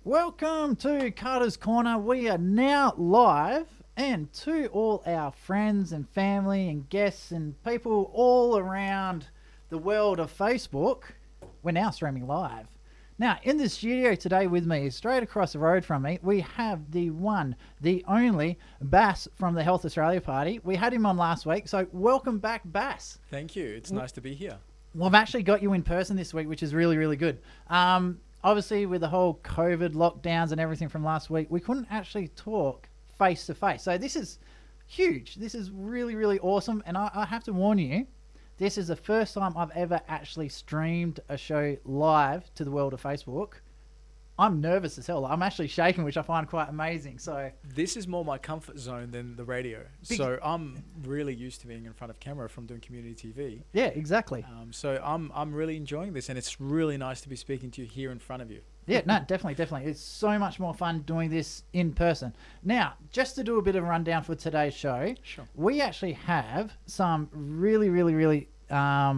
Welcome to Carter's Corner. We are now live, and to all our friends and family and guests and people all around the world of Facebook, we're now streaming live. Now, in the studio today with me, straight across the road from me, we have the one, the only Bass from the Health Australia Party. We had him on last week, so welcome back, Bass. Thank you. It's nice to be here. Well, I've actually got you in person this week, which is really, really good. Obviously, with the whole COVID lockdowns and everything from last week, we couldn't actually talk face to face. So this is huge. This is really, really awesome. And I have to warn you, this is the first time I've ever actually streamed a show live to the world of Facebook. I'm nervous as hell. I'm actually shaking, which I find quite amazing. So this is more my comfort zone than the radio. So I'm really used to being in front of camera from doing community TV. Yeah, exactly. So I'm really enjoying this, and it's really nice to be speaking to you here in front of you. Yeah, no, definitely. It's so much more fun doing this in person. Now, just to do a bit of a rundown for today's show, Sure. We actually have some really, I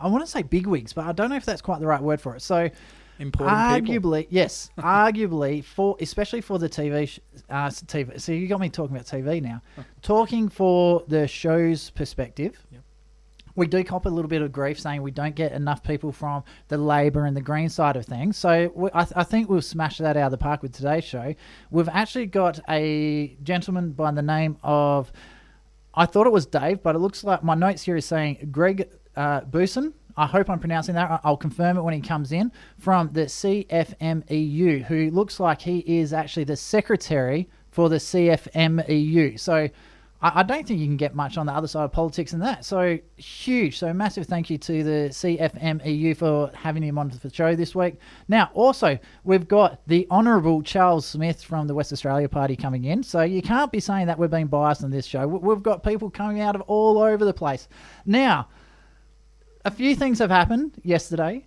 want to say bigwigs, but I don't know if that's quite the right word for it. So, Important people. arguably, especially for the TV. So you got me talking about TV now. Talking for the show's perspective. Yep. We do cop a little bit of grief saying we don't get enough people from the Labor and the Green side of things. So I think we'll smash that out of the park with today's show. We've actually got a gentleman by the name of, I thought it was Dave, but it looks like my notes here is saying Greg Busson. I hope I'm pronouncing that. I'll confirm it when he comes in, from the CFMEU, who looks like he is actually the secretary for the CFMEU. So I don't think you can get much on the other side of politics than that. So huge. So massive thank you to the CFMEU for having him on the show this week. Now, also, we've got the Honourable Charles Smith from the West Australia Party coming in. So you can't be saying that we're being biased on this show. We've got people coming out of all over the place. Now, a few things have happened yesterday.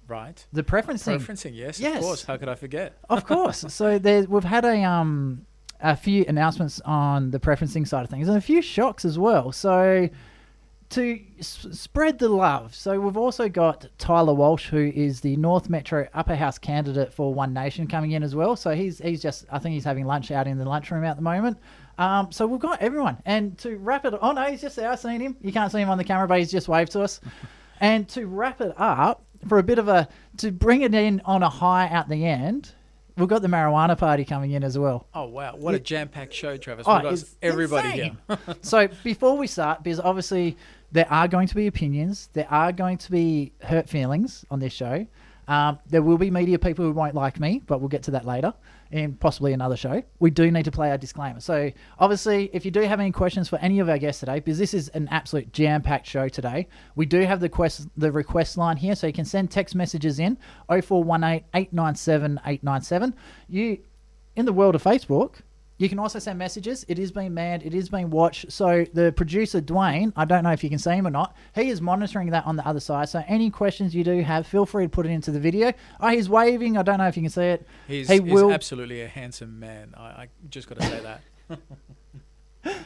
Right. The preferencing. Preferencing, yes, Yes. of course. How could I forget? Of course. So we've had a few announcements on the preferencing side of things and a few shocks as well. So to spread the love. So we've also got Tyler Walsh, who is the North Metro Upper House candidate for One Nation, coming in as well. So he's just, I think he's having lunch out in the lunchroom at the moment. So we've got everyone. And to wrap it, oh no, he's just there. I've seen him. You can't see him on the camera, but he's just waved to us. And to wrap it up, for a bit of to bring it in on a high at the end, we've got the marijuana party coming in as well. Oh, wow. What a jam-packed show, Travis. Oh, We've got everybody insane. here. So before we start, because obviously there are going to be opinions, there are going to be hurt feelings on this show. There will be media people who won't like me, but we'll get to that later in possibly another show. We do need to play our disclaimer. So obviously, if you do have any questions for any of our guests today, because this is an absolute jam-packed show today, we do have the request line here, so you can send text messages in 0418 897 897. In the world of Facebook, you can also send messages. It is being manned. It is being watched. So the producer, Dwayne, I don't know if you can see him or not, he is monitoring that on the other side. So any questions you do have, feel free to put it into the video. Oh, he's waving. I don't know if you can see it. He's absolutely a handsome man. I just got to say that.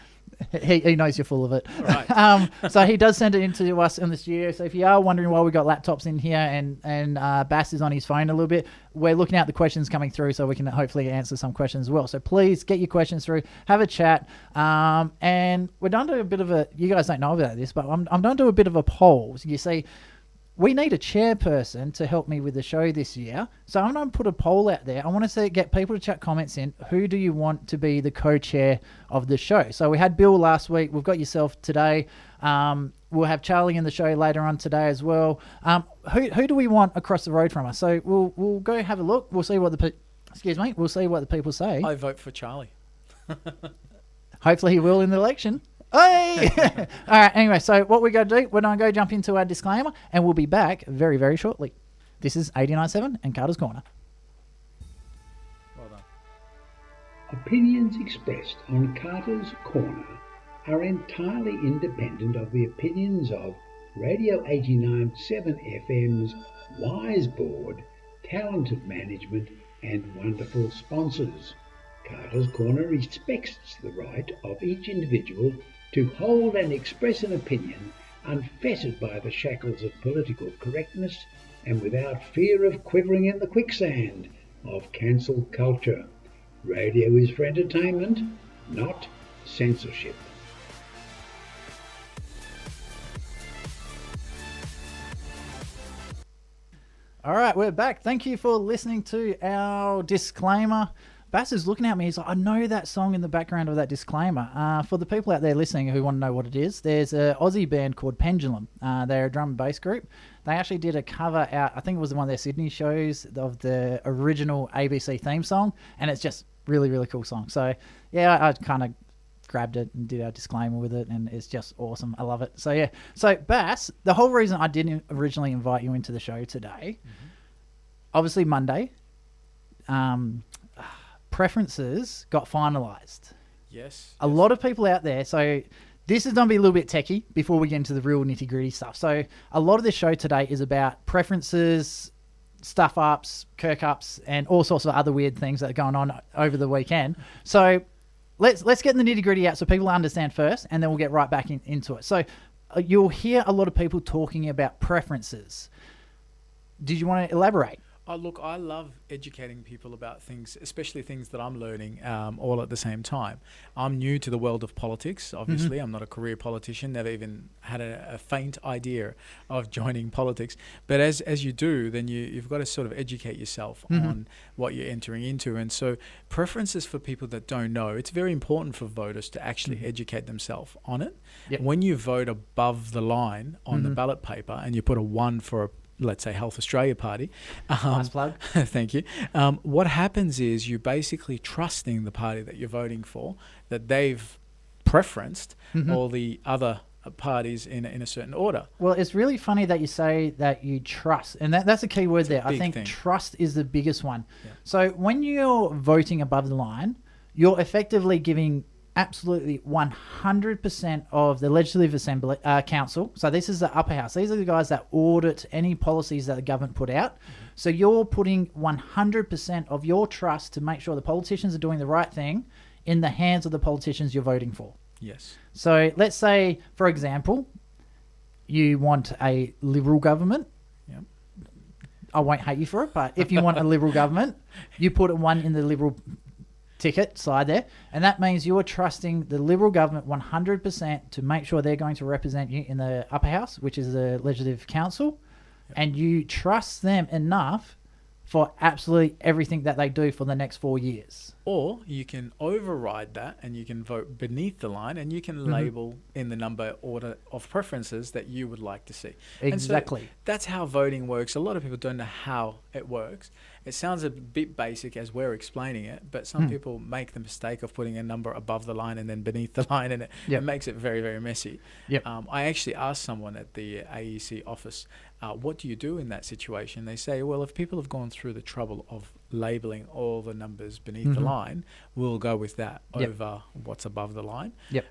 He knows you're full of it. All right. So he does send it into us in the studio. So if you are wondering why we got laptops in here and Bass is on his phone a little bit, we're looking at the questions coming through so we can hopefully answer some questions as well. So please get your questions through, have a chat. And we're done to a bit of you guys don't know about this, but I'm done to a bit of a poll. You see, we need a chairperson to help me with the show this year. So I'm going to put a poll out there. I want to get people to chat comments in. Who do you want to be the co-chair of the show? So we had Bill last week. We've got yourself today. We'll have Charlie in the show later on today as well. Who do we want across the road from us? So we'll go have a look. We'll see what we'll see what the people say. I vote for Charlie. Hopefully he will in the election. Hey! All right, anyway, so what we're going to do, we're going to go jump into our disclaimer, and we'll be back very, very shortly. This is 89.7 and Carter's Corner. Well done. Opinions expressed on Carter's Corner are entirely independent of the opinions of Radio 89.7 FM's Wise Board, talented management, and wonderful sponsors. Carter's Corner respects the right of each individual to hold and express an opinion unfettered by the shackles of political correctness and without fear of quivering in the quicksand of cancel culture. Radio is for entertainment, not censorship. All right, we're back. Thank you for listening to our disclaimer. Bass is looking at me. He's like, I know that song in the background of that disclaimer. For the people out there listening who want to know what it is, there's an Aussie band called Pendulum. They're a drum and bass group. They actually did a cover out, I think it was one of their Sydney shows, of the original ABC theme song, and it's just really, really cool song. So, yeah, I kind of grabbed it and did our disclaimer with it, and it's just awesome. I love it. So, yeah. So, Bass, the whole reason I didn't originally invite you into the show today, obviously Monday, preferences got finalised. Yes. A lot of people out there, so this is going to be a little bit techie before we get into the real nitty-gritty stuff. So a lot of this show today is about preferences, Stuffups, Kirkups, and all sorts of other weird things that are going on over the weekend. So let's get the nitty-gritty out so people understand first, and then we'll get right back into it. So you'll hear a lot of people talking about preferences. Did you want to elaborate? Oh, look, I love educating people about things, especially things that I'm learning all at the same time. I'm new to the world of politics, obviously. I'm not a career politician, never even had a faint idea of joining politics. But as you do, then you've got to sort of educate yourself on what you're entering into. And so preferences for people that don't know, it's very important for voters to actually educate themselves on it. Yep. When you vote above the line on the ballot paper and you put a 1 for let's say Health Australia Party. Nice plug. Thank you. What happens is you're basically trusting the party that you're voting for, that they've preferenced all the other parties in a certain order. Well, it's really funny that you say that you trust, and that's a key word there. I think thing. Trust is the biggest one. Yeah. So when you're voting above the line, you're effectively giving absolutely 100% of the Legislative Assembly Council. So this is the upper house. These are the guys that audit any policies that the government put out. So you're putting 100% of your trust to make sure the politicians are doing the right thing in the hands of the politicians you're voting for. Yes. So let's say, for example, you want a Liberal government. Yep. I won't hate you for it, but if you want a Liberal government, you put a 1 in the Liberal ticket side there, and that means you're trusting the Liberal government 100% to make sure they're going to represent you in the upper house, which is the Legislative Council, and you trust them enough for absolutely everything that they do for the next 4 years. Or you can override that and you can vote beneath the line and you can label in the number order of preferences that you would like to see. Exactly. And so that's how voting works. A lot of people don't know how it works. It sounds a bit basic as we're explaining it, but some people make the mistake of putting a number above the line and then beneath the line, and it makes it very, very messy. Yep. I actually asked someone at the AEC office, what do you do in that situation? They say, well, if people have gone through the trouble of labeling all the numbers beneath the line, we'll go with that over what's above the line. Yep.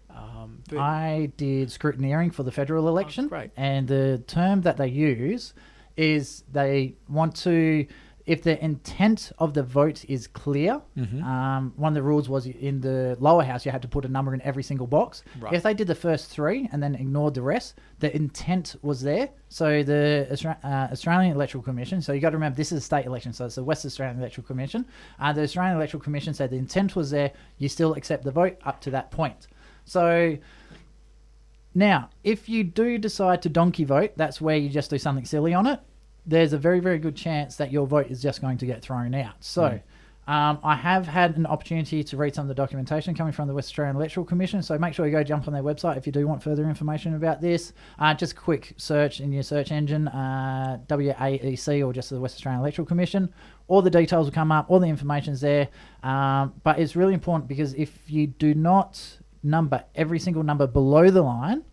But I did scrutineering for the federal election, great. And the term that they use is they want to, if the intent of the vote is clear, one of the rules was in the lower house you had to put a number in every single box. Right. If they did the first 3 and then ignored the rest, the intent was there. So the Australian Electoral Commission, so you got to remember this is a state election, so it's the West Australian Electoral Commission. The Australian Electoral Commission said the intent was there, you still accept the vote up to that point. So now, if you do decide to donkey vote, that's where you just do something silly on it. There's a very, very good chance that your vote is just going to get thrown out. So I have had an opportunity to read some of the documentation coming from the West Australian Electoral Commission, so make sure you go jump on their website if you do want further information about this. Just a quick search in your search engine, WAEC, or just the West Australian Electoral Commission. All the details will come up, all the information's there. But it's really important because if you do not number every single number below the line,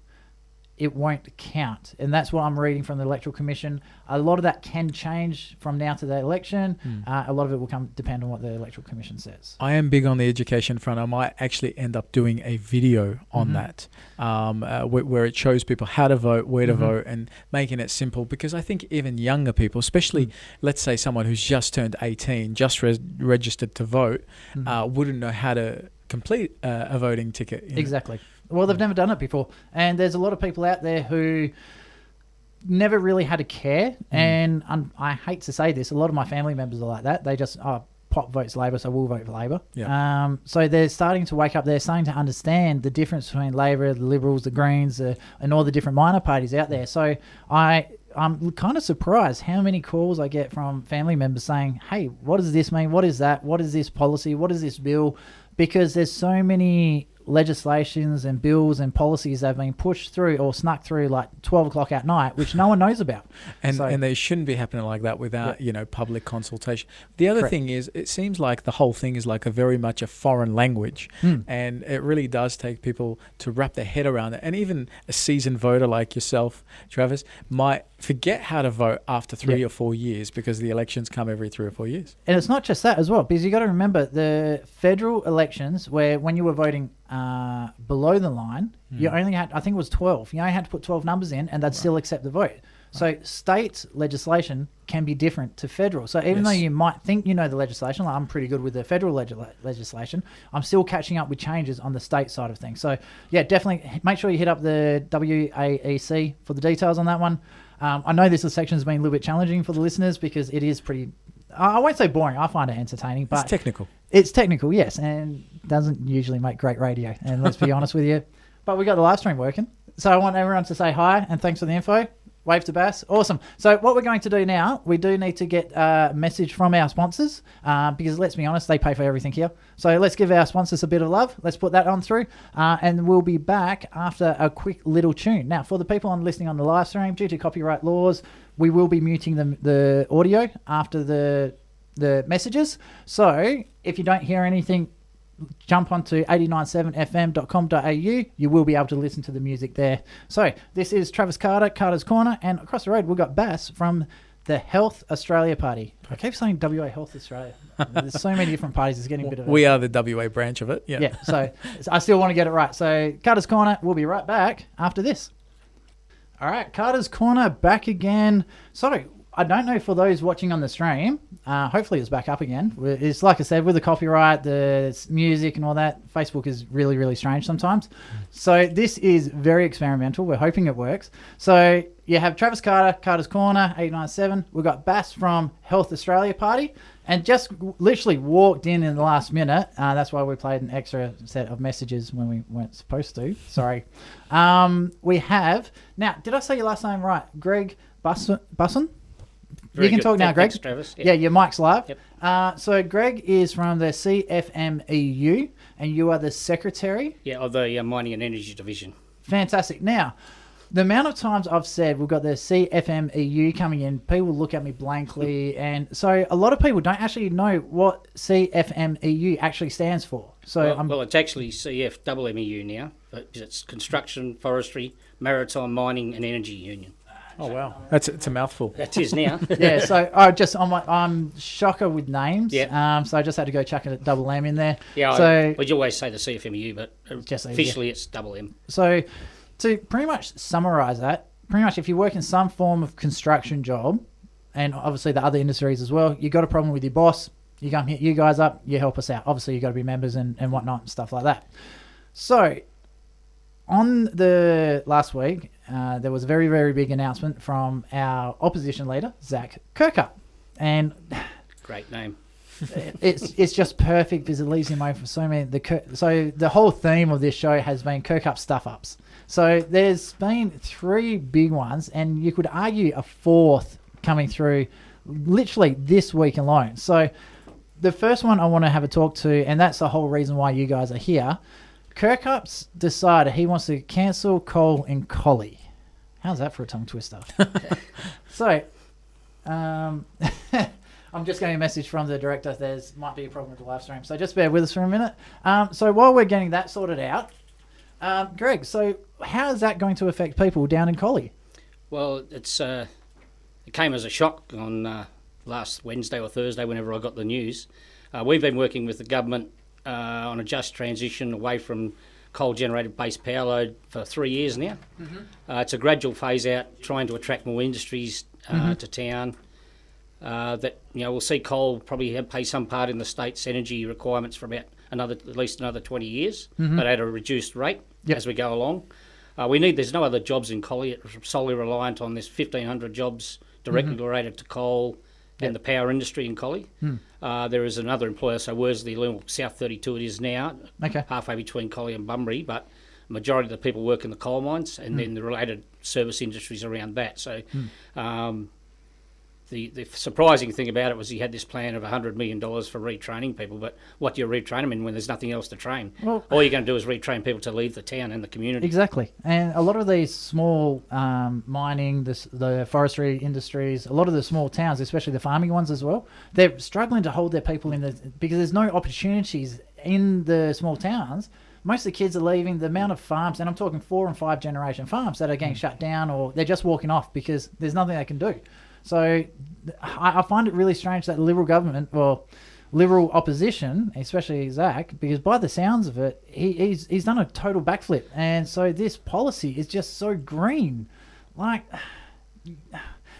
it won't count. And that's what I'm reading from the Electoral Commission. A lot of that can change from now to the election. A lot of it will depend on what the Electoral Commission says. I am big on the education front. I might actually end up doing a video on that where it shows people how to vote, where to vote, and making it simple, because I think even younger people, especially let's say someone who's just turned 18, just registered to vote, wouldn't know how to complete a voting ticket. Exactly. Well, they've never done it before. And there's a lot of people out there who never really had a care. And I hate to say this, a lot of my family members are like that. They just, Pop votes Labor, so we'll vote for Labor. Yeah. So they're starting to wake up. They're starting to understand the difference between Labor, the Liberals, the Greens, and all the different minor parties out there. So I'm kind of surprised how many calls I get from family members saying, hey, what does this mean? What is that? What is this policy? What is this bill? Because there's so many legislations and bills and policies that have been pushed through or snuck through like 12 o'clock at night, which no one knows about. And they shouldn't be happening like that without, public consultation. The other thing is, it seems like the whole thing is like very much a foreign language. And it really does take people to wrap their head around it. And even a seasoned voter like yourself, Travis, might forget how to vote after 3 or 4 years because the elections come every 3 or 4 years. And it's not just that as well, because you got to remember the federal elections where when you were voting below the line, you only had, I think it was 12. You only had to put 12 numbers in and they'd still accept the vote. So state legislation can be different to federal. So even though you might think you know the legislation, like I'm pretty good with the federal legislation, I'm still catching up with changes on the state side of things. So yeah, definitely make sure you hit up the WAEC for the details on that one. I know this section has been a little bit challenging for the listeners because it is pretty, I won't say boring, I find it entertaining, but it's technical. It's technical, yes, and doesn't usually make great radio, and let's be honest with you. But we got the live stream working. So I want everyone to say hi and thanks for the info. Wave to Bass. Awesome. So what we're going to do now, we do need to get a message from our sponsors because let's be honest, they pay for everything here. So let's give our sponsors a bit of love. Let's put that on through and we'll be back after a quick little tune. Now, for the people listening on the live stream, due to copyright laws, we will be muting the audio after the messages. So if you don't hear anything, jump onto 897fm.com.au. You will be able to listen to the music there. So this is Travis Carter, Carter's Corner, and across the road we've got Bass from the Health Australia Party. I keep saying WA Health Australia. There's so many different parties. It's getting a bit of We are the WA branch of it. Yeah, so I still want to get it right. So Carter's Corner, we'll be right back after this. All right, Carter's Corner back again. So I don't know for those watching on the stream, hopefully it's back up again. It's like I said, with the copyright, the music and all that, Facebook is really, really strange sometimes. So this is very experimental. We're hoping it works. So you have Travis Carter, Carter's Corner, 897. We've got Bass from Health Australia Party. And just literally walked in the last minute. That's why we played an extra set of messages when we weren't supposed to. Sorry. We have, now, did I say your last name right? Greg Busson? Very you can good. talk now, Greg. Thanks, Travis. Yeah, your mic's live. Yep. So Greg is from the CFMEU, and you are the secretary. Yeah, of the Mining and Energy Division. Fantastic. Now, the amount of times I've said we've got the CFMEU coming in, people look at me blankly, and so a lot of people don't actually know what CFMEU actually stands for. So well, it's actually CFMEU now, but it's Construction, Forestry, Maritime, Mining and Energy Union. Oh wow, it's a mouthful. That is now. Yeah, so I'm shocker with names. Yeah. So I just had to go chuck a double M in there. Yeah. So We'd always say the CFMEU, but just officially it's double M. So to pretty much summarise that, pretty much if you work in some form of construction job, and obviously the other industries as well, you got a problem with your boss, you come hit you guys up, you help us out. Obviously you got to be members and whatnot and stuff like that. So on the last week, there was a very, very big announcement from our opposition leader, Zach Kirkup. And great name. it's just perfect because it leaves him over for so many. So the whole theme of this show has been Kirkup Stuffups. So there's been 3 big ones, and you could argue a 4th coming through literally this week alone. So the first one I want to have a talk to, and that's the whole reason why you guys are here. Kirkup's decided he wants to cancel coal in Collie. How's that for a tongue twister? So, I'm just getting a message from the director. There's might be a problem with the live stream, so just bear with us for a minute. So while we're getting that sorted out, Greg, so how is that going to affect people down in Collie? Well, it came as a shock on last Wednesday or Thursday whenever I got the news. We've been working with the government on a just transition away from coal-generated base power load for 3 years now. Mm-hmm. It's a gradual phase-out, trying to attract more industries to town. That we'll see coal probably play some part in the state's energy requirements for about at least another 20 years, but at a reduced rate as we go along. There's no other jobs in Collie. It's solely reliant on this 1,500 jobs directly related to coal and the power industry in Collie. There is another employer, so Worsley, South 32 it is now, halfway between Collie and Bunbury, but the majority of the people work in the coal mines and then the related service industries around that. So the surprising thing about it was he had this plan of $100 million for retraining people, but what do you retrain them in when there's nothing else to train? Well, all you're going to do is retrain people to leave the town and the community. Exactly. And a lot of these small mining, the forestry industries, a lot of the small towns, especially the farming ones as well, they're struggling to hold their people because there's no opportunities in the small towns. Most of the kids are leaving. The amount of farms, and I'm talking 4 and 5 generation farms that are getting shut down, or they're just walking off because there's nothing they can do. So I find it really strange that the Liberal government, well, Liberal opposition, especially Zach, because by the sounds of it, he's done a total backflip. And so this policy is just so green. Like,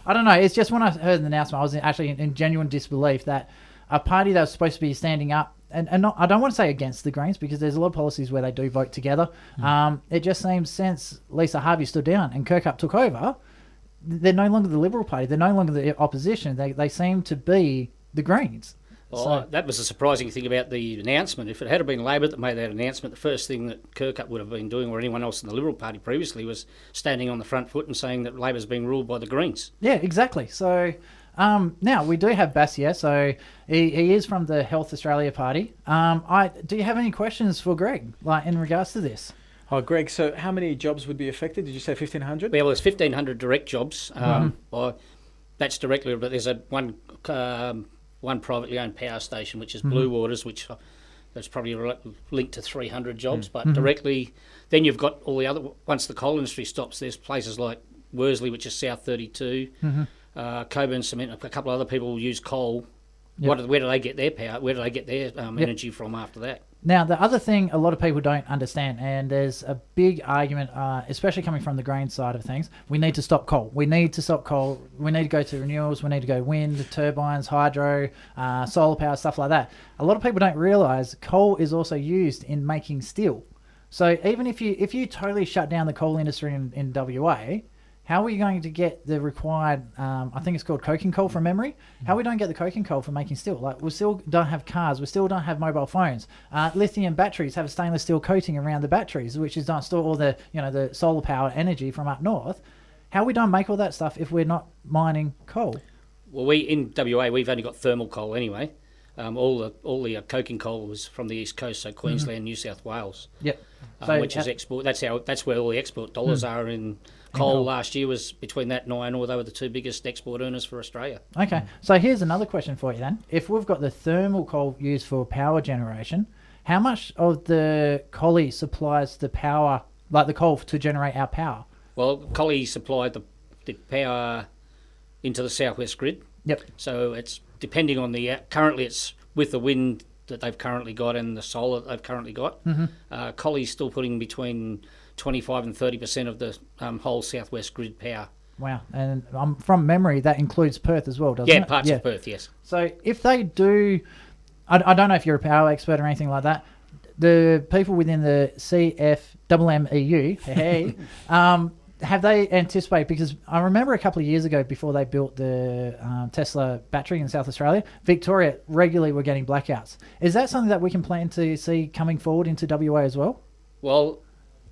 I don't know. It's just when I heard the announcement, I was actually in genuine disbelief that a party that was supposed to be standing up, and not, I don't want to say against the Greens, because there's a lot of policies where they do vote together. It just seems since Lisa Harvey stood down and Kirkup took over, they're no longer the Liberal Party. They're no longer the opposition. They seem to be the Greens. Well, So that was the surprising thing about the announcement. If it had been Labor that made that announcement, the first thing that Kirkup would have been doing, or anyone else in the Liberal Party previously, was standing on the front foot and saying that Labor's being ruled by the Greens. yeah, exactly. So now we do have Bass here. So he is from the Health Australia Party. Do you have any questions for Greg, like in regards to this? Oh, Greg, so how many jobs would be affected? Did you say 1,500? Yeah, well, there's 1,500 direct jobs. Well, that's directly, but there's one privately owned power station, which is Blue Waters, which that's probably linked to 300 jobs. But directly, then you've got all the other. Once the coal industry stops, there's places like Worsley, which is South 32, Coburn Cement. A couple of other people use coal. Yep. Where do they get their power? Where do they get their energy from after that? Now, the other thing a lot of people don't understand, and there's a big argument, especially coming from the grain side of things, we need to stop coal. We need to stop coal. We need to go to renewables. We need to go wind, turbines, hydro, solar power, stuff like that. A lot of people don't realise coal is also used in making steel. So even if you totally shut down the coal industry in WA, how are you going to get the required, I think it's called coking coal from memory? How we don't get the coking coal for making steel? Like, we still don't have cars. We still don't have mobile phones. Lithium batteries have a stainless steel coating around the batteries, which is don't store all the, the solar power energy from up north. How we don't make all that stuff if we're not mining coal? Well, in WA, we've only got thermal coal anyway. All the coking coal was from the east coast, so Queensland, New South Wales. Yep. So, which is export. That's where all the export dollars are in coal. Last year was between that and iron ore. They were the two biggest export earners for Australia. Okay, so here's another question for you then. If we've got the thermal coal used for power generation, how much of the Collie supplies the power, like the coal, to generate our power? Well, Collie supplied the power into the southwest grid. Yep. So it's depending on currently it's with the wind that they've currently got and the solar that they've currently got. Collie's still putting between 25 and 30% of the whole southwest grid power. Wow, and from memory, that includes Perth as well, doesn't it? Yeah, parts of Perth, yes. So if they do, I don't know if you're a power expert or anything like that, the people within the CFMEU, have they anticipated, because I remember a couple of years ago before they built the Tesla battery in South Australia, Victoria regularly were getting blackouts. Is that something that we can plan to see coming forward into WA as well? Well,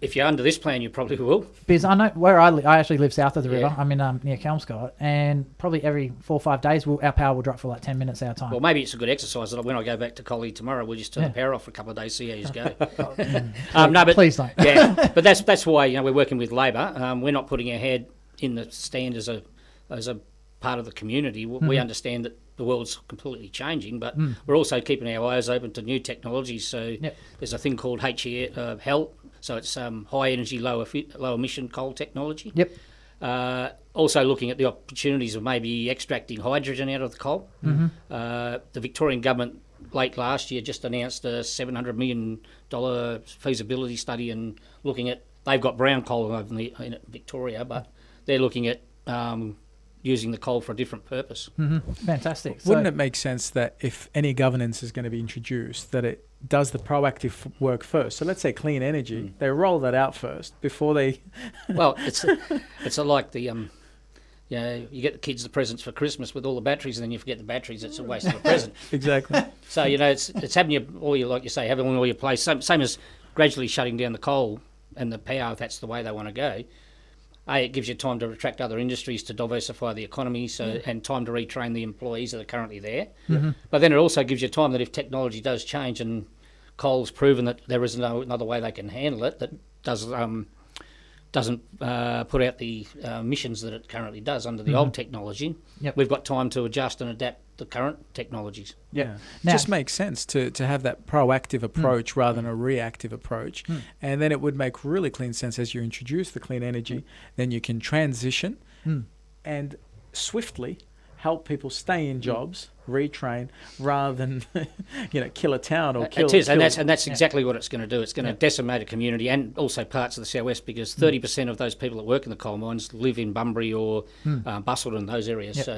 if you're under this plan, you probably will. Because I know where I actually live south of the river. I'm in near Kelmscott, and probably every 4 or 5 days our power will drop for like 10 minutes our time. Well, maybe it's a good exercise that when I go back to Collie tomorrow, we'll just turn the power off for a couple of days, see how you go. No, but please don't. Yeah, but that's why we're working with Labor. We're not putting our head in the stand as a part of the community. We understand that the world's completely changing, but we're also keeping our eyes open to new technologies. So there's a thing called HEL. So it's high energy, low emission coal technology. Yep. Also looking at the opportunities of maybe extracting hydrogen out of the coal. The Victorian government late last year just announced a $700 million feasibility study and looking at, they've got brown coal in Victoria, but they're looking at using the coal for a different purpose. Fantastic. Wouldn't it make sense that if any governance is going to be introduced, that it does the proactive work first. So let's say clean energy, they roll that out first before they... Well, it's like the you get the kids the presents for Christmas with all the batteries, and then you forget the batteries. It's a waste of a present. Exactly. So it's having like you say, having all your place. Same as gradually shutting down the coal and the power, if that's the way they want to go. It gives you time to attract other industries to diversify the economy, and time to retrain the employees that are currently there. Mm-hmm. But then it also gives you time that if technology does change and coal's proven that there is another way they can handle it that doesn't put out the emissions that it currently does under the old technology, we've got time to adjust and adapt the current technologies. Yeah. It just makes sense to have that proactive approach rather than a reactive approach. And then it would make really clean sense as you introduce the clean energy, then you can transition and swiftly help people stay in jobs, retrain, rather than kill a town or kill. It is, and that's exactly what it's going to do. It's going to decimate a community and also parts of the southwest, because 30% of those people that work in the coal mines live in Bunbury or Busson and those areas.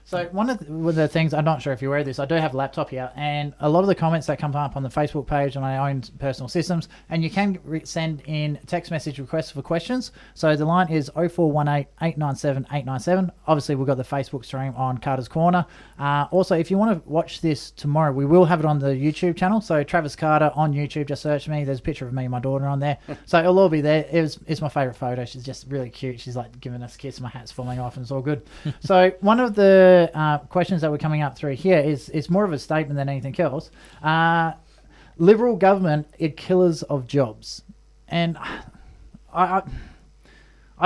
So one of the things, I'm not sure if you're aware of this, I do have a laptop here, and a lot of the comments that come up on the Facebook page on my own personal systems, and you can send in text message requests for questions. So the line is 0418 897 897. Obviously, we've got the Facebook stream on Carter's Corner. Also, if you want to watch this tomorrow, we will have it on the YouTube channel. So Travis Carter on YouTube, just search me. There's a picture of me and my daughter on there. So it'll all be there. It's my favourite photo. She's just really cute. She's like giving us a kiss. My hat's falling off and it's all good. So one of the questions that were coming up through here is more of a statement than anything else. Liberal government are killers of jobs, and I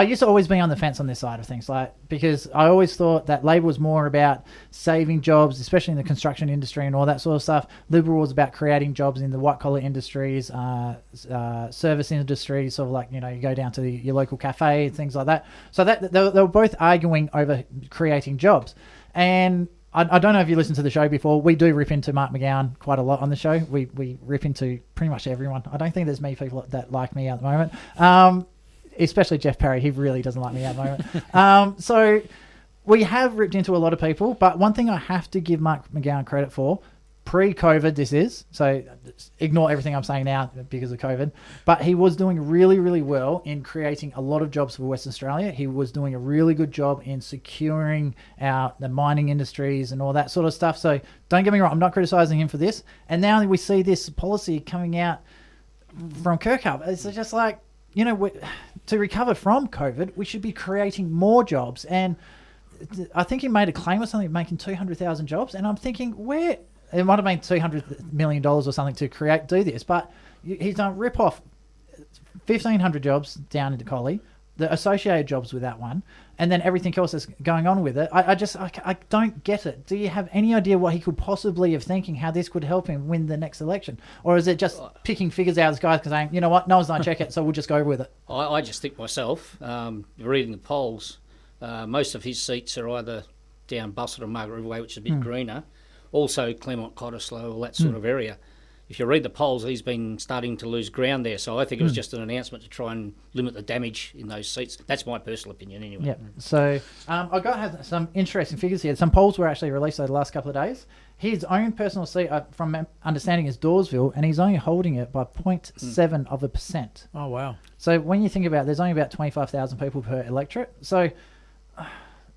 used to always be on the fence on this side of things, because I always thought that Labor was more about saving jobs, especially in the construction industry and all that sort of stuff. Liberal was about creating jobs in the white collar industries, service industries, sort of like, you go down to your local cafe, things like that. So that they were both arguing over creating jobs. And I don't know if you listened to the show before. We do rip into Mark McGowan quite a lot on the show. We rip into pretty much everyone. I don't think there's many people that like me at the moment. Especially Jeff Perry. He really doesn't like me at the moment. So we have ripped into a lot of people, but one thing I have to give Mark McGowan credit for, pre-COVID this is, so ignore everything I'm saying now because of COVID, but he was doing really, really well in creating a lot of jobs for Western Australia. He was doing a really good job in securing the mining industries and all that sort of stuff. So don't get me wrong, I'm not criticising him for this. And now we see this policy coming out from Kirkup. It's just like, to recover from COVID, we should be creating more jobs. And I think he made a claim or something, making 200,000 jobs. And I'm thinking, where... It might have been $200 million or something to do this, but he's done rip off 1,500 jobs down into Collie, the associated jobs with that one, and then everything else that's going on with it. I don't get it. Do you have any idea what he could possibly have thinking, how this could help him win the next election? Or is it just picking figures out of the sky because saying, you know what, no one's going to check it, so we'll just go with it? I just think myself, reading the polls, most of his seats are either down Busson or Margaret River Way, which is a bit greener, also Claremont, Cottesloe, all that sort of area. If you read the polls, he's been starting to lose ground there. So I think it was just an announcement to try and limit the damage in those seats. That's my personal opinion anyway. Yeah. So I've got to have some interesting figures here. Some polls were actually released over the last couple of days. His own personal seat, from understanding, is Dawesville, and he's only holding it by 0.7%. Oh, wow. So when you think about it, there's only about 25,000 people per electorate. So...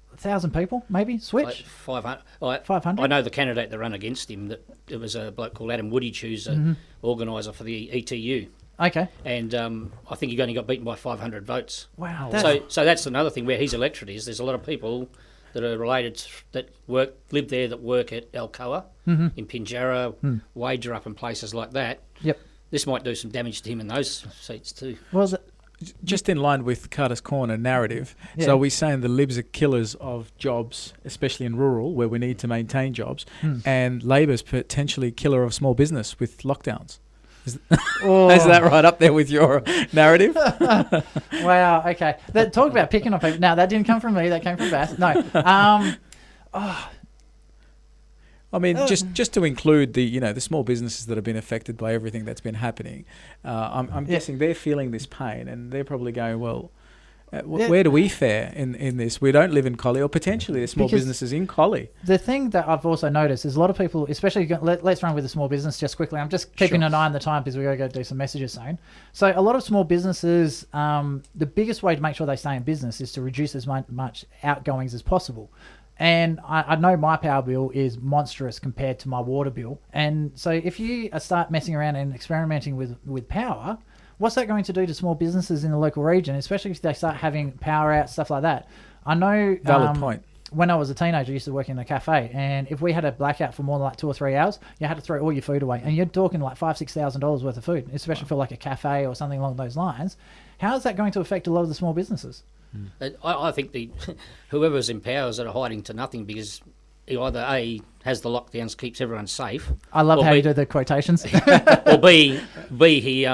1,000 people, maybe, switch? 500. 500? I know the candidate that ran against him, that it was a bloke called Adam Woodidge, who's an organiser for the ETU. Okay. And I think he only got beaten by 500 votes. Wow. So that's another thing where his electorate is. There's a lot of people that are related, that live there, that work at Alcoa, in Pinjarra, Wagerup and places like that. Yep. This might do some damage to him in those seats too. Well, just in line with Carter's Corner narrative, so we're saying the Libs are killers of jobs, especially in rural, where we need to maintain jobs, and Labor's potentially killer of small business with lockdowns. Is that right up there with your narrative? Wow, okay. Talk about picking on people. Now, that didn't come from me, that came from Bass. No. I mean, just to include the small businesses that have been affected by everything that's been happening, I'm guessing they're feeling this pain, and they're probably going, well, Where do we fare in this? We don't live in Collie, or potentially there's small businesses in Collie. The thing that I've also noticed is a lot of people, especially, let's run with the small business just quickly. I'm just keeping an eye on the time because we got to go do some messages soon. So a lot of small businesses, the biggest way to make sure they stay in business is to reduce as much outgoings as possible. And I know my power bill is monstrous compared to my water bill. And so if you start messing around and experimenting with power, what's that going to do to small businesses in the local region, especially if they start having power out, stuff like that? I know... Valid point. When I was a teenager, I used to work in a cafe, and if we had a blackout for more than like 2 or 3 hours, you had to throw all your food away. And you're talking like $5,000-$6,000 worth of food, especially for like a cafe or something along those lines. How is that going to affect a lot of the small businesses? I think whoever's in powers that are hiding to nothing, because he either A, has the lockdowns, keeps everyone safe. I love how you do the quotations. Or B, he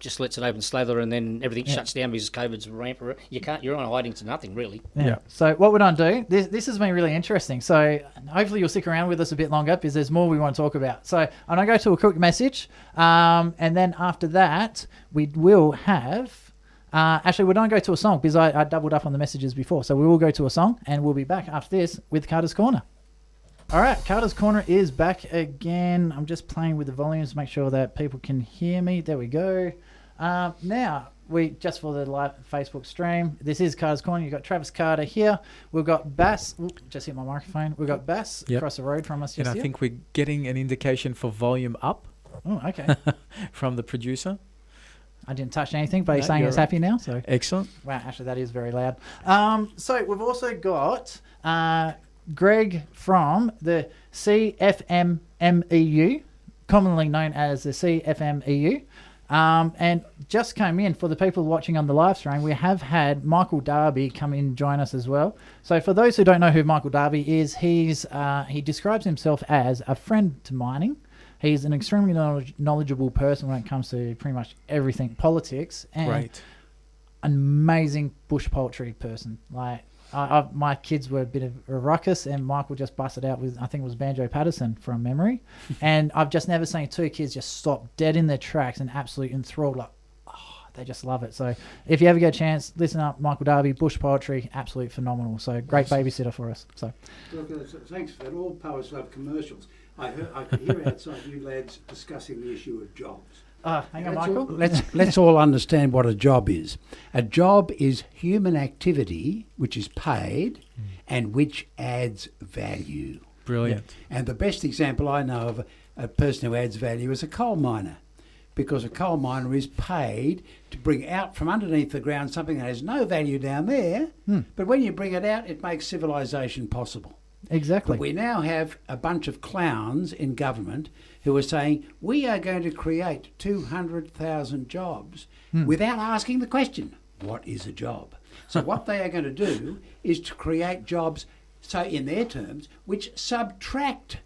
just lets it open slather, and then everything shuts down because COVID's rampant. You're on hiding to nothing, really. Yeah. So what we're going to do, this has been really interesting. So hopefully you'll stick around with us a bit longer because there's more we want to talk about. So I'm going to go to a quick message, and then after that we will have... actually, we're going to go to a song because I doubled up on the messages before. So we will go to a song, and we'll be back after this with Carter's Corner. All right, Carter's Corner is back again. I'm just playing with the volumes to make sure that people can hear me. There we go. Now, just for the live Facebook stream, this is Carter's Corner. You've got Travis Carter here. We've got Bass. Just hit my microphone. We've got Bass across the road from us. And I think we're getting an indication for volume up. Oh, okay. From the producer. I didn't touch anything, but he's saying he's happy now. So excellent. Wow, actually, that is very loud. So we've also got Greg from the CFMEU, commonly known as the CFMEU. And just came in for the people watching on the live stream. We have had Michael Darby come in and join us as well. So for those who don't know who Michael Darby is, he describes himself as a friend to mining. He's an extremely knowledgeable person when it comes to pretty much everything politics, and an amazing bush poultry person. Like my kids were a bit of a ruckus, and Michael just busted out with, I think it was Banjo Patterson from memory. And I've just never seen two kids just stop dead in their tracks and absolutely enthralled, like, they just love it. So if you ever get a chance, listen up, Michael Darby, bush poetry, absolutely phenomenal. So great babysitter for us. So thanks for that. All poets love commercials. I could hear outside you lads discussing the issue of jobs. Hang on, Michael. Let's all understand what a job is. A job is human activity which is paid and which adds value. Brilliant. And the best example I know of a person who adds value is a coal miner, because a coal miner is paid to bring out from underneath the ground something that has no value down there, but when you bring it out, it makes civilization possible. Exactly. But we now have a bunch of clowns in government who are saying, we are going to create 200,000 jobs without asking the question, what is a job? So what they are going to do is to create jobs, so in their terms, which subtract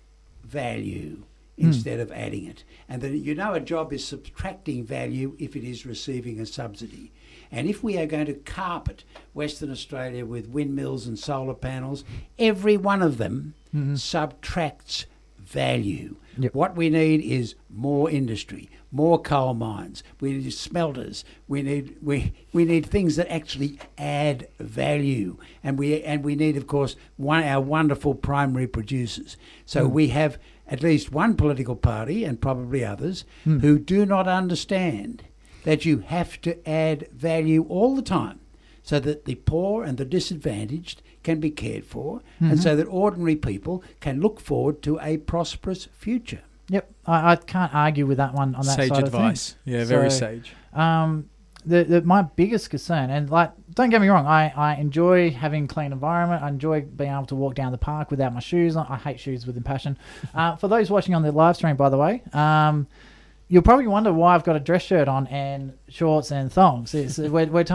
value instead of adding it. And then a job is subtracting value if it is receiving a subsidy. And if we are going to carpet Western Australia with windmills and solar panels, every one of them subtracts value. Yep. What we need is more industry, more coal mines. We need smelters. We need things that actually add value, and we need, of course, our wonderful primary producers. So we have at least one political party, and probably others, who do not understand that you have to add value all the time so that the poor and the disadvantaged can be cared for, and so that ordinary people can look forward to a prosperous future. Yep, I can't argue with that one on that sage side advice. of things. Yeah, very sage. My biggest concern, and don't get me wrong, I enjoy having a clean environment. I enjoy being able to walk down the park without my shoes on. I hate shoes with passion. For those watching on the live stream, by the way, you'll probably wonder why I've got a dress shirt on and shorts and thongs. We're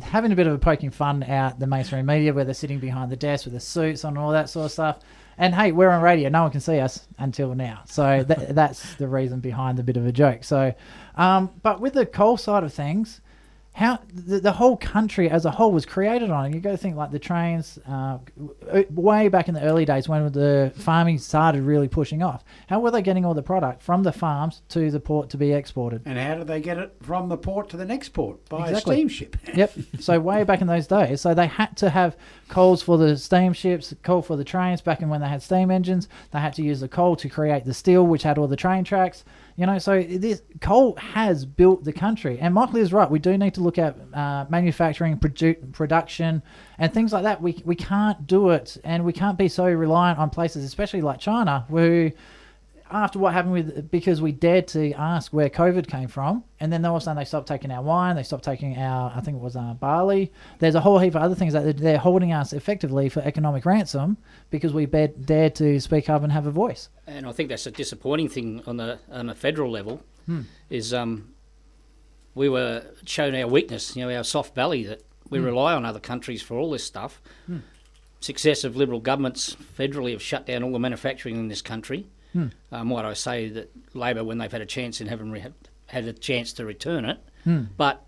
having a bit of a poking fun out the mainstream media where they're sitting behind the desk with the suits on and all that sort of stuff. And hey, we're on radio. No one can see us until now. So that's the reason behind the bit of a joke. So, but with the coal side of things, how the whole country as a whole was created on it. You got to think like the trains, way back in the early days when the farming started really pushing off. How were they getting all the product from the farms to the port to be exported? And how did they get it from the port to the next port? By Exactly. a steamship. Yep. So way back in those days, so they had to have coals for the steamships, coal for the trains. Back in when they had steam engines, they had to use the coal to create the steel, which had all the train tracks. You know, so this coal has built the country. And Michael is right. We do need to look at manufacturing, production, and things like that. We can't do it, and we can't be so reliant on places, especially like China, who, after what happened because we dared to ask where COVID came from, and then all of a sudden they stopped taking our wine, they stopped taking our, I think it was barley. There's a whole heap of other things that they're holding us effectively for economic ransom because we dared to speak up and have a voice. And I think that's a disappointing thing on a federal level, is we were shown our weakness, our soft belly, that we rely on other countries for all this stuff. Successive Liberal governments federally have shut down all the manufacturing in this country. Might I say that Labor, when they've had a chance and haven't had a chance to return it, but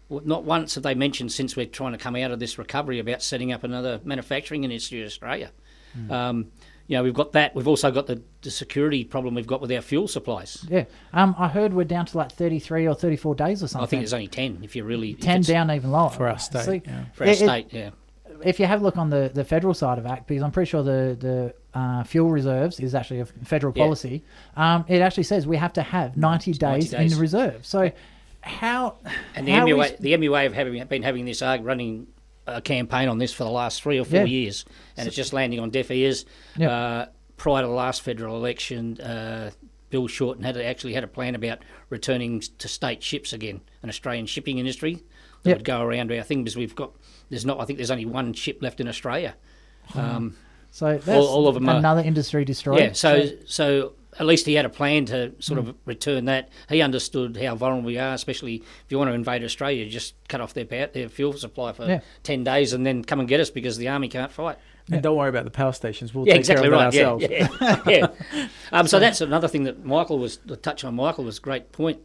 not once have they mentioned, since we're trying to come out of this recovery, about setting up another manufacturing industry in Australia. We've got that. We've also got the security problem we've got with our fuel supplies. Yeah. I heard we're down to like 33 or 34 days or something. I think it's only 10 if you really... 10 down even lower. For our state. See, For our state, yeah. If you have a look on the federal side of ACT, because I'm pretty sure the fuel reserves is actually a federal policy, it actually says we have to have 90 days in the reserve. So how... And the MUA have been having this running a campaign on this for the last 3 or 4 years, and it's just landing on deaf ears. Prior to the last federal election, Bill Shorten had a plan about returning to state ships again, an Australian shipping industry that would go around our thing, because I think there's only one ship left in Australia. So that's all of them another industry destroyed. Yeah, so at least he had a plan to sort of return that. He understood how vulnerable we are, especially if you want to invade Australia, just cut off their fuel supply for 10 days and then come and get us because the army can't fight. And don't worry about the power stations. We'll take care of it ourselves. So that's another thing that Michael was a great point.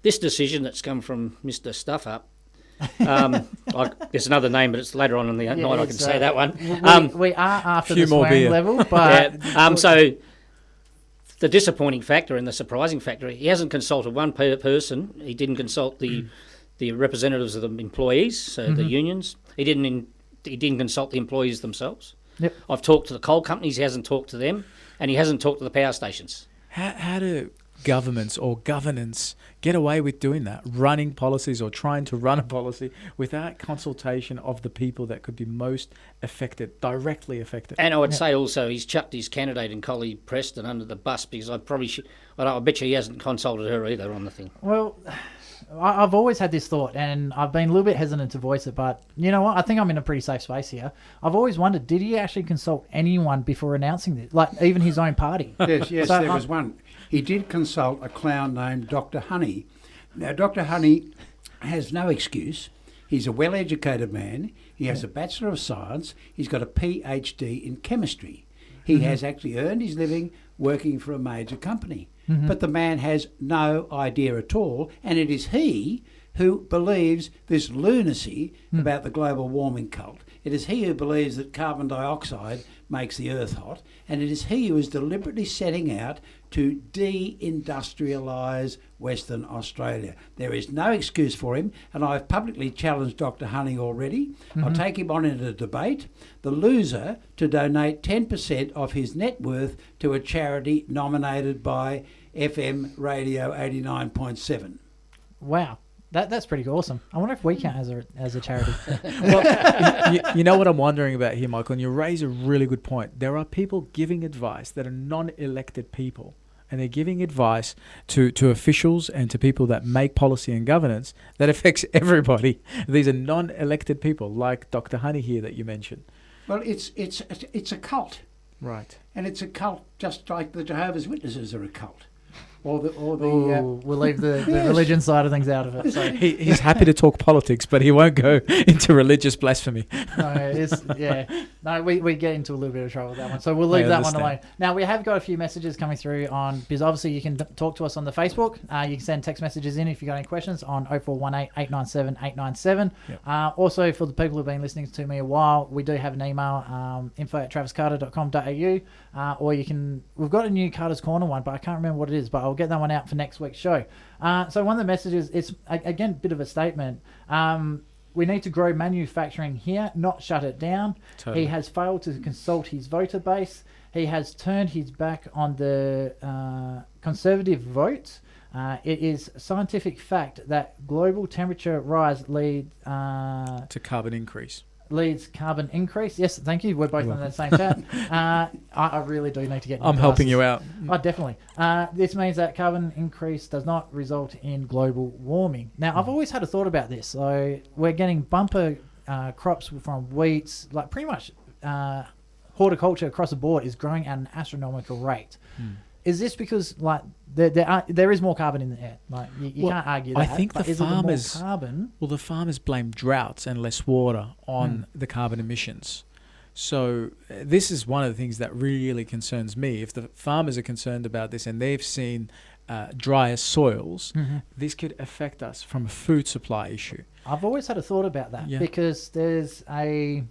This decision that's come from Mr. Stuffup, there's another name, but it's later on in the night I can say that one. We are after the swearing level, but... So the disappointing factor and the surprising factor, he hasn't consulted one person. He didn't consult the representatives of the employees, so the unions. He didn't consult the employees themselves. I've talked to the coal companies. He hasn't talked to them, and he hasn't talked to the power stations. How do governments or governance get away with doing that, running policies or trying to run a policy without consultation of the people that could be most affected, directly affected? And I would say also he's chucked his candidate and colleague Preston under the bus, because I bet you he hasn't consulted her either on the thing. Well, I've always had this thought, and I've been a little bit hesitant to voice it, but you know what? I think I'm in a pretty safe space here. I've always wondered, did he actually consult anyone before announcing this? Like, even his own party? Yes, so, there was one. He did consult a clown named Dr. Honey. Now, Dr. Honey has no excuse. He's a well-educated man. He has a Bachelor of Science. He's got a PhD in chemistry. He has actually earned his living working for a major company. But the man has no idea at all, and it is he who believes this lunacy about the global warming cult. It is he who believes that carbon dioxide makes the earth hot, and it is he who is deliberately setting out to de-industrialise Western Australia. There is no excuse for him, and I've publicly challenged Dr. Honey already. I'll take him on in a debate. The loser to donate 10% of his net worth to a charity nominated by FM Radio 89.7. Wow. That's pretty awesome. I wonder if we count as a charity. Well, you know what I'm wondering about here, Michael, and you raise a really good point. There are people giving advice that are non-elected people, and they're giving advice to officials and to people that make policy and governance that affects everybody. These are non-elected people, like Dr. Honey here that you mentioned. Well, it's a cult. Right. And it's a cult just like the Jehovah's Witnesses are a cult. or the Ooh, we'll leave the religion side of things out of it. So. He's happy to talk politics, but he won't go into religious blasphemy. No, we get into a little bit of trouble with that one, so we'll leave that one alone. Now, we have got a few messages coming through because obviously you can talk to us on the Facebook. You can send text messages in if you've got any questions on 0418 897 897. Yep. Also, for the people who've been listening to me a while, we do have an email, info@traviscarter.com.au, or we've got a new Carter's Corner one, but I can't remember what it is, but I'll get that one out for next week's show. So one of the messages, it's again a bit of a statement. We need to grow manufacturing here, not shut it down. Totally. He has failed to consult his voter base. He has turned his back on the conservative vote. It is scientific fact that global temperature rise leads to carbon increase. Leads carbon increase. Yes, thank you. We're both on the same chat. I really do need to get. I'm helping you out. Oh, definitely. This means that carbon increase does not result in global warming. Now, I've always had a thought about this. So we're getting bumper crops from wheats, like pretty much horticulture across the board is growing at an astronomical rate. Is this because like there is more carbon in the air? Like you can't argue that. I think the farmers blame droughts and less water on the carbon emissions. So this is one of the things that really concerns me. If the farmers are concerned about this and they've seen drier soils, this could affect us from a food supply issue. I've always had a thought about that because I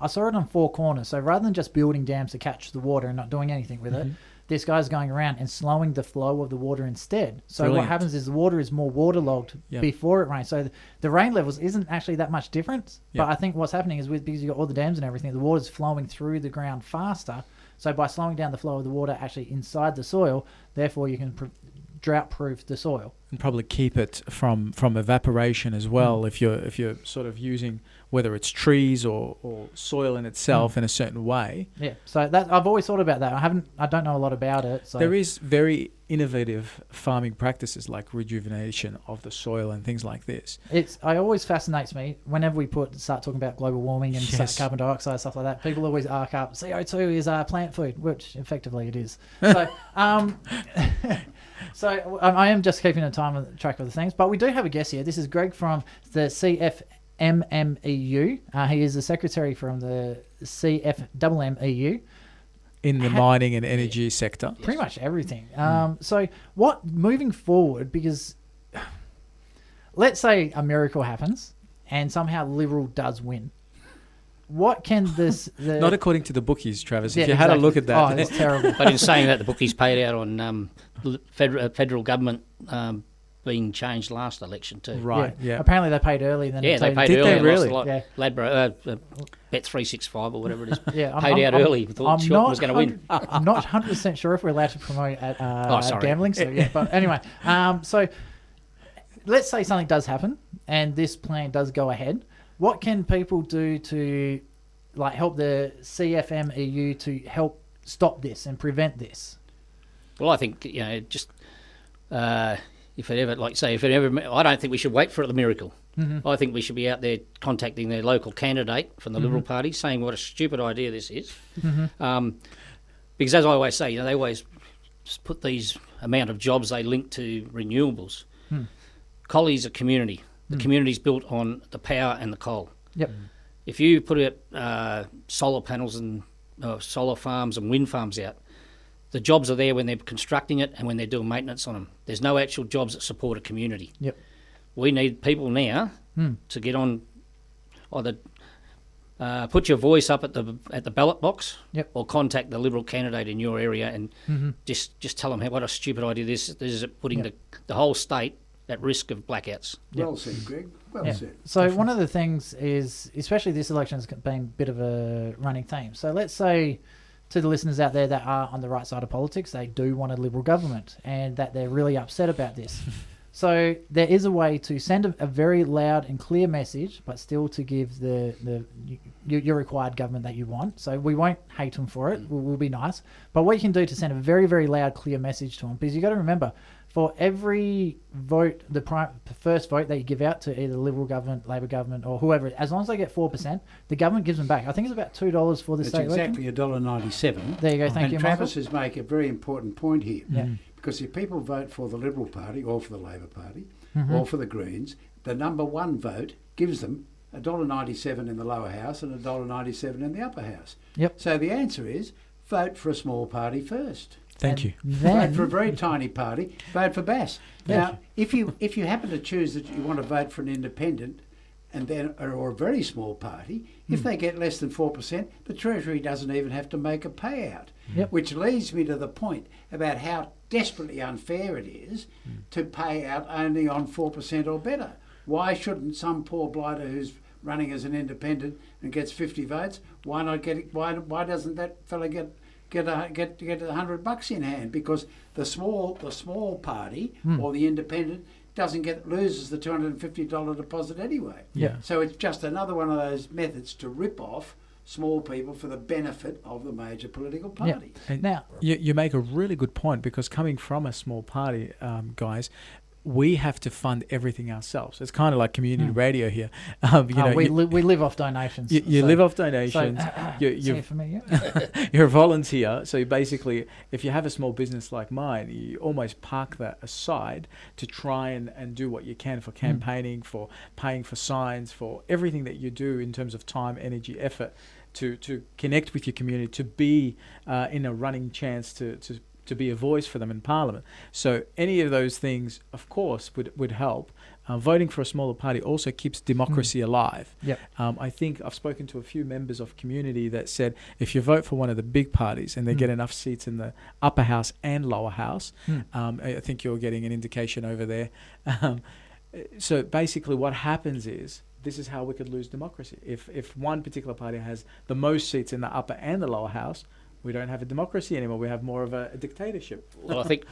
saw it on Four Corners. So rather than just building dams to catch the water and not doing anything with it, this guy's going around and slowing the flow of the water instead. So what happens is the water is more waterlogged before it rains. So the rain levels isn't actually that much different. But I think what's happening is because you've got all the dams and everything, the water's flowing through the ground faster. So by slowing down the flow of the water actually inside the soil, therefore you can drought-proof the soil. And probably keep it from evaporation as well if you're sort of using whether it's trees or soil in itself in a certain way. Yeah, so that I've always thought about that. I don't know a lot about it. So. There is very innovative farming practices like rejuvenation of the soil and things like this. It always fascinates me whenever we start talking about global warming and carbon dioxide, stuff like that. People always arc up, CO2 is plant food, which effectively it is. So, So I am just keeping track of the things, but we do have a guest here. This is Greg from the CFMEU. He is the secretary from the CFMEU. In the mining and energy sector. Pretty much everything. So moving forward, because let's say a miracle happens and somehow Liberal does win. What can this... Not according to the bookies, Travis. If you had a look at that... Oh, it's terrible. But in saying that, the bookies paid out on federal government being changed last election too. Right, yeah. Apparently they paid early. Then they paid early. They really? Ladbroke, Bet365 or whatever it is, paid out early. Thought Scott was going to win. I'm not 100% sure if we're allowed to promote gambling. So, but anyway, so let's say something does happen and this plan does go ahead. What can people do to help the CFMEU to help stop this and prevent this? Well, I think just if it ever, I don't think we should wait for the miracle. I think we should be out there contacting their local candidate from the Liberal Party, saying what a stupid idea this is. Because as I always say, they always put these amount of jobs they link to renewables. Collie's a community. The community's built on the power and the coal. Yep. If you put solar panels and solar farms and wind farms out, the jobs are there when they're constructing it and when they're doing maintenance on them. There's no actual jobs that support a community. Yep. We need people now to get on, either put your voice up at the ballot box, or contact the Liberal candidate in your area and just tell them what a stupid idea this is, putting the whole state at risk of blackouts. Well said, Greg. Well said. So definitely. One of the things is, especially this election has been a bit of a running theme. So let's say to the listeners out there that are on the right side of politics, they do want a Liberal government and that they're really upset about this. So there is a way to send a very loud and clear message, but still to give your required government that you want. So we won't hate them for it. We'll be nice. But what you can do to send a very, very loud, clear message to them, because you've got to remember, for every vote, the first vote that you give out to either the Liberal government, Labor government, or whoever, as long as they get 4%, the government gives them back. I think it's about $2 for the state election. It's exactly $1.97. There you go. Thank you, Travis has made a very important point here. Because if people vote for the Liberal Party or for the Labor Party Mm-hmm. or for the Greens, the number one vote gives them $1.97 in the lower house and $1.97 in the upper house. Yep. So the answer is vote for a small party first. Thank you. Then, Vote for a very tiny party. Vote for Bass. Now, if you happen to choose that you want to vote for an independent, and then or a very small party, if they get less than 4%, the Treasury doesn't even have to make a payout. Yep. Which leads me to the point about how desperately unfair it is to pay out only on 4% or better. Why shouldn't some poor blighter who's running as an independent and gets 50 votes? Why not get it? Why doesn't that fella get $100 in hand? Because the small party or the independent loses the $250 deposit anyway. Yeah. So it's just another one of those methods to rip off small people for the benefit of the major political party. And Now- you make a really good point, because coming from a small party, guys, we have to fund everything ourselves. It's kind of like community radio here. we live off donations. You So- live off donations. You're CFMEU. you're a volunteer, so you basically, if you have a small business like mine, you almost park that aside to try and do what you can for campaigning, for paying for signs, for everything that you do in terms of time, energy, effort, to connect with your community, to be in a running chance to be a voice for them in Parliament. So any of those things, of course, would help. Voting for a smaller party also keeps democracy alive. Yep. I think I've spoken to a few members of community that said if you vote for one of the big parties and they get enough seats in the upper house and lower house, I think you're getting an indication over there. So basically what happens is, this is how we could lose democracy. If one particular party has the most seats in the upper and the lower house, we don't have a democracy anymore. We have more of a dictatorship. Well, I think,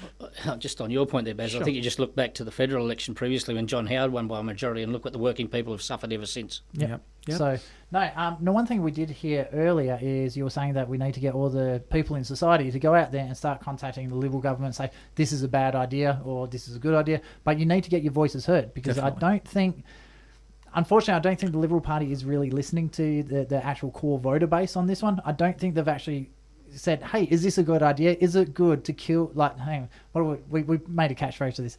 just on your point there, Baz, Sure. I think you just look back to the federal election previously when John Howard won by a majority, and look what the working people have suffered ever since. Yep. So, no, one thing we did hear earlier is you were saying that we need to get all the people in society to go out there and start contacting the Liberal government and say, this is a bad idea or this is a good idea. But you need to get your voices heard, because Definitely. Unfortunately, I don't think the Liberal Party is really listening to the actual core voter base on this one. I don't think they've actually said, hey, is this a good idea? Is it good to kill, hang on, what we made a catchphrase to this,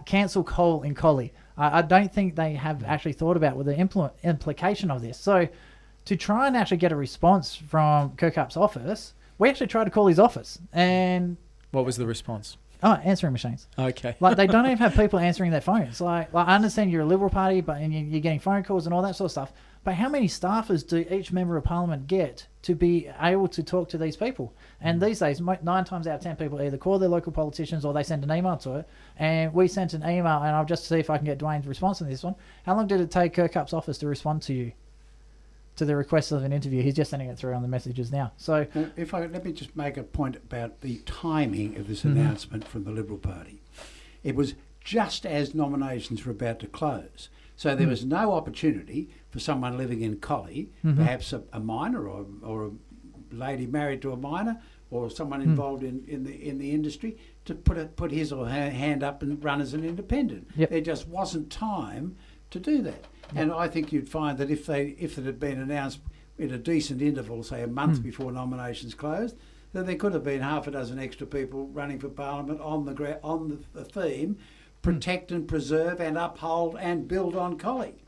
cancel coal in Collie. I don't think they have actually thought about what the implication of this. So to try and actually get a response from Kirkup's office, we actually tried to call his office, and... What was the response? Answering machines. Okay. They don't even have people answering their phones. Like I understand you're a Liberal Party, and you're getting phone calls and all that sort of stuff. But how many staffers do each member of Parliament get to be able to talk to these people? And these days, 9 times out of 10 people either call their local politicians or they send an email to it. And we sent an email, and I'll just see if I can get Dwayne's response on this one. How long did it take Kirkup's office to respond to you? To the request of an interview? He's just sending it through on the messages now. So, let me just make a point about the timing of this announcement from the Liberal Party. It was just as nominations were about to close, so there was no opportunity for someone living in Collie, perhaps a minor or a lady married to a minor, or someone involved in the industry, to put his or her hand up and run as an independent. Yep. There just wasn't time to do that. And I think you'd find that if it had been announced in a decent interval, say a month before nominations closed, that there could have been half a dozen extra people running for Parliament on the theme, protect and preserve and uphold and build on Collie.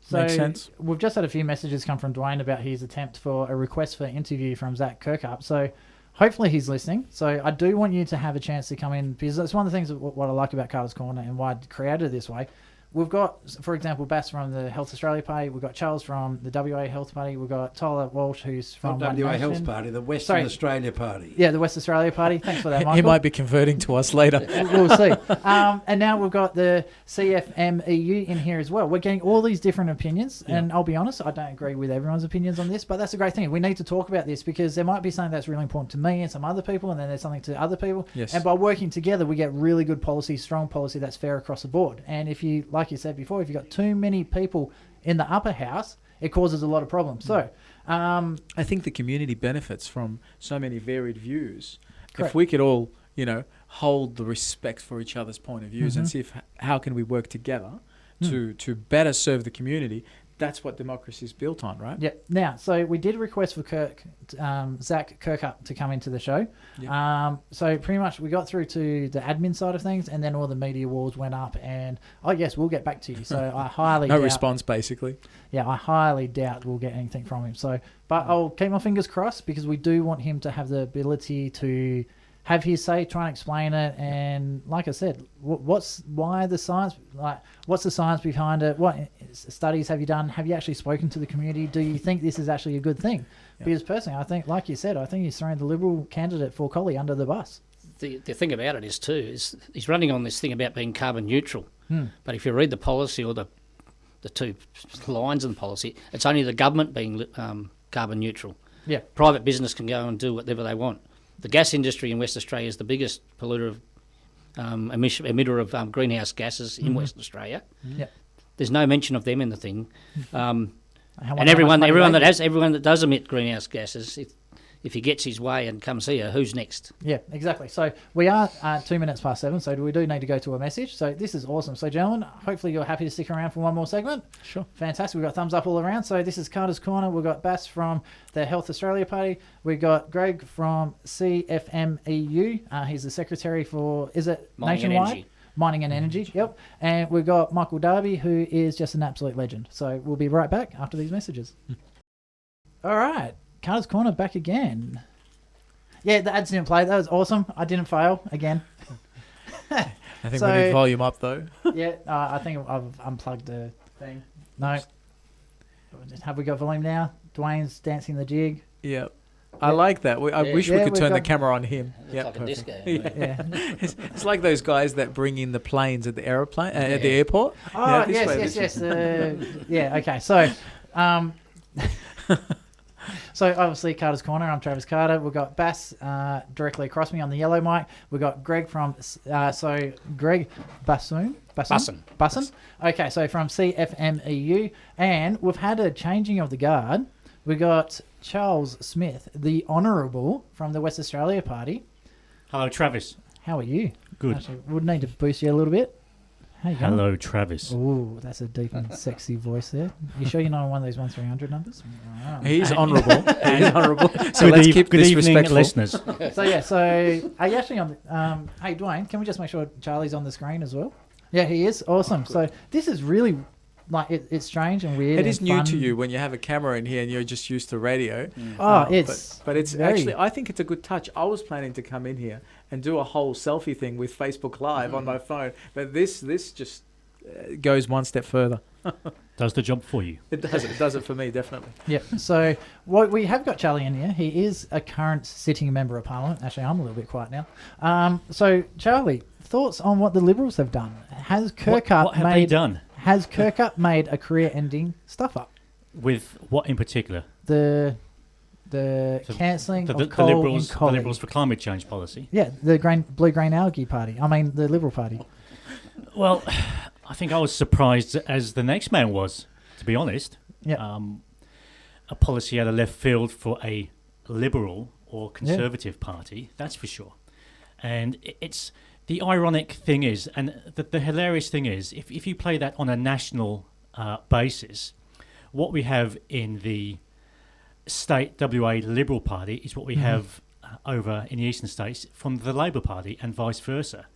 So Makes sense. We've just had a few messages come from Dwayne about his attempt for a request for interview from Zach Kirkup. So hopefully he's listening. So I do want you to have a chance to come in, because that's one of the things what I like about Carter's Corner and why I created it this way. We've got, for example, Bass from the Health Australia Party. We've got Charles from the WA Health Party. We've got Tyler Walsh, who's from Not One WA Nation. Health Party, the Western Australia Party. Yeah, the West Australia Party. Thanks for that, Michael. He might be converting to us later. We'll see. And now we've got the CFMEU in here as well. We're getting all these different opinions, and I'll be honest, I don't agree with everyone's opinions on this, but that's a great thing. We need to talk about this, because there might be something that's really important to me and some other people, and then there's something to other people. Yes. And by working together, we get really good policy, strong policy that's fair across the board. And if you, like you said before, if you've got too many people in the upper house, it causes a lot of problems. So I think the community benefits from so many varied views. Correct. If we could all, hold the respect for each other's point of views and see how can we work together to better serve the community, that's what democracy is built on, right? Yeah. Now, so we did request for Zach Kirkup to come into the show. Yeah. So pretty much we got through to the admin side of things, and then all the media walls went up. And yes, we'll get back to you. So I highly No doubt, response, basically. Yeah, I highly doubt we'll get anything from him. So, but I'll keep my fingers crossed because we do want him to have the ability to have his say, try and explain it, and like I said, what's the science behind it? What studies have you done? Have you actually spoken to the community? Do you think this is actually a good thing? Yeah. Because personally, I think, like you said, I think he's throwing the Liberal candidate for Collie under the bus. The thing about it is he's running on this thing about being carbon neutral. But if you read the policy or the two lines in the policy, it's only the government being carbon neutral. Yeah, private business can go and do whatever they want. The gas industry in West Australia is the biggest polluter of emitter of greenhouse gases in Western Australia. Yep. There's no mention of them in the thing, and everyone that does emit greenhouse gases, if he gets his way and comes here, who's next? Yeah, exactly. So we are 2 minutes past 7, so we do need to go to a message. So this is awesome. So gentlemen, hopefully you're happy to stick around for one more segment. Sure. Fantastic. We've got thumbs up all around. So this is Carter's Corner. We've got Bass from the Health Australia Party. We've got Greg from CFMEU. He's the secretary for, is it Mining nationwide? and Energy. Mining and Energy, yep. And we've got Michael Darby, who is just an absolute legend. So we'll be right back after these messages. All right. Carter's Corner back again. Yeah, the ads didn't play. That was awesome. I didn't fail again. I think we need volume up, though. Yeah, I think I've unplugged the thing. No. Have we got volume now? Dwayne's dancing the jig. Yep. I like that. I wish we could turn the camera on him. It's like a disco. Yeah. It's like those guys that bring in the planes at the airplane at the airport. Oh, yes. Yeah, okay. So, so obviously Carter's Corner. I'm Travis Carter. We've got Bass directly across me on the yellow mic. We've got Greg from Greg Busson. Okay, so from CFMEU, and we've had a changing of the guard. We got Charles Smith, the Honourable from the West Australia Party. Hello, Travis. How are you? Good. Actually, would need to boost you a little bit. How you going? Hello, Travis. Ooh, that's a deep and sexy voice there. You sure you're not on one of those 1-300 numbers? Wow. He's honourable. He's honourable. So Good let's keep good this evening, respectful. listeners. So are you actually on the, hey, Dwayne, can we just make sure Charlie's on the screen as well? Yeah, he is. Awesome. So this is really, like, it's strange and weird. It is and new fun. to you when you have a camera in here and you're just used to radio. Oh, it's but it's very... actually, I think it's a good touch. I was planning to come in here and do a whole selfie thing with Facebook Live on my phone, but this just goes one step further. Does the job for you. It does. It does it for me, definitely. Yep. So what we have got Charlie in here. He is a current sitting member of Parliament. Actually, I'm a little bit quiet now. So Charlie, thoughts on what the Liberals have done? Has Kirkup what have they done? Has Kirkup made a career-ending stuff up? With what in particular? The cancelling of the coal Liberals, in Collie. the Liberals for climate change policy. Yeah, the blue-green algae party. I mean, the Liberal Party. Well, I think I was surprised as the next man was, to be honest. Yeah. A policy out of left field for a Liberal or Conservative party, that's for sure. And it's the ironic thing is, and the hilarious thing is, if you play that on a national basis, what we have in the state WA Liberal Party is what we have over in the eastern states from the Labor Party and vice versa.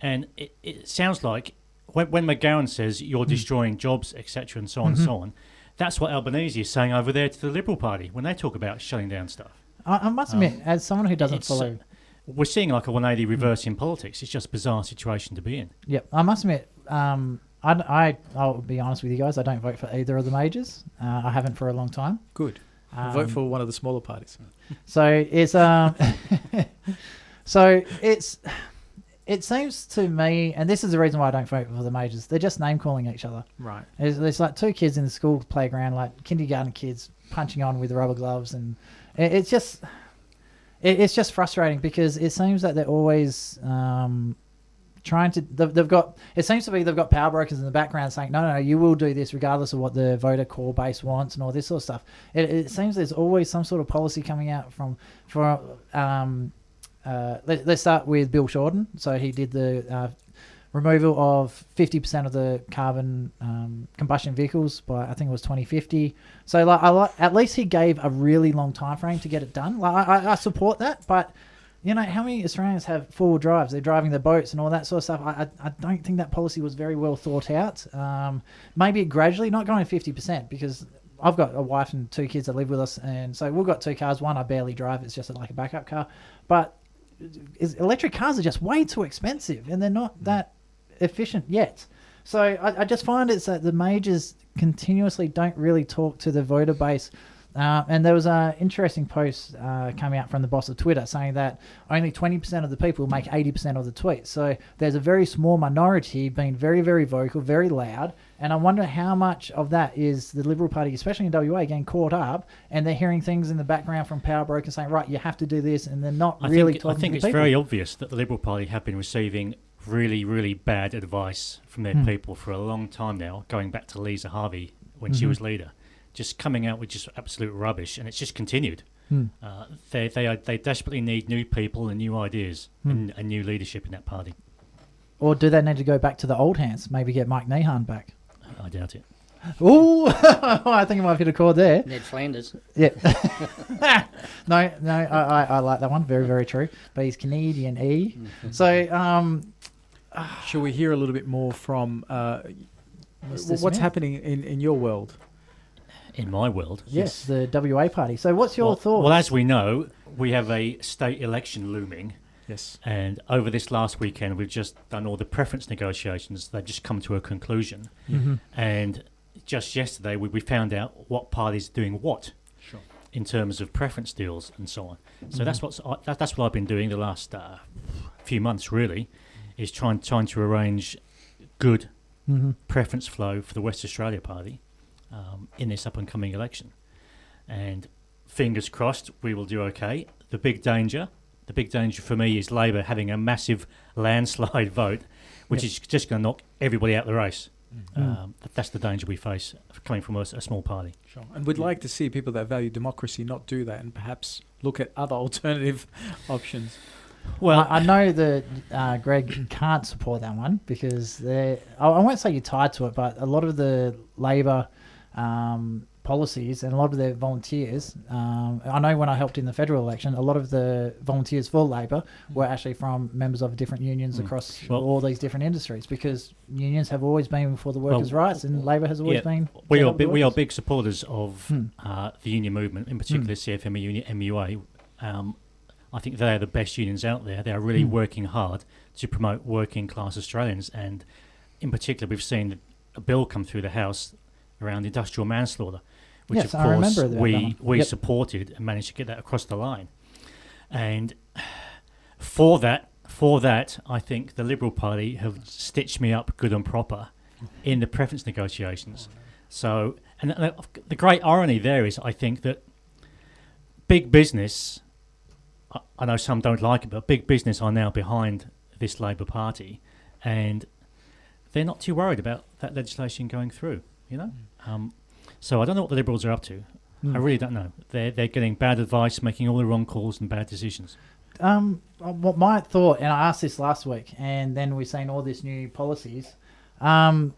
And it sounds like when McGowan says you're destroying jobs, etc., and so on and so on, that's what Albanese is saying over there to the Liberal Party when they talk about shutting down stuff. I must admit, as someone who doesn't follow... We're seeing like a 180 reverse in politics. It's just a bizarre situation to be in. Yep, I must admit, I'll be honest with you guys, I don't vote for either of the majors. I haven't for a long time. Good. Vote for one of the smaller parties. So it's it seems to me, and this is the reason why I don't vote for the majors. They're just name calling each other. Right. There's like two kids in the school playground, like kindergarten kids, punching on with rubber gloves, and it's just frustrating because it seems that they're always trying to. They've got power brokers in the background saying, no, you will do this regardless of what the voter core base wants and all this sort of stuff. It seems there's always some sort of policy coming out let's start with Bill Shorten. So he did the removal of 50% of the carbon combustion vehicles by, I think it was 2050. So at least he gave a really long time frame to get it done. I support that, but how many Australians have four-wheel drives? They're driving their boats and all that sort of stuff. I don't think that policy was very well thought out. Maybe gradually, not going to 50%, because I've got a wife and two kids that live with us, and so we've got two cars. One I barely drive; it's just like a backup car. But electric cars are just way too expensive, and they're not that efficient yet. So I just find it's that the majors continuously don't really talk to the voter base. And there was an interesting post coming out from the boss of Twitter saying that only 20% of the people make 80% of the tweets. So there's a very small minority being very, very vocal, very loud. And I wonder how much of that is the Liberal Party, especially in WA, getting caught up, and they're hearing things in the background from power brokers saying, right, you have to do this, and they're not really talking to people. I think it's very obvious that the Liberal Party have been receiving really, really bad advice from their people for a long time now, going back to Lisa Harvey when she was leader. Just coming out with just absolute rubbish, and it's just continued. They desperately need new people and new ideas and new leadership in that party. Or do they need to go back to the old hands? Maybe get Mike Nehan back? I doubt it. Ooh, I think I might hit a chord there. Ned Flanders. Yeah. No, I like that one. Very, very true. But he's Canadian, So, shall we hear a little bit more from what's happening in your world? In my world. Yes, the WA party. So what's your thoughts? Well, as we know, we have a state election looming. Yes. And over this last weekend, we've just done all the preference negotiations. They've just come to a conclusion. And just yesterday, we found out what parties are doing what in terms of preference deals and so on. So that's what I've been doing the last few months, really, is trying to arrange good preference flow for the West Australia party. In this up-and-coming election. And fingers crossed, we will do okay. The big danger for me is Labor having a massive landslide vote, which is just going to knock everybody out the race. That's the danger we face coming from a small party. Sure. And we'd like to see people that value democracy not do that and perhaps look at other alternative options. Well, I know that Greg can't support that one because I won't say you're tied to it, but a lot of the Labor policies and a lot of their volunteers, I know when I helped in the federal election, a lot of the volunteers for Labor were actually from members of different unions across all these different industries, because unions have always been for the workers' rights, and Labor has always been. We are big supporters of the union movement, in particular CFMEU and MUA. I think they are the best unions out there. They are really working hard to promote working class Australians, and in particular, we've seen a bill come through the House around industrial manslaughter, which of course we supported and managed to get that across the line. And for that, I think the Liberal Party have stitched me up good and proper in the preference negotiations. So, and the great irony there is, I think that big business, I know some don't like it, but big business are now behind this Labor Party, and they're not too worried about that legislation going through. So I don't know what the Liberals are up to. I really don't know. They're getting bad advice, making all the wrong calls and bad decisions. What my thought, and I asked this last week, and then we've seen all these new policies. Do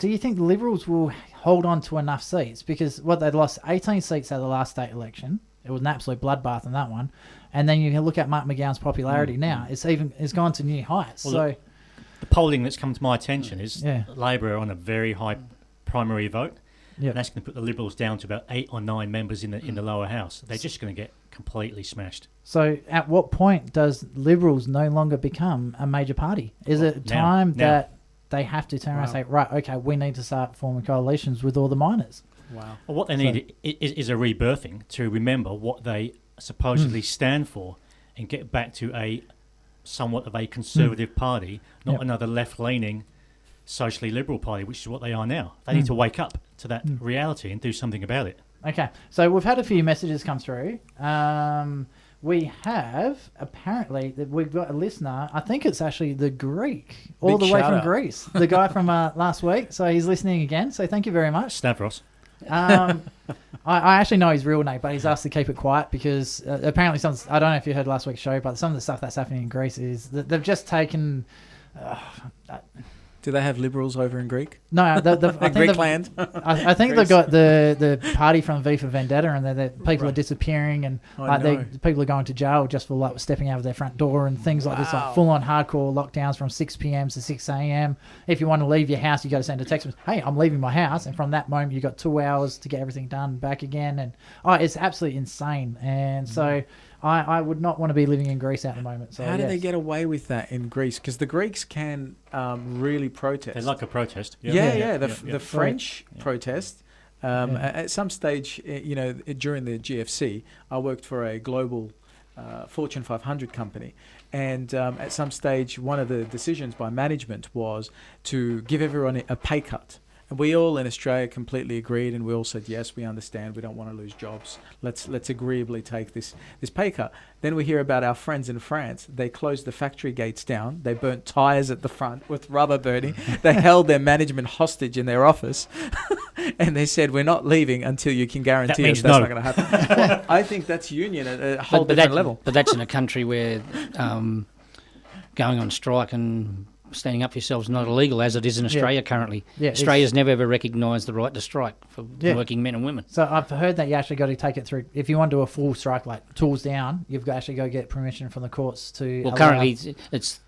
you think the Liberals will hold on to enough seats? Because they'd lost 18 seats at the last state election. It was an absolute bloodbath in that one. And then you can look at Mark McGowan's popularity now. It's gone to new heights. Well, the polling that's come to my attention is Labor are on a very high primary vote. And that's going to put the Liberals down to about 8 or 9 members in the lower house. They're just going to get completely smashed. So at what point does Liberals no longer become a major party? Is it time that they have to turn around and say, right, okay, we need to start forming coalitions with all the minors? Wow. Well, what they need is a rebirthing to remember what they supposedly stand for and get back to a somewhat of a conservative party, not another left-leaning socially liberal party, which is what they are now. They need to wake up to that reality and do something about it. Okay, so we've had a few messages come through. We have, apparently, we've got a listener. I think it's actually the Greek, all the way from Greece. The guy from last week. So he's listening again. So thank you very much. Stavros. I actually know his real name, but he's asked to keep it quiet because apparently I don't know if you heard last week's show, but some of the stuff that's happening in Greece is that they've just taken Do they have liberals over in Greek? No, I think Greek land. I think they've got the party from V for Vendetta, and the people are disappearing, and people are going to jail just for like stepping out of their front door and things like this, like full on hardcore lockdowns from 6 p.m. to 6 a.m. If you want to leave your house, you got to send a text, hey, I'm leaving my house, and from that moment you got 2 hours to get everything done back again, and it's absolutely insane, and so. I would not want to be living in Greece at the moment. So how do they get away with that in Greece? Because the Greeks can really protest. They like a protest. The French protest. At some stage, during the GFC, I worked for a global Fortune 500 company. And at some stage, one of the decisions by management was to give everyone a pay cut. And we all in Australia completely agreed, and we all said, yes, we understand, we don't want to lose jobs. Let's agreeably take this pay cut. Then we hear about our friends in France. They closed the factory gates down. They burnt tyres at the front with rubber burning. They held their management hostage in their office. And they said, we're not leaving until you can guarantee us that's not going to happen. Well, I think that's union at a whole different level. But that's in a country where going on strike and standing up for yourself is not illegal, as it is in Australia currently. Australia's never ever recognised the right to strike for working men and women. So I've heard that you actually got to take it through. If you want to do a full strike, like tools down, you've got to actually go get permission from the courts to. Well, currently it's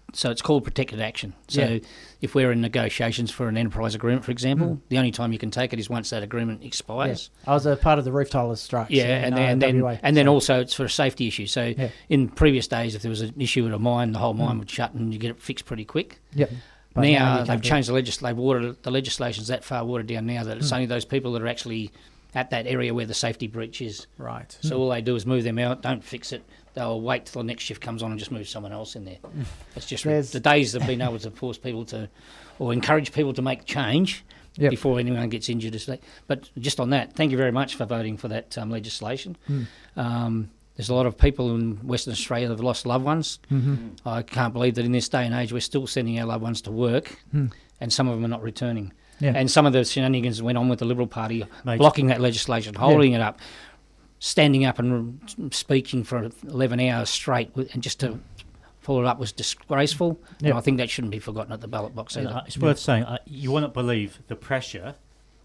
called protected action. So if we're in negotiations for an enterprise agreement, for example, the only time you can take it is once that agreement expires. I was a part of the roof tilers strike. Then also it's for a safety issue. So in previous days, if there was an issue at a mine, the whole mine would shut and you get it fixed pretty quick. Yep. But now they've changed the legislation's that far watered down now that it's only those people that are actually at that area where the safety breach is. Right. So all they do is move them out, don't fix it. They'll wait till the next shift comes on and just move someone else in there. It's just the days of being able to force people to, or encourage people to make change before anyone gets injured. But just on that, thank you very much for voting for that legislation. There's a lot of people in Western Australia that have lost loved ones. I can't believe that in this day and age we're still sending our loved ones to work and some of them are not returning. And some of the shenanigans went on with the Liberal Party, blocking that legislation, holding it up, standing up and speaking for 11 hours straight, and just to follow it up was disgraceful. And I think that shouldn't be forgotten at the ballot box either. It's worth saying, you will not believe the pressure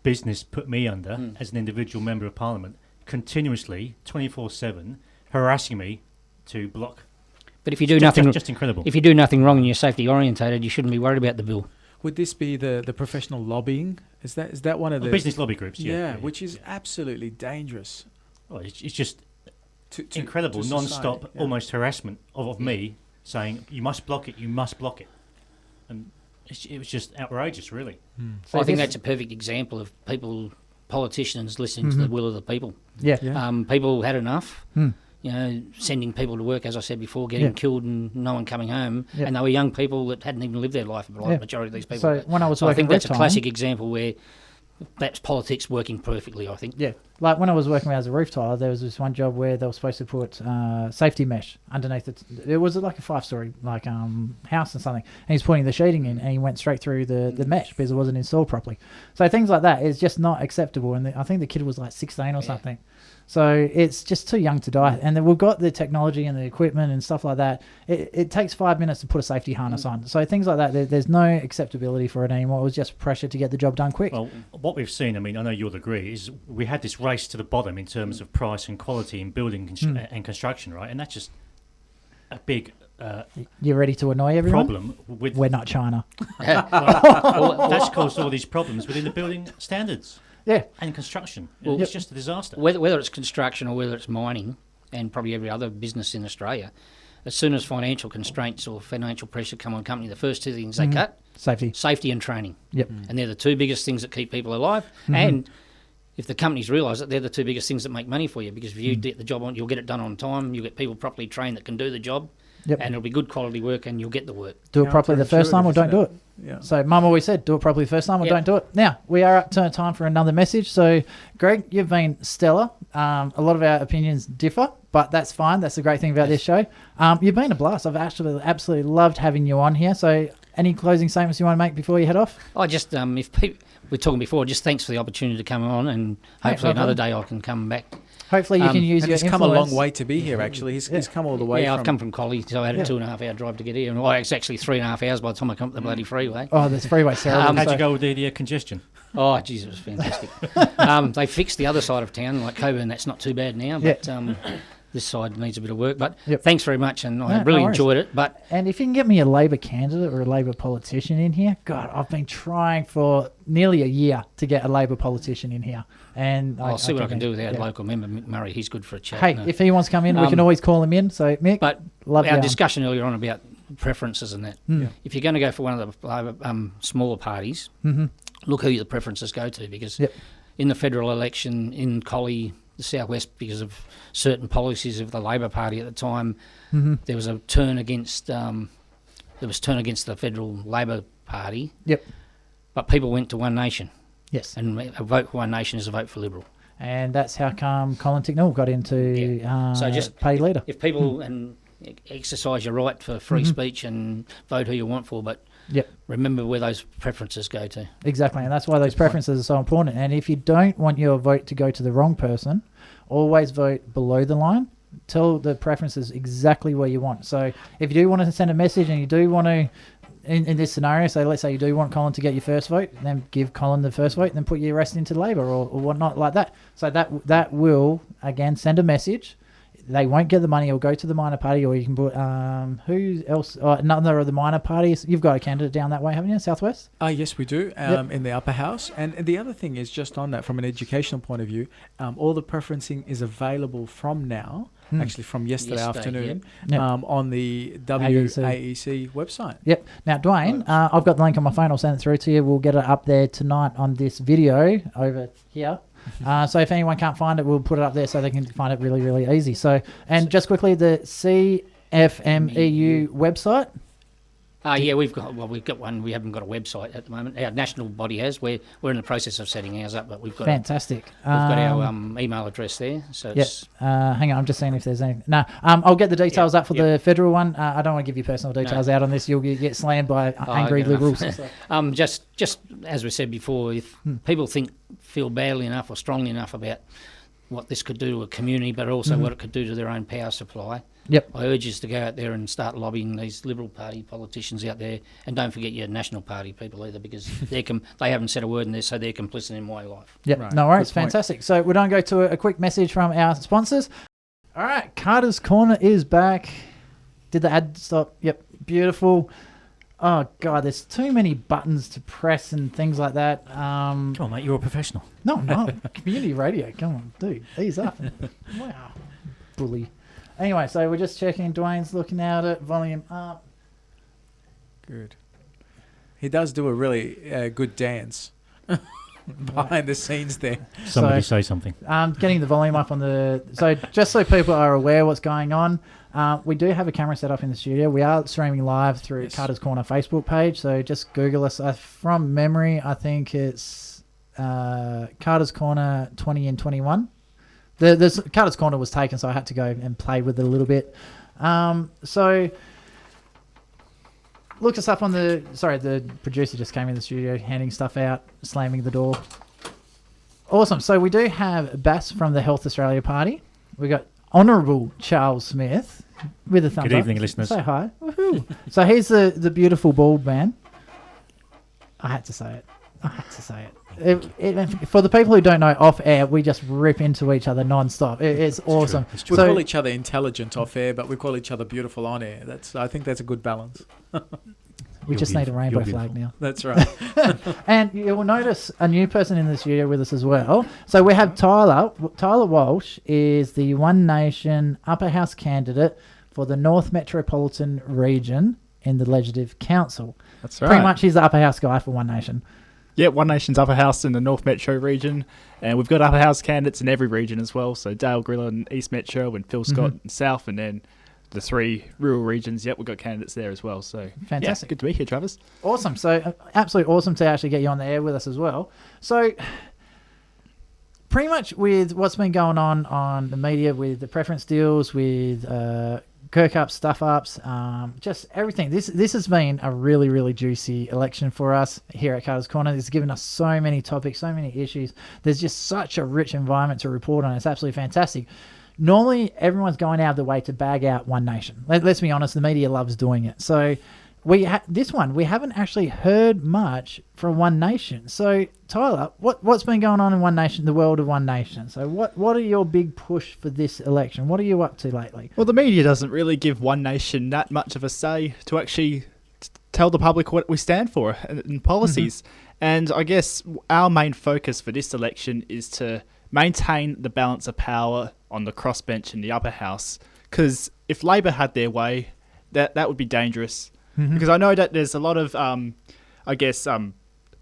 business put me under as an individual member of Parliament, continuously, 24/7, harassing me to block. But if you do nothing, just incredible. If you do nothing wrong and you're safety orientated, you shouldn't be worried about the bill. Would this be the professional lobbying? Is that one of the business lobby groups? Which is absolutely dangerous. Well, it's just incredible, non-stop, almost harassment of me, saying you must block it, and it was just outrageous, really. So I think that's a perfect example of politicians listening to the will of the people. People had enough. Sending people to work, as I said before, getting killed and no one coming home, and they were young people that hadn't even lived their life. The majority of these people. So I think that's a classic example where that's politics working perfully, I think. Like when I was working as a roof tiler, there was this one job where they were supposed to put safety mesh underneath it. It was like a 5-story house or something, and he's putting the sheeting in, and he went straight through the mesh because it wasn't installed properly. So things like that is just not acceptable, and I think the kid was like 16 or something. So it's just too young to die. And then we've got the technology and the equipment and stuff like that. It takes 5 minutes to put a safety harness on. So things like that, there's no acceptability for it anymore. It was just pressure to get the job done quick. Well, what we've seen, I mean, I know you'll agree, is we had this race to the bottom in terms of price and quality in building and construction, right? And that's just a big... You're ready to annoy everyone? Problem with... We're not China. Well, that's caused all these problems within the building standards. And construction. It's just a disaster. Whether it's construction or whether it's mining, and probably every other business in Australia, as soon as financial constraints or financial pressure come on company, the first two things they cut, safety and training. And they're the two biggest things that keep people alive. And if the companies realise that, they're the two biggest things that make money for you, because if you get the job on, you'll get it done on time, you'll get people properly trained that can do the job, and it'll be good quality work, and you'll get the work. Do it properly the first time or don't do it. So Mum always said, do it properly the first time or don't do it. Now, we are up to time for another message. So, Greg, you've been stellar. A lot of our opinions differ, but that's fine. That's the great thing about this show. You've been a blast. I've actually absolutely loved having you on here. So Any closing statements you want to make before you head off? I just, if people, we were talking before, just thanks for the opportunity to come on, and hopefully another day I can come back. Hopefully you can use and your he's influence. come a long way to be here, actually. He's come all the way Yeah, from... I've come from Collie, so I had a 2.5 hour drive to get here. And it's actually 3.5 hours by the time I come up the bloody freeway. Oh, this freeway's terrible. How'd you go with the congestion? Oh, geez, it was fantastic. They fixed the other side of town, like Coburn, that's not too bad now, but this side needs a bit of work. But thanks very much, and I really enjoyed it. But and if you can get me a Labor candidate or a Labor politician in here, God, I've been trying for nearly a year to get a Labor politician in here. And I'll see what I can do with our local member, Mick Murray. He's good for a chat. Hey, if he wants to come in, we can always call him in. So, Mick, but love our discussion earlier on about preferences and that. If you're going to go for one of the smaller parties, look who the preferences go to, because in the federal election in Collie, the southwest, because of certain policies of the Labor Party at the time, there was a turn against the federal Labor Party. Yep. But people went to One Nation. Yes. And a vote for One Nation is a vote for Liberal. And that's how come Colin Ticknell got into so just paid leader. If people and exercise your right for free speech and vote who you want for, but remember where those preferences go to. Exactly, and that's why those preferences are so important. And if you don't want your vote to go to the wrong person, always vote below the line. Tell the preferences exactly where you want. So if you do want to send a message and you do want to, in this scenario, so let's say you do want Colin to get your first vote, then give Colin the first vote, and then put your rest into Labor or whatnot like that. So that will, again, send a message. They won't get the money. It'll go to the minor party, or you can put who else? Another of the minor parties. You've got a candidate down that way, haven't you, Southwest? Yes, we do, in the upper house. And the other thing is, just on that, from an educational point of view, all the preferencing is available from now, actually from yesterday afternoon, on the WAEC website. Yep. Now, Dwayne, I've got the link on my phone. I'll send it through to you. We'll get it up there tonight on this video over here. So if anyone can't find it, we'll put it up there so they can find it really, really easy. So, and just quickly, the CFMEU website. We've got one. We haven't got a website at the moment. Our national body has. We're in the process of setting ours up, but we've got fantastic. We've got our email address there. So hang on, I'm just seeing if there's anything. No, I'll get the details up for the federal one. I don't want to give you personal details out on this. You'll get slammed by angry liberals. Just as we said before, if people feel badly enough or strongly enough about what this could do to a community, but also what it could do to their own power supply. I urge you to go out there and start lobbying these Liberal Party politicians out there, and don't forget your National Party people either, because they haven't said a word in this, so they're complicit in my life. No worries, fantastic. So we're going to go to a quick message from our sponsors. All right, Carter's Corner is back. Did the ad stop? Yep, beautiful. Oh, God, there's too many buttons to press and things like that. Come on, mate, you're a professional. No, community radio. Come on, dude, ease up. Wow, bully. Anyway, so we're just checking. Dwayne's looking at it. Volume up. Good. He does do a really good dance behind the scenes there. Somebody say something. Getting the volume up on the... So just so people are aware what's going on, we do have a camera set up in the studio. We are streaming live through Carter's Corner Facebook page, so just Google us. From memory, I think it's Carter's Corner 20 and 21. The Carter's Corner was taken, so I had to go and play with it a little bit. So look us up on the... Sorry, the producer just came in the studio, handing stuff out, slamming the door. Awesome. So we do have Bass from the Health Australia Party. We got Honourable Charles Smith with a thumbs up. Good evening, listeners. Say hi. Woohoo. So he's the beautiful bald man. I had to say it. For the people who don't know, off air, we just rip into each other non-stop. It's awesome. It's true. We call each other intelligent off air, but we call each other beautiful on air. I think that's a good balance. We just need a rainbow flag now. That's right. And you will notice a new person in the studio with us as well. So we have Tyler. Tyler Walsh is the One Nation Upper House candidate for the North Metropolitan Region in the Legislative Council. That's right. Pretty much he's the Upper House guy for One Nation. Yeah, One Nation's Upper House in the North Metro region, and we've got Upper House candidates in every region as well. So Dale Griller in East Metro, and Phil Scott in South, and then the 3 rural regions. Yep, we've got candidates there as well. So fantastic. Good to be here, Travis. Awesome. So absolutely awesome to actually get you on the air with us as well. So pretty much with what's been going on the media with the preference deals, with Kirkup, Stuffups, just everything. This has been a really, really juicy election for us here at Carter's Corner. It's given us so many topics, so many issues. There's just such a rich environment to report on. It's absolutely fantastic. Normally, everyone's going out of the way to bag out One Nation. Let's be honest, the media loves doing it. So we haven't actually heard much from One Nation. So Tyler, what's been going on in One Nation, the world of One Nation? So what are your big push for this election? What are you up to lately? Well, the media doesn't really give One Nation that much of a say to actually tell the public what we stand for and policies. And I guess our main focus for this election is to maintain the balance of power on the crossbench in the upper house. Because if Labor had their way, that would be dangerous. Because I know that there's a lot of,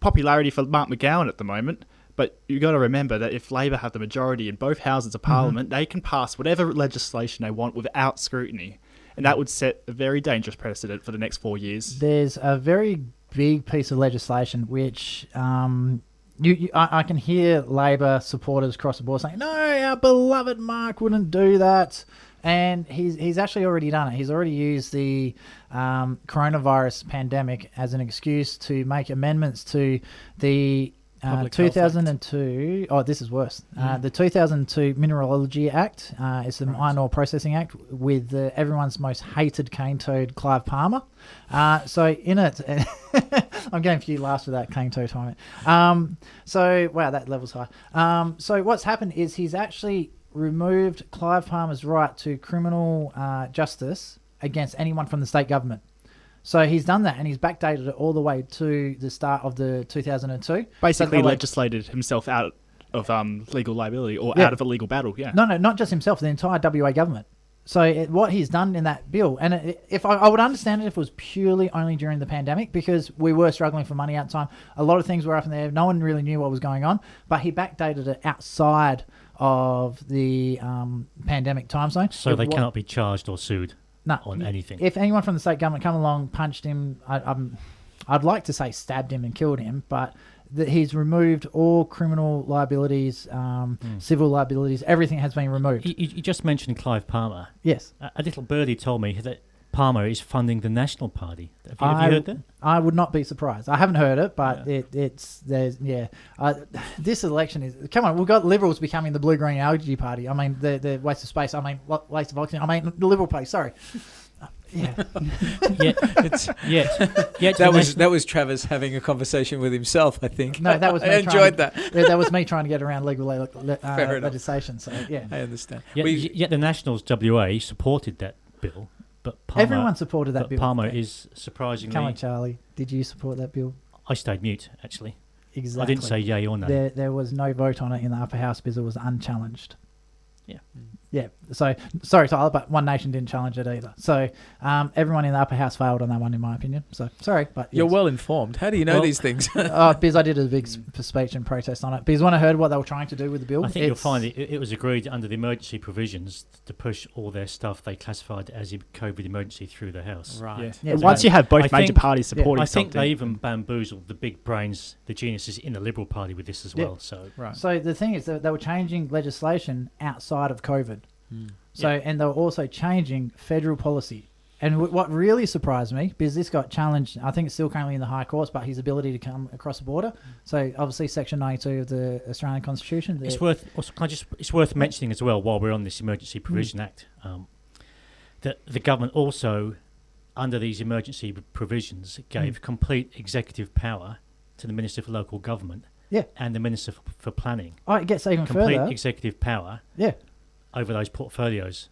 popularity for Mark McGowan at the moment, but you got to remember that if Labor have the majority in both houses of Parliament, they can pass whatever legislation they want without scrutiny, and that would set a very dangerous precedent for the next 4 years. There's a very big piece of legislation which I can hear Labor supporters across the board saying, "No, our beloved Mark wouldn't do that." And he's actually already done it. He's already used the coronavirus pandemic as an excuse to make amendments to the 2002. Oh, this is worse. The 2002 Mineralogy Act. It's the Iron Ore Processing Act with everyone's most hated cane toad, Clive Palmer. So in it, I'm getting a few laughs with that cane toad comment. So wow, that level's high. So what's happened is he's actually removed Clive Palmer's right to criminal justice against anyone from the state government. So he's done that, and he's backdated it all the way to the start of the 2002. Basically legislated himself out of legal liability or out of a legal battle, No, not just himself, the entire WA government. So what he's done in that bill, and if I would understand it if it was purely only during the pandemic, because we were struggling for money at the time. A lot of things were up in there. No one really knew what was going on, but he backdated it outside of the pandemic time zone. So they cannot be charged or sued on anything. If anyone from the state government come along, punched him, I'd like to say stabbed him and killed him, but he's removed all criminal liabilities, civil liabilities, everything has been removed. You just mentioned Clive Palmer. Yes. A little birdie told me that Palmer is funding the National Party. Have you heard that? I would not be surprised. I haven't heard it, but this election is... Come on, we've got Liberals becoming the blue-green algae party. I mean, the waste of space. I mean, waste of oxygen. I mean, the Liberal Party. Sorry. That was Travis having a conversation with himself, I think. No, that was me. I enjoyed that. That was me trying to get around legal legislation. So I understand. Yet the Nationals WA supported that bill. But Palmer, everyone supported that bill. Palmer is surprisingly... Come on, Charlie. Did you support that bill? I stayed mute, actually. Exactly. I didn't say yay or no. There was no vote on it in the upper house because it was unchallenged. Yeah. Yeah. So, sorry, Tyler, but One Nation didn't challenge it either. So, everyone in the upper house failed on that one, in my opinion. So, sorry, but yes. You're well informed. How do you know these things? Because I did a big speech and protest on it. Because when I heard what they were trying to do with the bill, I think you'll find it was agreed under the emergency provisions to push all their stuff they classified as a COVID emergency through the House. Right. Yeah. Once you have both major parties supporting something. I think they even bamboozled the big brains, the geniuses in the Liberal Party with this as well. So the thing is that they were changing legislation outside of COVID. So, and they were also changing federal policy. And what really surprised me, because this got challenged, I think it's still currently in the High Courts, but his ability to come across the border. So, obviously, Section 92 of the Australian Constitution. It's worth mentioning as well, while we're on this Emergency Provision Act, that the government also, under these emergency provisions, gave complete executive power to the Minister for Local Government and the Minister for Planning. Oh, it gets even complete further. Executive power. Over those portfolios.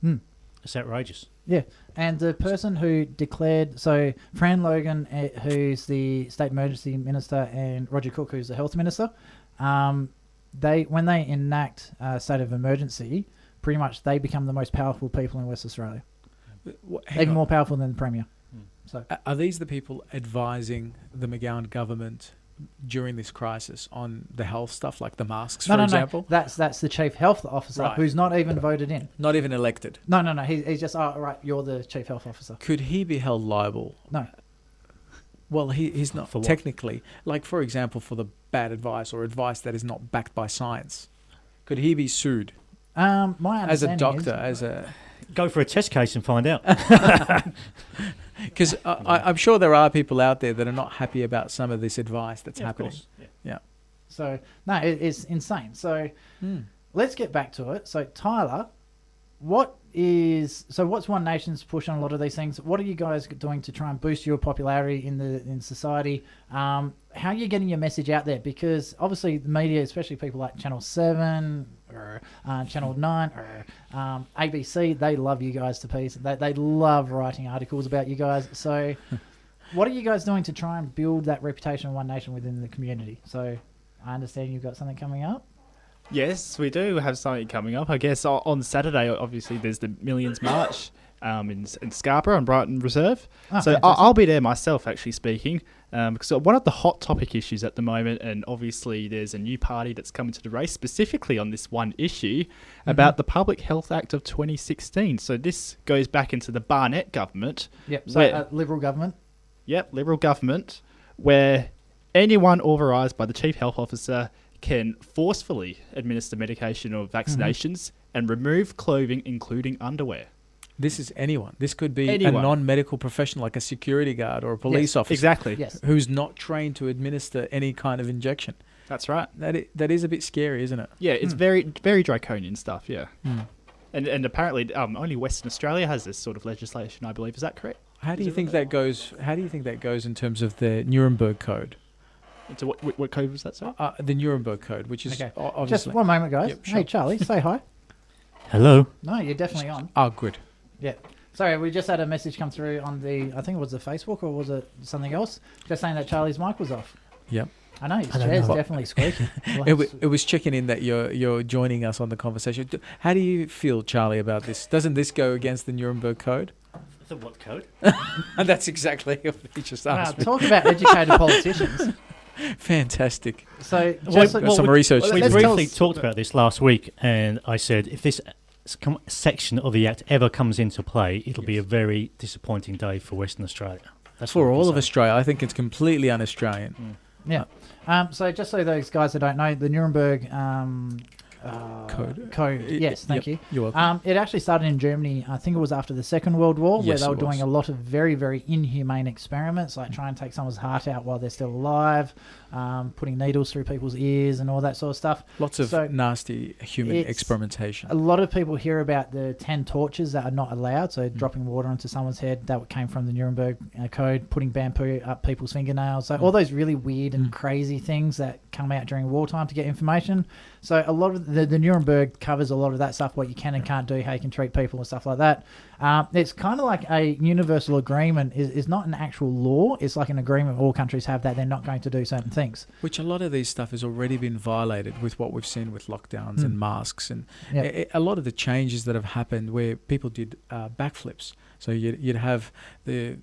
It's outrageous. Yeah, and the person who declared... So, Fran Logan, who's the State Emergency Minister, and Roger Cook, who's the Health Minister, when they enact a state of emergency, pretty much they become the most powerful people in West Australia. Even more powerful than the Premier. So, are these the people advising the McGowan government during this crisis on the health stuff, like the masks, for example? No. That's the Chief Health Officer, who's not even voted in. Not even elected? No. He's just, you're the Chief Health Officer. Could he be held liable? No. Well, he's not technically. Like, for example, for the bad advice or advice that is not backed by science. Could he be sued? My understanding as a doctor, Go for a test case and find out. Because I'm sure there are people out there that are not happy about some of this advice that's happening. Of course. Yeah. So no, it's insane. So let's get back to it. So Tyler, what's One Nation's push on a lot of these things? What are you guys doing to try and boost your popularity in society? How are you getting your message out there? Because obviously the media, especially people like Channel 7 or Channel 9 or ABC, they love you guys to pieces. They love writing articles about you guys. So what are you guys doing to try and build that reputation of One Nation within the community? So I understand you've got something coming up. Yes, we do have something coming up. I guess on Saturday, obviously, there's the Millions March in Scarborough on Brighton Reserve. Oh, so fantastic. I'll be there myself, actually speaking, because one of the hot topic issues at the moment, and obviously there's a new party that's coming to the race specifically on this one issue about the Public Health Act of 2016. So this goes back into the Barnett government. Yep. So Liberal government. Yep, Liberal government, where anyone authorised by the Chief Health Officer can forcefully administer medication or vaccinations and remove clothing, including underwear. This is anyone. This could be Anyone. a non-medical professional like a security guard or a police officer. Exactly. Yes. Who's not trained to administer any kind of injection. That's right. That is a bit scary, isn't it? Yeah, it's very, very draconian stuff, yeah. And apparently only Western Australia has this sort of legislation, I believe. Is that correct? How do you think that goes in terms of the Nuremberg Code? So what code was that, sir? The Nuremberg Code, which is Okay. obviously... Just one moment, guys. Yep, sure. Hey, Charlie, say hi. Hello. No, you're definitely on. Oh, good. Yeah. Sorry, we just had a message come through on I think it was the Facebook, or was it something else? Just saying that Charlie's mic was off. Yep. I know, his I don't chair's know. definitely squeaking. It was checking in that you're joining us on the conversation. How do you feel, Charlie, about this? Doesn't this go against the Nuremberg Code? The what code? That's exactly what he just Wow, asked me. talk about educated politicians. Fantastic. So, Some research. We let's briefly tell us- talked about this last week, and I said if this section of the Act ever comes into play, it'll be a very disappointing day for Western Australia. That's For what I all can of say. Australia, I think it's completely un-Australian. yeah. So just so those guys that don't know, the Nuremberg Code. Yes, thank you. You're welcome. It actually started in Germany. I think it was after the Second World War, where Yes, they were it doing was. a lot of very, very inhumane experiments, like trying to take someone's heart out while they're still alive, putting needles through people's ears and all that sort of stuff. Lots of so nasty human it's- experimentation. A lot of people hear about the 10 tortures that are not allowed, so dropping water onto someone's head, that came from the Nuremberg Code, putting bamboo up people's fingernails, so all those really weird and crazy things that come out during wartime to get information. So a lot of the Nuremberg covers a lot of that stuff, what you can and can't do, how you can treat people and stuff like that. It's kind of like a universal agreement. Is not an actual law. It's like an agreement all countries have that they're not going to do certain things. Which a lot of these stuff has already been violated with what we've seen with lockdowns and masks and Yep. a lot of the changes that have happened where people did backflips. So you'd have the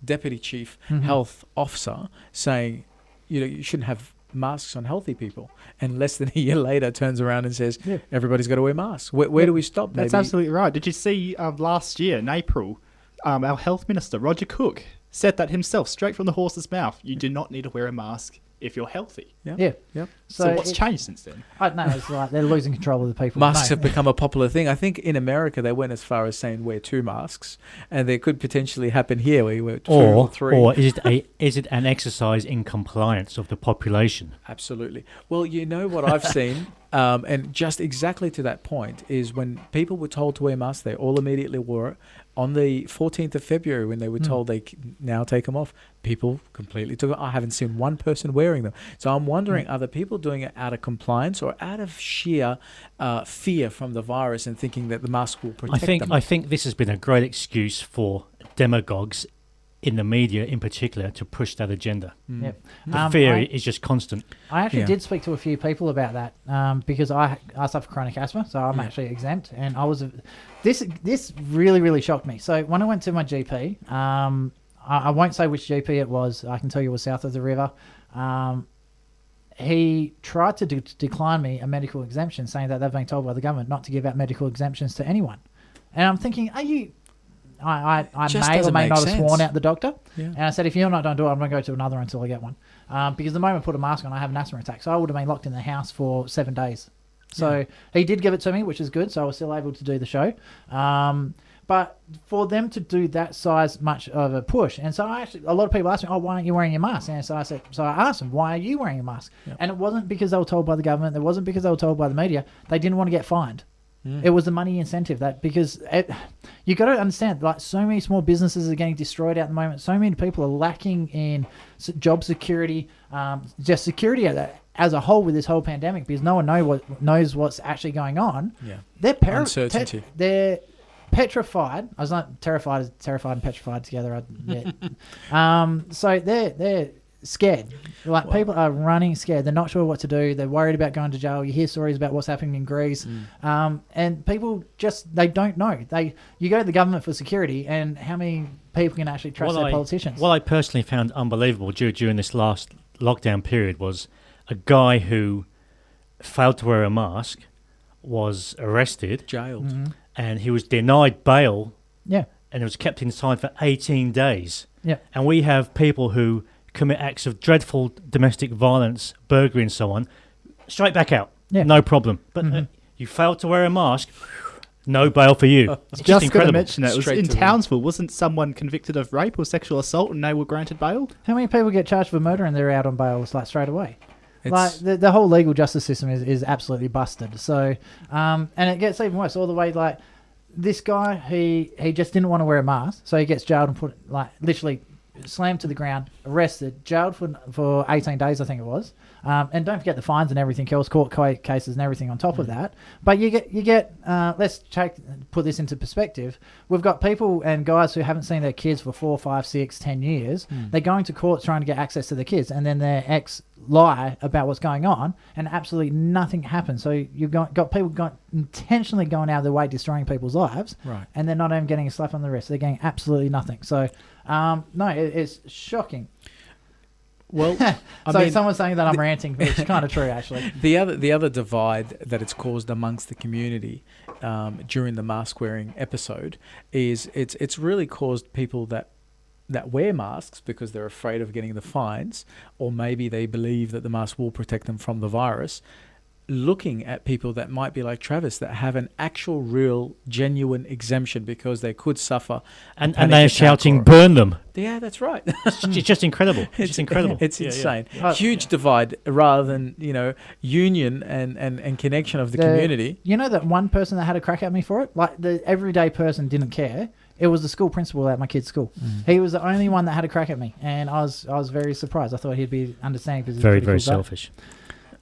deputy chief health officer saying, you shouldn't have masks on healthy people, and less than a year later turns around and says everybody's got to wear masks. Where do we stop? That's absolutely right. Did you see last year in April, our health minister, Roger Cook, said that himself, straight from the horse's mouth, you do not need to wear a mask if you're healthy. Yeah. Yep. So what's changed since then? I don't know. It's like they're losing control of the people. Masks No. have become a popular thing. I think in America they went as far as saying wear 2 masks, and there could potentially happen here where you wear 2 or 3. Or is it an exercise in compliance of the population? Absolutely. Well, you know what I've seen, and just exactly to that point, is when people were told to wear masks, they all immediately wore it. On the 14th of February, when they were told they now take them off, people completely took it. I haven't seen one person wearing them. So I'm wondering, are the people doing it out of compliance or out of sheer fear from the virus and thinking that the mask will protect them? I think this has been a great excuse for demagogues in the media in particular to push that agenda. Yep. The fear is just constant. I actually did speak to a few people about that because I suffer chronic asthma, so I'm actually exempt, and I was this really, really shocked me. So when I went to my GP, I won't say which GP it was. I can tell you it was south of the river. He tried to decline me a medical exemption, saying that they've been told by the government not to give out medical exemptions to anyone. And I'm thinking, are you? I Just may or doesn't may make not have sense. sworn out the doctor. Yeah. And I said, if you're not going to do it, I'm going to go to another until I get one. Because the moment I put a mask on, I have an asthma attack. So I would have been locked in the house for 7 days. So he did give it to me, which is good. So I was still able to do the show. But for them to do that size much of a push, and so a lot of people ask me, why aren't you wearing your mask? And so I asked them, why are you wearing a mask? Yep. And it wasn't because they were told by the government. It wasn't because they were told by the media. They didn't want to get fined. It was the money incentive you got to understand, like, so many small businesses are getting destroyed at the moment. So many people are lacking in job security, just security as a whole with this whole pandemic, because no one knows what's actually going on. Yeah, they're uncertainty. They're petrified. I was not terrified and petrified together. So they're scared. Like, people are running scared. They're not sure what to do. They're worried about going to jail. You hear stories about what's happening in Greece, and people they don't know. You go to the government for security, and how many people can actually trust their politicians? What I personally found unbelievable during this last lockdown period was a guy who failed to wear a mask was arrested, jailed, and he was denied bail. Yeah, and was kept inside for 18 days. Yeah, and we have people who commit acts of dreadful domestic violence, burglary and so on, straight back out. Yeah. No problem. But you failed to wear a mask, no bail for you. It's just going to mention it was in Townsville. Wasn't someone convicted of rape or sexual assault and they were granted bail? How many people get charged for murder and they're out on bail straight away? Like, the whole legal justice system is absolutely busted. So, and it gets even worse all the way, like, this guy, he just didn't want to wear a mask, so he gets jailed and put, like, literally slammed to the ground, arrested, jailed for 18 days, I think it was. And don't forget the fines and everything else, court cases and everything on top of that. But you get let's put this into perspective. We've got people and guys who haven't seen their kids for 4, 5, 6, 10 years. They're going to court trying to get access to the kids, and then their ex lie about what's going on, and absolutely nothing happens. So you've got people intentionally going out of their way destroying people's lives, right? And they're not even getting a slap on the wrist. They're getting absolutely nothing. So no, it's shocking. Well, I mean, someone's saying that I'm ranting, but it's kind of true, actually. The other divide that it's caused amongst the community during the mask wearing episode is it's really caused people that wear masks because they're afraid of getting the fines, or maybe they believe that the mask will protect them from the virus, looking at people that might be like Travis, that have an actual, real, genuine exemption because they could suffer. And they are shouting, burn them. Yeah, that's right. It's just incredible. It's incredible. It's insane. Yeah. Huge divide rather than, union and connection of the community. You know that one person that had a crack at me for it? Like, the everyday person didn't care. It was the school principal at my kid's school. He was the only one that had a crack at me, and I was very surprised. I thought he'd be understanding because he's very cool selfish.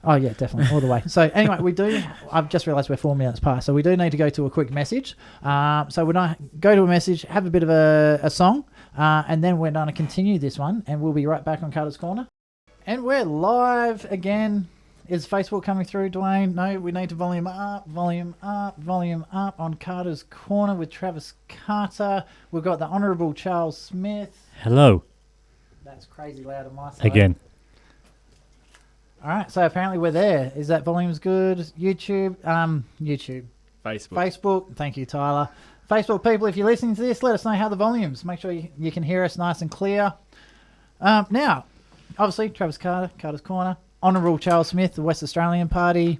Oh yeah, definitely, all the way. So anyway, I've just realised we're 4 minutes past, so we do need to go to a quick message. So we're going to go to a message, have a bit of a song, and then we're going to continue this one, and we'll be right back on Carter's Corner. And we're live again. Is Facebook coming through, Dwayne? No, we need to volume up on Carter's Corner with Travis Carter. We've got the Honourable Charles Smith. Hello. That's crazy loud on my side. Again. All right, so apparently we're there. Is that volume's good? YouTube. Facebook. Thank you, Tyler. Facebook people, if you're listening to this, let us know how the volume's. Make sure you can hear us nice and clear. Now, obviously, Travis Carter, Carter's Corner. Honourable Charles Smith, the West Australian Party.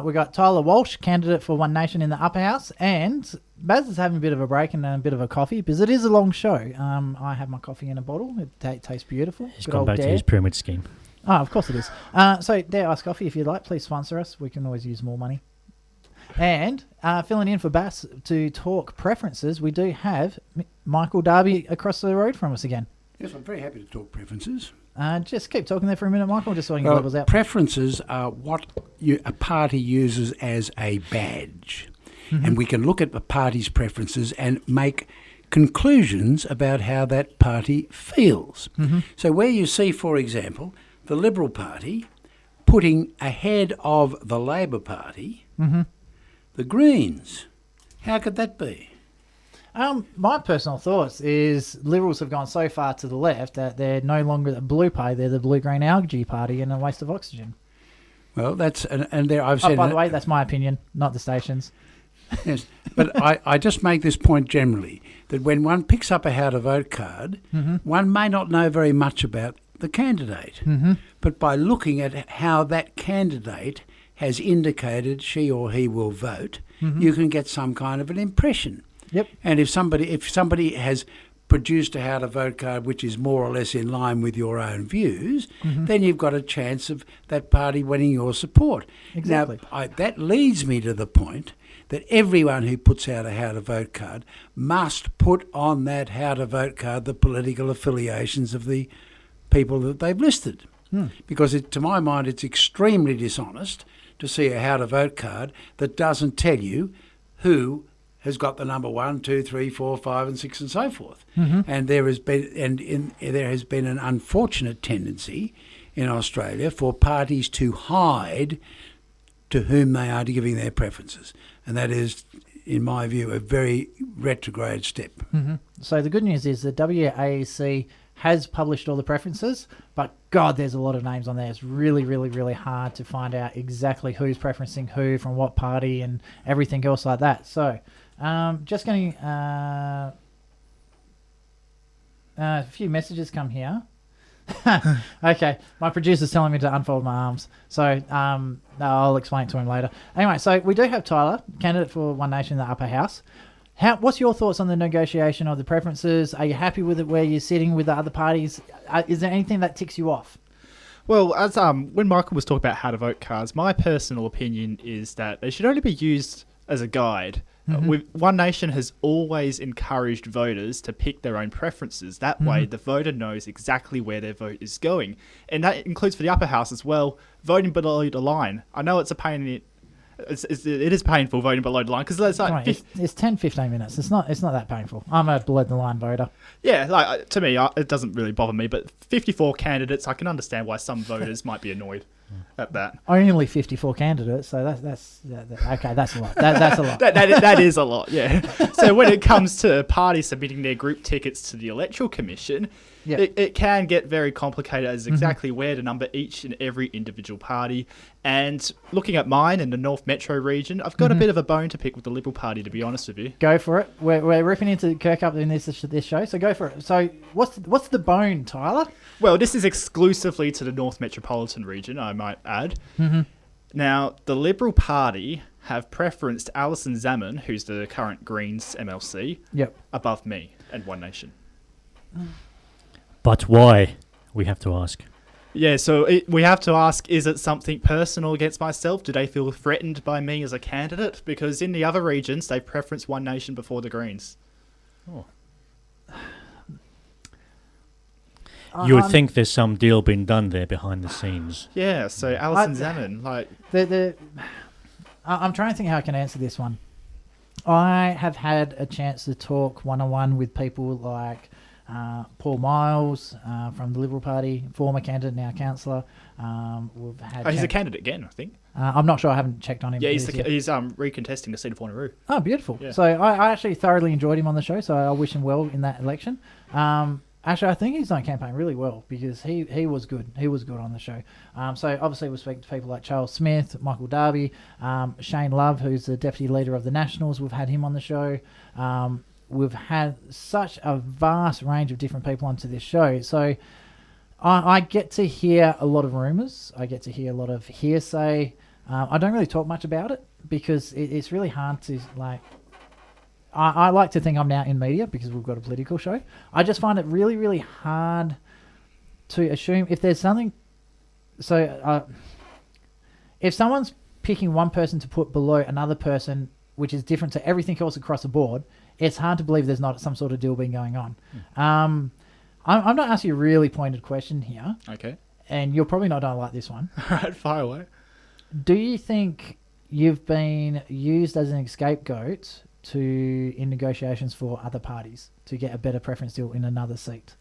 We've got Tyler Walsh, candidate for One Nation in the Upper House. And Baz is having a bit of a break and a bit of a coffee because it is a long show. I have my coffee in a bottle. It tastes beautiful. He's gone back to his pyramid scheme. Oh, of course it is. So Dare Ice Coffee, if you'd like, please sponsor us. We can always use more money. And filling in for Bass to talk preferences, we do have Michael Darby across the road from us again. Yes, I'm very happy to talk preferences. Just keep talking there for a minute, Michael, just so I can get levels out. Preferences are what a party uses as a badge. And we can look at the party's preferences and make conclusions about how that party feels. So where you see, for example, the Liberal Party putting ahead of the Labor Party the Greens, how could that be? My personal thoughts is Liberals have gone so far to the left that they're no longer the Blue Party, they're the Blue-Green Algae Party and a waste of oxygen. Well, that's... And there I've said... by the way, that's my opinion, not the station's. Yes, but I just make this point generally, that when one picks up a how-to-vote card, one may not know very much about the candidate. But by looking at how that candidate has indicated she or he will vote, you can get some kind of an impression. Yep. And if somebody has produced a how to vote card which is more or less in line with your own views, then you've got a chance of that party winning your support. Exactly. Now, that leads me to the point that everyone who puts out a how to vote card must put on that how to vote card the political affiliations of the people that they've listed. Because to my mind, it's extremely dishonest to see a how to vote card that doesn't tell you who has got the number 1, 2, 3, 4, 5, and 6, and so forth. And there has been an unfortunate tendency in Australia for parties to hide to whom they are giving their preferences, and that is, in my view, a very retrograde step. So the good news is the WAEC has published all the preferences, but God, there's a lot of names on there. It's really, really, really hard to find out exactly who's preferencing who from what party and everything else like that. So just going to... a few messages come here. Okay, my producer's telling me to unfold my arms, so I'll explain it to him later. Anyway, so we do have Tyler, candidate for One Nation in the upper house. What's your thoughts on the negotiation of the preferences? Are you happy with it where you're sitting with the other parties? Is there anything that ticks you off? Well, as when Michael was talking about how to vote cards, my personal opinion is that they should only be used as a guide. One Nation has always encouraged voters to pick their own preferences. That way, the voter knows exactly where their vote is going. And that includes for the upper house as well, voting below the line. I know it's a pain in it. It is painful voting below the line because it's like it's 10-15 minutes. It's not that painful. I'm a below the line voter. Yeah, like to me, it doesn't really bother me. But 54 candidates, I can understand why some voters might be annoyed at that. Only 54 candidates, so that's okay. That's a lot. That's a lot. that is a lot. Yeah. So when it comes to parties submitting their group tickets to the Electoral Commission, it can get very complicated as exactly where to number each and every individual party. And looking at mine in the North Metro region, I've got a bit of a bone to pick with the Liberal Party, to be honest with you. Go for it. We're ripping into Kirkup in this show, so go for it. So what's the bone, Tyler? Well, this is exclusively to the North Metropolitan region, I might add. Now, the Liberal Party have preferenced Alison Zaman, who's the current Greens MLC, above me and One Nation. But why? We have to ask. Yeah, so we have to ask, is it something personal against myself? Do they feel threatened by me as a candidate? Because in the other regions, they preference One Nation before the Greens. Oh. You would think there's some deal being done there behind the scenes. Yeah, so Alison Zaman, like... I'm trying to think how I can answer this one. I have had a chance to talk one-on-one with people like Paul Miles from the Liberal Party, former candidate, now councillor. We've had he's a candidate again, I think. I'm not sure. I haven't checked on him. Yeah, he's recontesting the seat of Wanneroo. Oh, beautiful. Yeah. So I actually thoroughly enjoyed him on the show, so I wish him well in that election. Actually, I think he's done campaign really well because he was good. He was good on the show. So obviously we'll speak to people like Charles Smith, Michael Darby, Shane Love, who's the deputy leader of the Nationals. We've had him on the show. We've had such a vast range of different people onto this show. So I get to hear a lot of rumours. I get to hear a lot of hearsay. I don't really talk much about it because it's really hard to like... I like to think I'm now in media because we've got a political show. I just find it really, really hard to assume if there's something... So if someone's picking one person to put below another person, which is different to everything else across the board, it's hard to believe there's not some sort of deal being going on. I'm not asking you a really pointed question here. Okay. And you're probably not going to like this one. All right, fire away. Do you think you've been used as an scapegoat in negotiations for other parties to get a better preference deal in another seat?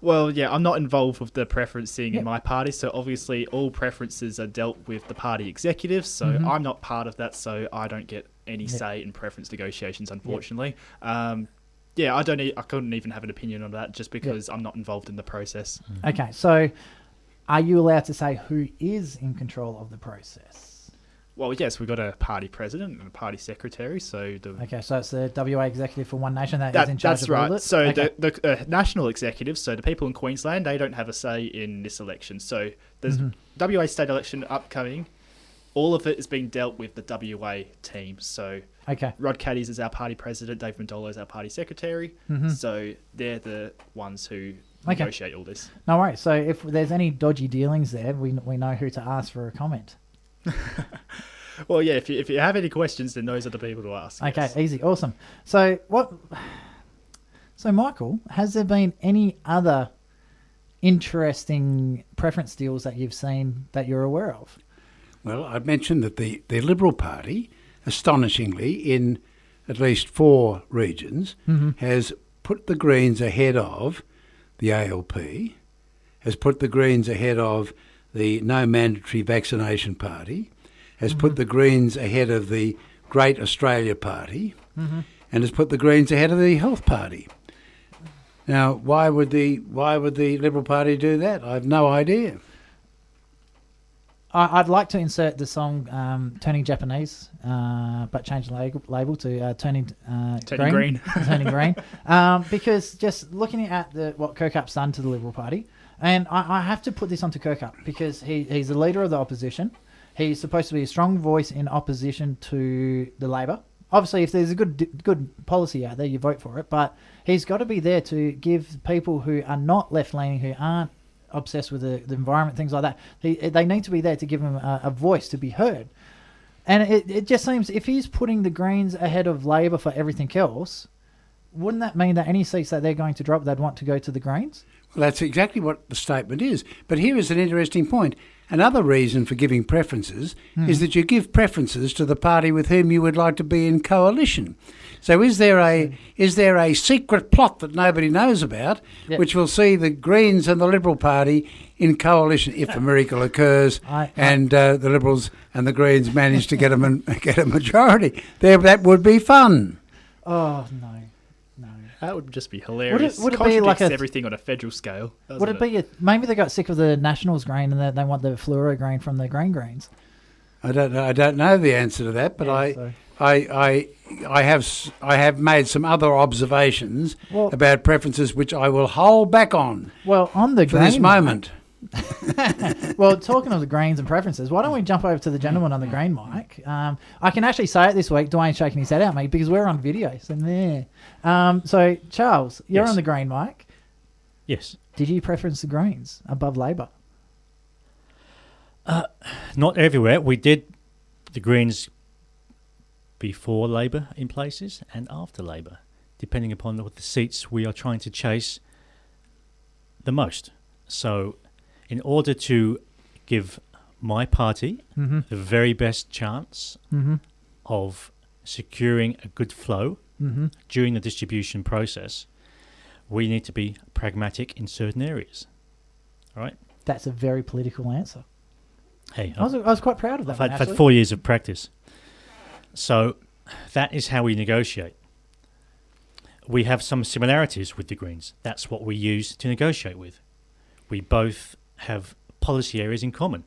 Well, yeah, I'm not involved with the preferencing in my party, so obviously all preferences are dealt with the party executive, so I'm not part of that, so I don't get any say in preference negotiations, unfortunately. I couldn't even have an opinion on that just because I'm not involved in the process. Okay, so are you allowed to say who is in control of the process? Well, yes, we've got a party president and a party secretary. So so it's the WA executive for One Nation that is in charge of all of it? So the national executive, so the people in Queensland, they don't have a say in this election. So there's WA state election upcoming all of it is being dealt with the WA team. So Okay. Rod Caddies is our party president, Dave Mandolo is our party secretary. Mm-hmm. So they're the ones who Okay. negotiate all this. No worries. So if there's any dodgy dealings there, we know who to ask for a comment. Well, yeah, if you have any questions, then those are the people to ask. Okay, yes. easy, awesome. So Michael, has there been any other interesting preference deals that you've seen that you're aware of? Well, I've mentioned that the Liberal Party, astonishingly, in at least 4 regions, has put the Greens ahead of the ALP, has put the Greens ahead of the No Mandatory Vaccination Party, has put the Greens ahead of the Great Australia Party, and has put the Greens ahead of the Health Party. Now, why would the Liberal Party do that? I have no idea. I'd like to insert the song "Turning Japanese," but change the label to "Turning Green." Turning Green, because just looking at what Kirkup's done to the Liberal Party, and I have to put this onto Kirkup because he's the leader of the opposition. He's supposed to be a strong voice in opposition to the Labor. Obviously, if there's a good policy out there, you vote for it. But he's got to be there to give people who are not left-leaning, who aren't obsessed with the environment, things like that, they need to be there to give them a voice to be heard. And it just seems if he's putting the Greens ahead of Labor for everything else, wouldn't that mean that any seats that they're going to drop, they'd want to go to the Greens? Well, that's exactly what the statement is. But here is an interesting point. Another reason for giving preferences is that you give preferences to the party with whom you would like to be in coalition. So is there a secret plot that nobody knows about, which will see the Greens and the Liberal Party in coalition if a miracle occurs and the Liberals and the Greens manage to get a majority? That would be fun. Oh, no. That would just be hilarious. Would it be like everything on a federal scale? Would it be maybe they got sick of the Nationals grain and they want the fluoro grain from the grain grains? I don't know the answer to that, but I have made some other observations about preferences which I will hold back on. Well, on the for this moment. Well, talking of the grains and preferences, why don't we jump over to the gentleman on the grain mic? I can actually say it this week. Dwayne's shaking his head at me because we're on video. So there. So Charles, you're on the grain mic. Yes. Did you preference the Greens above Labor? Not everywhere. We did the Greens before Labor in places and after Labor, depending upon what the seats we are trying to chase the most. So in order to give my party the very best chance of securing a good flow during the distribution process, we need to be pragmatic in certain areas. All right? That's a very political answer. Hey, I was quite proud of that. I've had 4 years of practice. So that is how we negotiate. We have some similarities with the Greens. That's what we use to negotiate with. We both have policy areas in common.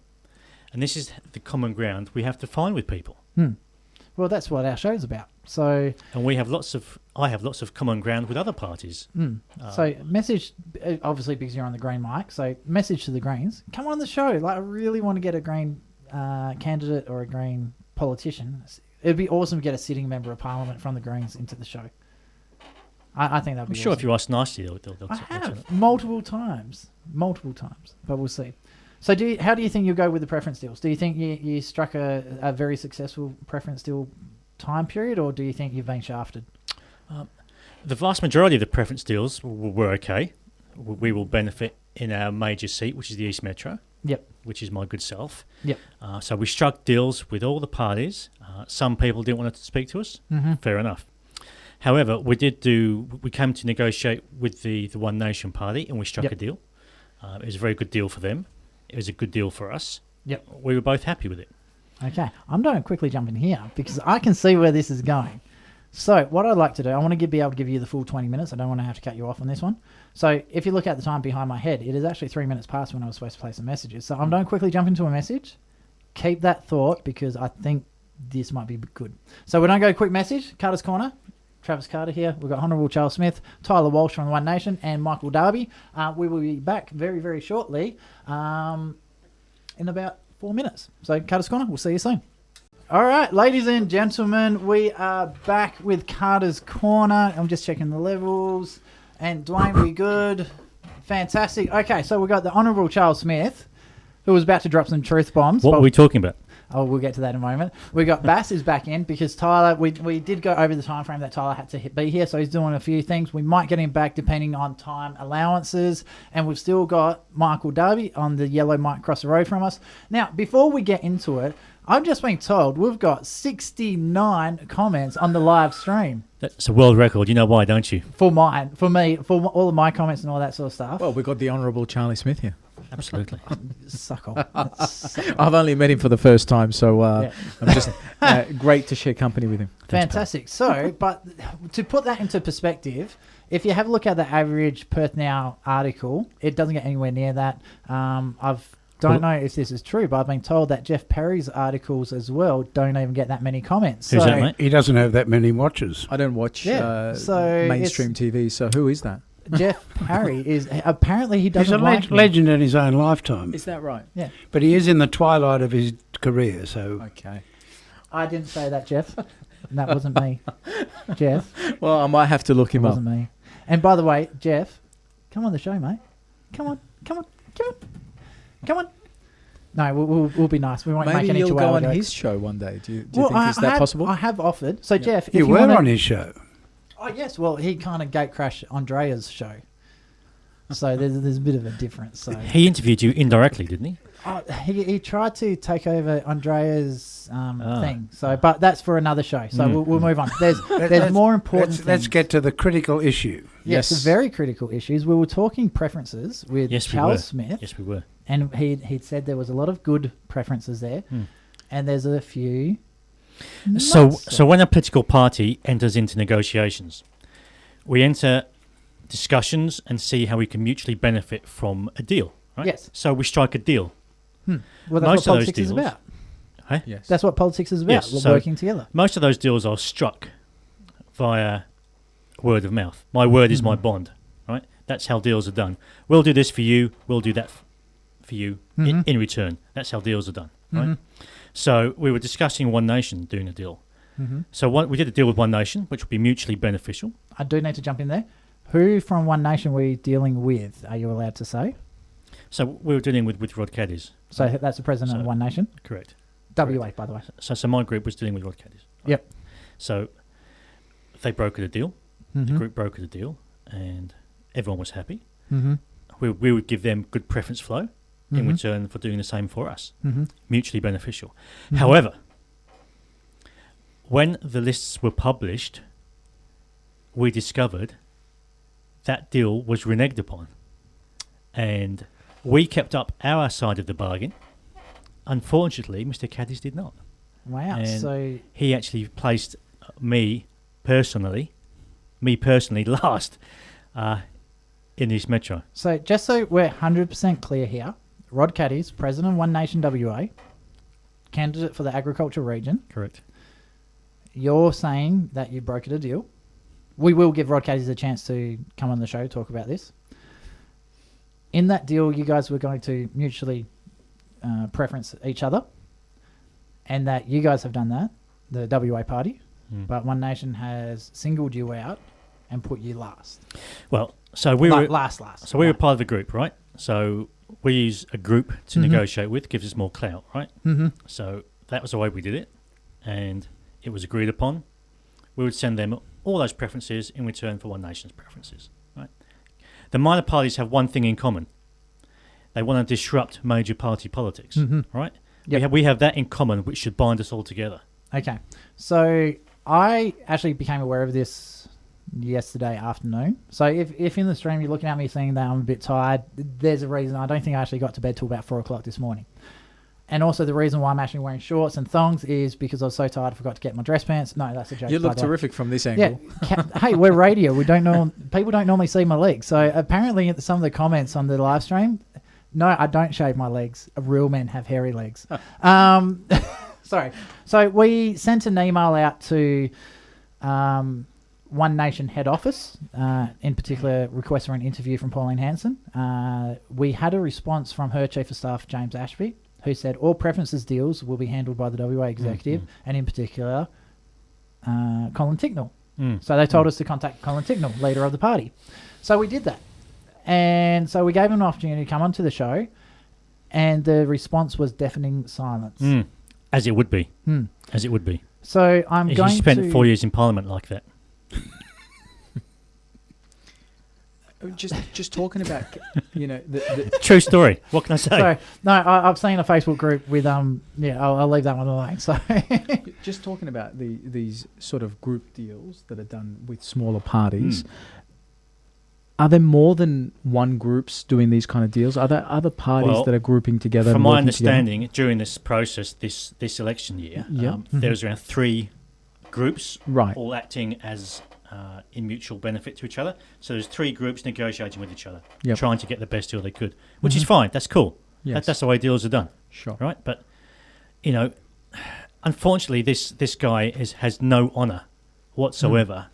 And this is the common ground we have to find with people. Well, that's what our show's about. So, and I have lots of common ground with other parties. So message, obviously because you're on the Green mic, so message to the Greens, come on the show. Like, I really want to get a Green candidate or a Green politician. It'd be awesome to get a sitting member of Parliament from the Greens into the show. I think that'd be I'm sure awesome. if you ask nicely, they'll I have multiple times, but we'll see. So how do you think you'll go with the preference deals? Do you think you struck a very successful preference deal time period, or do you think you've been shafted? The vast majority of the preference deals were okay. We will benefit in our major seat, which is the East Metro. Yep. Which is my good self. Yep. So we struck deals with all the parties. Some people didn't want to speak to us. Fair enough. However, we came to negotiate with the One Nation Party, and we struck a deal. It was a very good deal for them. It was a good deal for us. Yep. We were both happy with it. Okay. I'm going to quickly jump in here because I can see where this is going. So what I'd like to do, I want to be able to give you the full 20 minutes. I don't want to have to cut you off on this one. So if you look at the time behind my head, it is actually 3 minutes past when I was supposed to play some messages. So I'm going to quickly jump into a message. Keep that thought because I think this might be good. So we're going to go quick message. Carter's Corner. Travis Carter here. We've got Honourable Charles Smith, Tyler Walsh from the One Nation, and Michael Darby. We will be back very, very shortly in about 4 minutes. So, Carter's Corner, we'll see you soon. All right, ladies and gentlemen, we are back with Carter's Corner. I'm just checking the levels. And Dwayne, we good? Fantastic. Okay, so we've got the Honourable Charles Smith, who was about to drop some truth bombs. What were we talking about? Oh, we'll get to that in a moment. We got Bass is back in because Tyler, we did go over the time frame that Tyler had to be here, so he's doing a few things. We might get him back depending on time allowances, and we've still got Michael Darby on the yellow mic across the road from us. Now, before we get into it, I'm just being told we've got 69 comments on the live stream. That's a world record. You know why, don't you? For mine, for me, for all of my comments and all that sort of stuff. Well, we've got the Honourable Charlie Smith here. Absolutely. Suck off. I've only met him for the first time, so I'm just great to share company with him. Fantastic. So, but to put that into perspective, if you have a look at the average Perth Now article, it doesn't get anywhere near that. Don't know if this is true, but I've been told that Jeff Perry's articles as well don't even get that many comments. Who's that, mate? He doesn't have that many watchers. I don't watch so mainstream TV, so who is that? Jeff Perry is apparently he doesn't He's a like me. legend in his own lifetime. Is that right? Yeah. But he is in the twilight of his career, so... Okay. I didn't say that, Jeff. That wasn't me. Jeff. Well, I might have to look him up. Wasn't me. And by the way, Jeff, come on the show, mate. Come on. No, we'll be nice. We won't make Maybe any you'll go on jokes. his show one day. Do you think is that possible? I have offered. So, Jeff, if You you were wanna, on his show. Oh, yes. Well, he kind of gate crashed Andrea's show. So there's a bit of a difference. So He interviewed you indirectly, didn't he? he tried to take over Andrea's thing. So, but that's for another show. So we'll move on. There's more important things. Let's get to the critical issue. Yes, the very critical issues. We were talking preferences with Charles Smith. Yes, we were. And he'd said there was a lot of good preferences there. And there's a few... So when a political party enters into negotiations, we enter discussions and see how we can mutually benefit from a deal, right? Yes. So we strike a deal. Well, that's Most what of those politics is deals- about. Hey? Yes. That's what politics is about. Yes, We're so- working together. Most of those deals are struck via word of mouth. My word is my bond, right? That's how deals are done. We'll do this for you. We'll do that for you in return. That's how deals are done, right? So we were discussing One Nation doing a deal. So we did a deal with One Nation, which would be mutually beneficial. I do need to jump in there. Who from One Nation were you dealing with? Are you allowed to say? So we were dealing with Rod Caddies, So that's the president of One Nation. correct? WA, by the way. So my group was dealing with Rod Caddies. Yep. So they brokered a deal. The group brokered a deal, and everyone was happy. We would give them good preference flow in return for doing the same for us. Mutually beneficial. However, when the lists were published, we discovered that deal was reneged upon. And we kept up our side of the bargain. Unfortunately, Mr. Caddies did not. Wow. And So he actually placed me personally last in East Metro. just so we're 100% clear here, Rod Caddies, president of One Nation WA, candidate for the agriculture region. Correct. You're saying that you brokered a deal. We will give Rod Caddies a chance to come on the show, talk about this. In that deal, you guys were going to mutually preference each other, and that you guys have done that, the WA party, but One Nation has singled you out and put you last. Well, so we were last. So we were part of the group, right? So we use a group to negotiate with, gives us more clout, right? So that was the way we did it, and it was agreed upon. We would send them all those preferences in return for One Nation's preferences, right? The minor parties have one thing in common. They want to disrupt major party politics, right? Yep. We have that in common, which should bind us all together. Okay. So I actually became aware of this yesterday afternoon. So if in the stream you're looking at me saying that I'm a bit tired, there's a reason. I don't think I actually got to bed till about 4 o'clock this morning. And also the reason why I'm actually wearing shorts and thongs is because I was so tired I forgot to get my dress pants. No, that's a joke. You look by the way. terrific from this angle. Yeah. Hey, we're radio. We don't know. People don't normally see my legs. So apparently some of the comments on the live stream, no, I don't shave my legs. Real men have hairy legs. Sorry. So we sent an email out to One Nation head office, in particular request for an interview from Pauline Hanson. We had a response from her chief of staff, James Ashby, who said all preferences deals will be handled by the WA executive, and in particular, Colin Ticknell. So they told us to contact Colin Ticknell, leader of the party. So we did that. And so we gave him an opportunity to come onto the show, and the response was deafening silence. As it would be. As it would be. So I'm going to... You spent 4 years in Parliament like that. Just talking about, the True story. What can I say? So, no, I've seen a Facebook group with I'll leave that one alone. So just talking about these sort of group deals that are done with smaller parties. Are there more than one groups doing these kind of deals? Are there other parties that are grouping together? From my understanding, during this process, this election year, there was around 3 groups, all acting as in mutual benefit to each other. So there's 3 groups negotiating with each other, trying to get the best deal they could, which is fine. That's cool. Yes. That's the way deals are done. Sure. Right? But, unfortunately, this guy has no honour whatsoever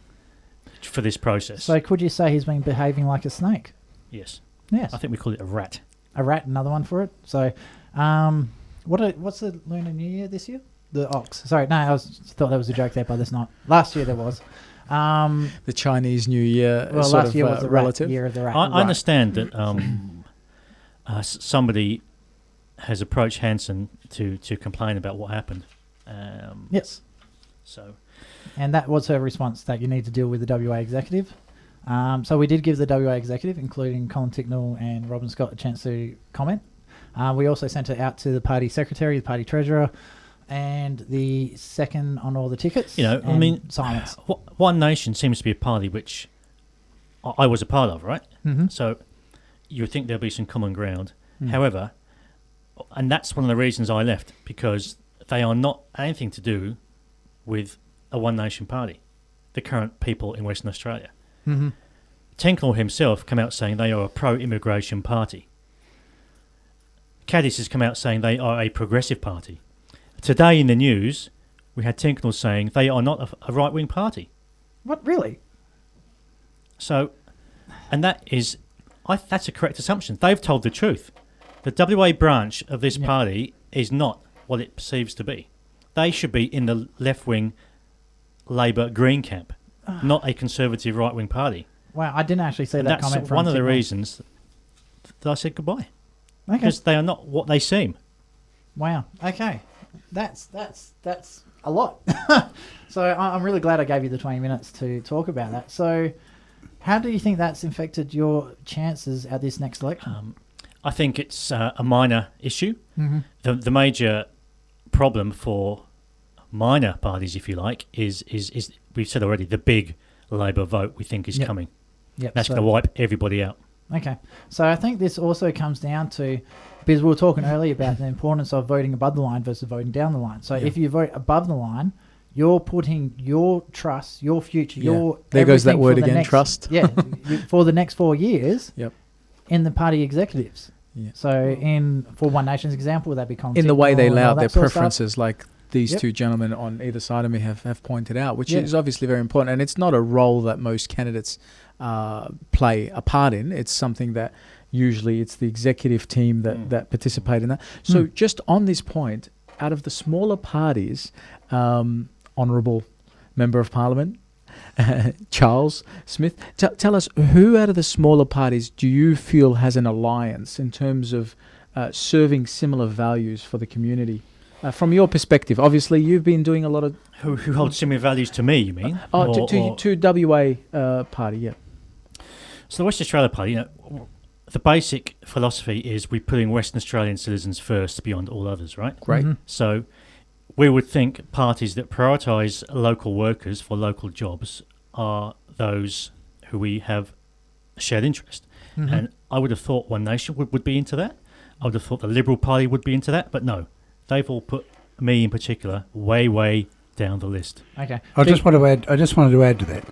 for this process. So could you say he's been behaving like a snake? Yes. Yes. I think we call it a rat. A rat, another one for it. So what's the Lunar New Year this year? The ox. Sorry, no, I thought that was a joke there, but it's not. Last year there was. The Chinese New Year last year was the relative. Year of the rat. I understand that somebody has approached Hanson to complain about what happened. Yes. So, and that was her response, that you need to deal with the WA executive. So we did give the WA executive, including Colin Ticknell and Robin Scott, a chance to comment. We also sent it out to the party secretary, the party treasurer, and the second on all the tickets. Silence. One Nation seems to be a party which I was a part of, right? Mm-hmm. So you would think there'll be some common ground. However, and that's one of the reasons I left, because they are not anything to do with a One Nation party, the current people in Western Australia. Mm-hmm. Tinkle himself came out saying they are a pro-immigration party. Cannabis has come out saying they are a progressive party. Today in the news, we had Tinkle saying they are not a right-wing party. What, really? So, and that's a correct assumption. They've told the truth. The WA branch of this party is not what it perceives to be. They should be in the left-wing Labor Green camp, not a conservative right-wing party. Wow, I didn't actually see that comment. That's from one of the Ticknell. reasons that I said goodbye. Okay. Because they are not what they seem. Wow. Okay. That's a lot. So I'm really glad I gave you the 20 minutes to talk about that. So how do you think that's affected your chances at this next election? I think it's a minor issue. Mm-hmm. The major problem for minor parties, if you like, is we've said already, the big Labor vote we think is coming. Yep. That's going to wipe everybody out. Okay. So I think this also comes down to, because we were talking earlier about the importance of voting above the line versus voting down the line. So if you vote above the line, you're putting your trust, your future, your there goes that word for the again, next, trust. For the next 4 years. Yep. In the party executives. Yeah. So for One Nation's example, that becomes in the way they lay out their sort of preferences, like these two gentlemen on either side of me have pointed out, which is obviously very important. And it's not a role that most candidates play a part in. It's something that usually it's the executive team that participate in that. So just on this point, out of the smaller parties, Honourable Member of Parliament, Charles Smith, tell us, who out of the smaller parties do you feel has an alliance in terms of serving similar values for the community? From your perspective, obviously you've been doing a lot of... Who holds similar values to me, you mean? To WA party, yeah. So the Western Australia Party, the basic philosophy is we're putting Western Australian citizens first beyond all others, right? Great. Mm-hmm. So we would think parties that prioritise local workers for local jobs are those who we have a shared interest. Mm-hmm. And I would have thought One Nation would be into that. I would have thought the Liberal Party would be into that, but no. They've all put me in particular way down the list. Okay. I just wanted to add to that.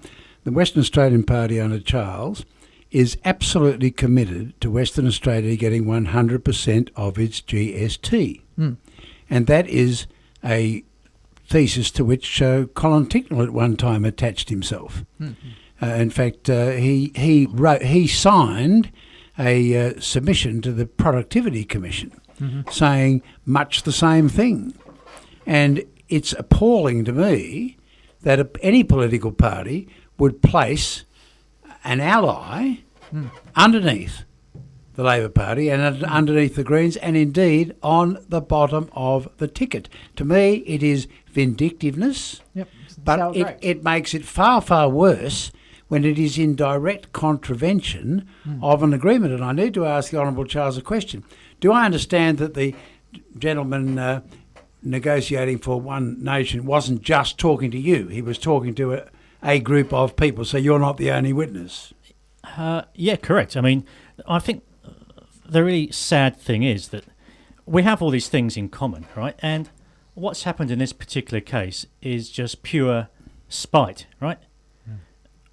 The Western Australian Party under Charles is absolutely committed to Western Australia getting 100% of its GST. And that is a thesis to which Colin Ticknell at one time attached himself. In fact, he signed a submission to the Productivity Commission saying much the same thing. And it's appalling to me that any political party would place an ally underneath the Labor Party and underneath the Greens, and indeed on the bottom of the ticket. To me, it is vindictiveness, Yep. but it makes it far, far worse when it is in direct contravention of an agreement. And I need to ask the Honourable Charles a question. Do I understand that the gentleman negotiating for One Nation wasn't just talking to you? He was talking to a group of people, so you're not the only witness. Yeah, correct. I mean, I think the really sad thing is that we have all these things in common, right? And what's happened in this particular case is just pure spite, right?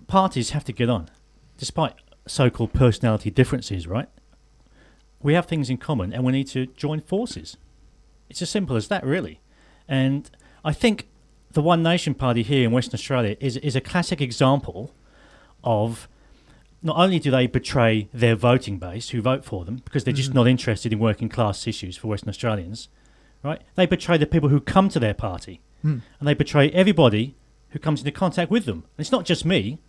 Parties have to get on, despite so-called personality differences, right? We have things in common and we need to join forces. It's as simple as that, really. And I think the One Nation Party here in Western Australia is a classic example of not only do they betray their voting base who vote for them because they're just not interested in working class issues for Western Australians, right? They betray the people who come to their party, and they betray everybody who comes into contact with them. And it's not just me.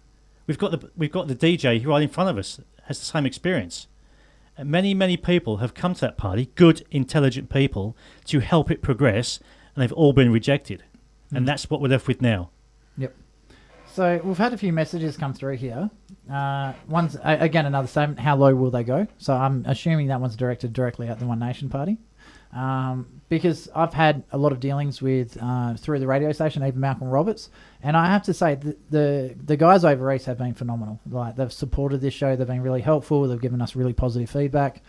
We've got the DJ who right in front of us has the same experience. And many people have come to that party, good, intelligent people, to help it progress, and they've all been rejected. And that's what we're left with now. Yep. So we've had a few messages come through here. One's, again, another statement, how low will they go? So I'm assuming that one's directed directly at the One Nation Party. Because I've had a lot of dealings with, through the radio station, even Malcolm Roberts, and I have to say the guys over East have been phenomenal. Like, they've supported this show, they've been really helpful, they've given us really positive feedback.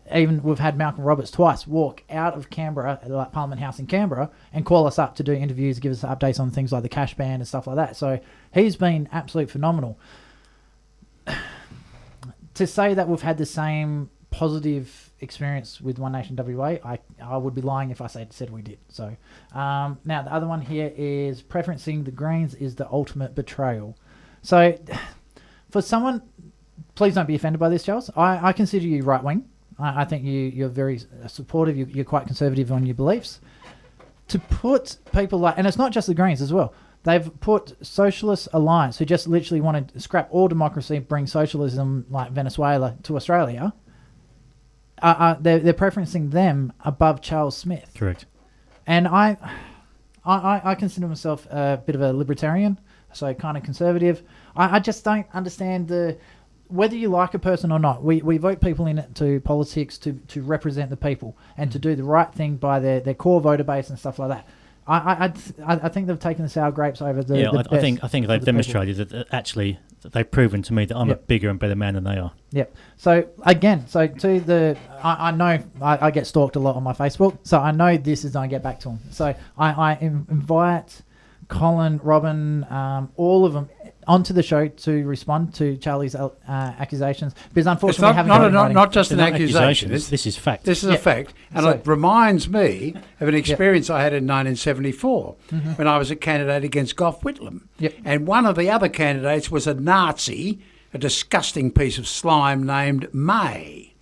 Even we've had Malcolm Roberts twice walk out of Canberra, like Parliament House in Canberra, and call us up to do interviews, give us updates on things like the cash ban and stuff like that. So he's been absolutely phenomenal. To say that we've had the same positive experience with One Nation WA, I would be lying if I said we did. So now the other one here is preferencing the Greens is the ultimate betrayal. So for someone, please don't be offended by this, Charles. I consider you right wing. I think you're very supportive. You're quite conservative on your beliefs. To put people like, and it's not just the Greens as well. They've put Socialist Alliance, who just literally want to scrap all democracy, bring socialism like Venezuela to Australia. They're preferencing them above Charles Smith. Correct. And I consider myself a bit of a libertarian, so kind of conservative. I just don't understand whether you like a person or not. We vote people into politics to represent the people and to do the right thing by their core voter base and stuff like that. I think they've taken the sour grapes over the. Yeah, I think they've demonstrated that actually they've proven to me that I'm a bigger and better man than they are. Yep. So again, I know I get stalked a lot on my Facebook, so I know this is going to get back to them. So I invite Colin, Robin, all of them onto the show to respond to Charlie's accusations, because unfortunately not just an accusation. This is fact. This is a fact, and it reminds me of an experience I had in 1974 when I was a candidate against Gough Whitlam, and one of the other candidates was a Nazi, a disgusting piece of slime named May.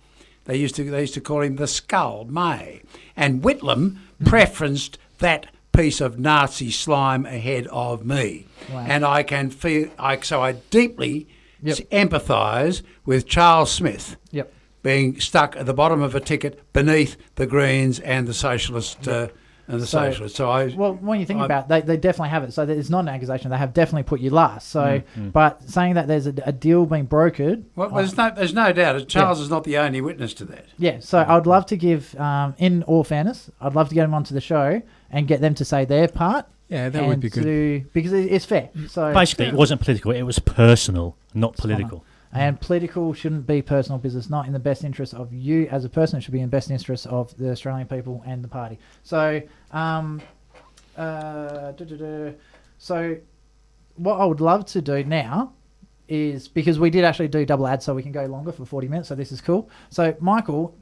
They used to call him the Skull, May, and Whitlam preferenced that piece of Nazi slime ahead of me. Wow. And I can feel, so I deeply empathise with Charles Smith being stuck at the bottom of a ticket beneath the Greens and the Socialist Socialists. Well, when you think about it, they definitely have it. So it's not an accusation. They have definitely put you last. So, but saying that there's a deal being brokered. Well, there's no doubt. Charles is not the only witness to that. Yeah. So I would love to give, in all fairness, I'd love to get them onto the show and get them to say their part. Yeah, that would be good. Because it's fair. So basically, it wasn't political. It was personal, not political. And political shouldn't be personal business, not in the best interest of you as a person. It should be in the best interest of the Australian people and the party. So, so what I would love to do now is, because we did actually do double ads, so we can go longer for 40 minutes, so this is cool. So, Michael,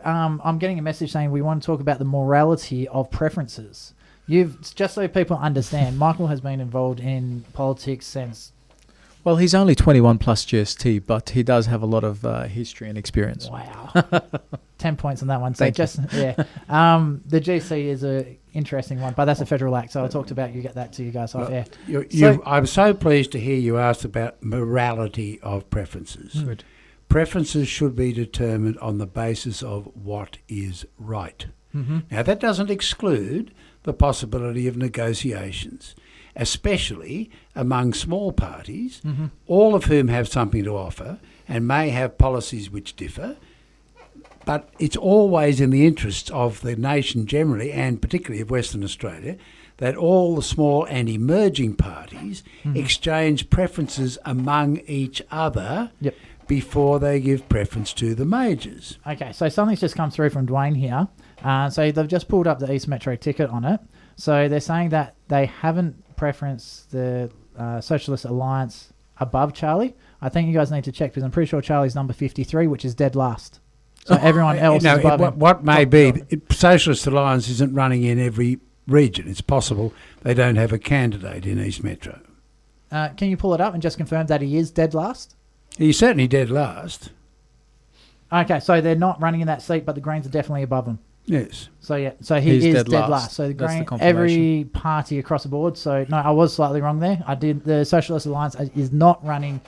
I'm getting a message saying we want to talk about the morality of preferences. Just so people understand, Michael has been involved in politics since... Well, he's only 21 plus GST, but he does have a lot of history and experience. Wow. 10 points on that one. So Thank you. the GC is a interesting one, but that's a federal act, so I talked about get that to you guys off air. I'm so pleased to hear you asked about morality of preferences. Good. Preferences should be determined on the basis of what is right. Mm-hmm. Now, that doesn't exclude the possibility of negotiations, especially among small parties, Mm-hmm. all of whom have something to offer and may have policies which differ. But it's always in the interests of the nation generally, and particularly of Western Australia, that all the small and emerging parties exchange preferences among each other Yep. before they give preference to the majors. Okay, so something's just come through from Dwayne here. So they've just pulled up the East Metro ticket on it. So they're saying that they haven't preferenced the Socialist Alliance above Charlie. I think you guys need to check because I'm pretty sure Charlie's number 53, which is dead last. So everyone else is above him. What may be, Socialist Alliance isn't running in every region. It's possible they don't have a candidate in East Metro. Can you pull it up and just confirm that he is dead last? He's certainly dead last. Okay, so they're not running in that seat, but the Greens are definitely above him. Yes. So yeah, so he He's is dead dead last. last. So the That's the Green, confirmation. every party across the board. So no, I was slightly wrong there. The Socialist Alliance is not running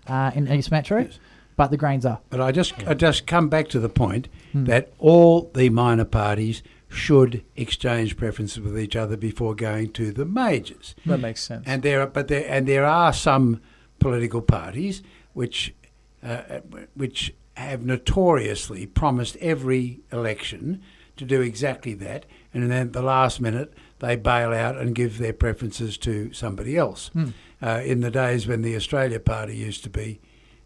in East Metro, Yes. but the Greens are. But I just come back to the point that all the minor parties should exchange preferences with each other before going to the majors. That makes sense. And there are some political parties which have notoriously promised every election to do exactly that, and then at the last minute they bail out and give their preferences to somebody else. In the days when the Australia Party used to be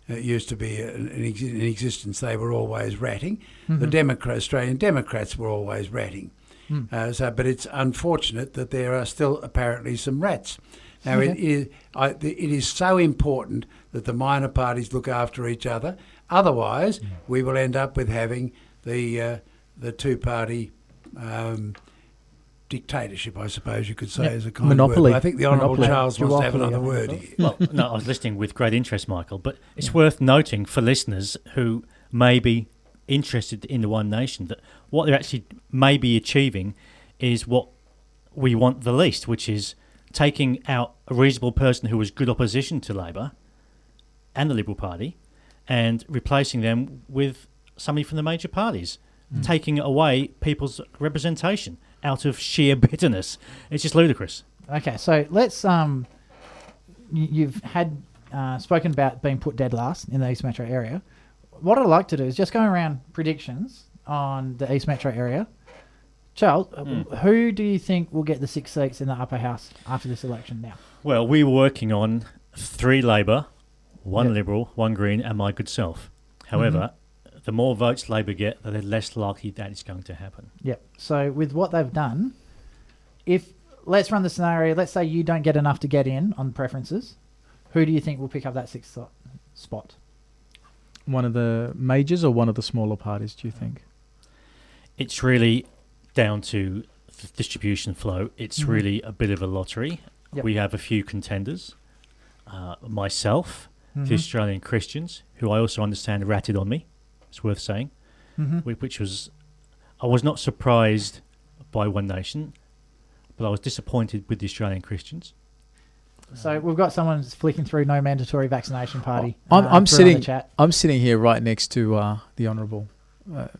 in existence, they were always ratting. The Australian Democrats were always ratting. But it's unfortunate that there are still apparently some rats. Now, it is so important that the minor parties look after each other. Otherwise, we will end up with having the two-party dictatorship, I suppose you could say, as a kind Monopoly. of word. I think the Honourable Monopoly. Charles wants to have Duopoly, another I think word it's here. Well, no, I was listening with great interest, Michael, but it's worth noting for listeners who may be interested in the One Nation that what they're actually maybe achieving is what we want the least, which is taking out a reasonable person who was good opposition to Labor and the Liberal Party and replacing them with somebody from the major parties, taking away people's representation out of sheer bitterness. It's just ludicrous. Okay, so let's you've had spoken about being put dead last in the East Metro area. What I'd like to do is just go around predictions on the East Metro area. Charles, who do you think will get the 6 seats in the upper house after this election now? Well, we were working on 3 Labor, 1 Liberal, 1 Green, and my good self. However, the more votes Labor get, the less likely that is going to happen. Yep. So with what they've done, let's run the scenario. Let's say you don't get enough to get in on preferences. Who do you think will pick up that 6th spot? One of the majors or one of the smaller parties, do you think? It's really down to the distribution flow. It's really a bit of a lottery. Yep. We have a few contenders. Myself, the Australian Christians, who I also understand ratted on me. It's worth saying. Which was, I was not surprised by One Nation, but I was disappointed with the Australian Christians. So we've got someone flicking through no mandatory vaccination party. I'm through on the sitting. chat. I'm sitting here right next to the Honourable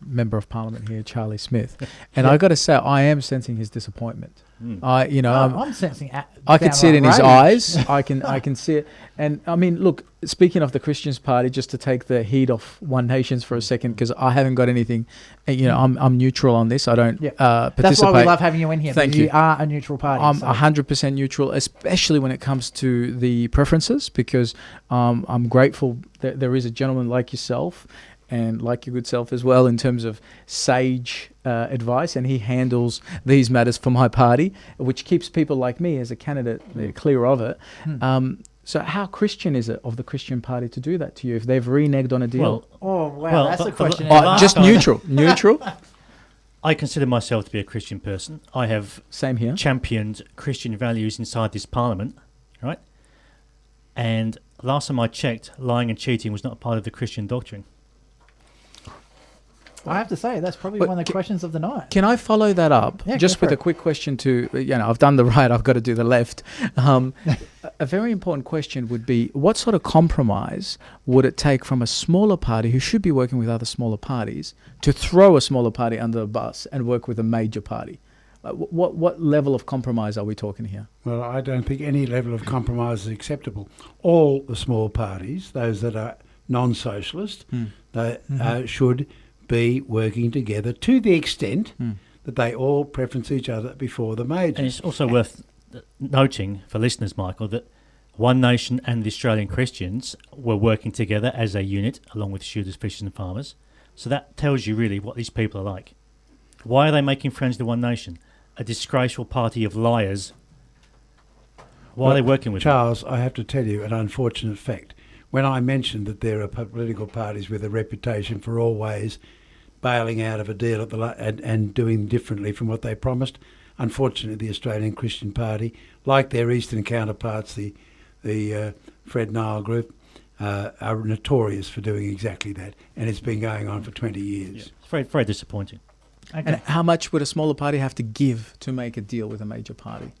Member of Parliament here, Charlie Smith, and I got to say, I am sensing his disappointment. I'm sensing. I can see it in his rage. eyes. I can see it. And I mean, look, speaking of the Christians Party, just to take the heat off One Nations for a second, because I haven't got anything. I'm neutral on this. I don't participate. That's why we love having you in here. Thank because you. You are a neutral party. I'm so. 100% neutral, especially when it comes to the preferences, because I'm grateful that there is a gentleman like yourself and like your good self as well in terms of sage advice, and he handles these matters for my party, which keeps people like me as a candidate clear of it. So how Christian is it of the Christian Party to do that to you if they've reneged on a deal? That's a question. Just neutral. I consider myself to be a Christian person. I have Same here. championed Christian values inside this Parliament, right? And last time I checked, lying and cheating was not part of the Christian doctrine. I have to say, that's probably But one of the questions of the night. Can I follow that up Yeah, just go for with a it. quick question to, I've done the right, I've got to do the left. A very important question would be, what sort of compromise would it take from a smaller party who should be working with other smaller parties to throw a smaller party under the bus and work with a major party? What level of compromise are we talking here? Well, I don't think any level of compromise is acceptable. All the small parties, those that are non-socialist, should be working together to the extent that they all preference each other before the majors. And it's also worth noting for listeners, Michael, that One Nation and the Australian Christians were working together as a unit, along with shooters, fishers and farmers. So that tells you really what these people are like. Why are they making friends with One Nation? A disgraceful party of liars. Why are they working with them? Charles, I have to tell you an unfortunate fact. When I mentioned that there are political parties with a reputation for always bailing out of a deal at and doing differently from what they promised, unfortunately the Australian Christian Party, like their eastern counterparts, the Fred Nile group, are notorious for doing exactly that, and it's been going on for 20 years. Yeah. It's very, very disappointing. Okay. And how much would a smaller party have to give to make a deal with a major party?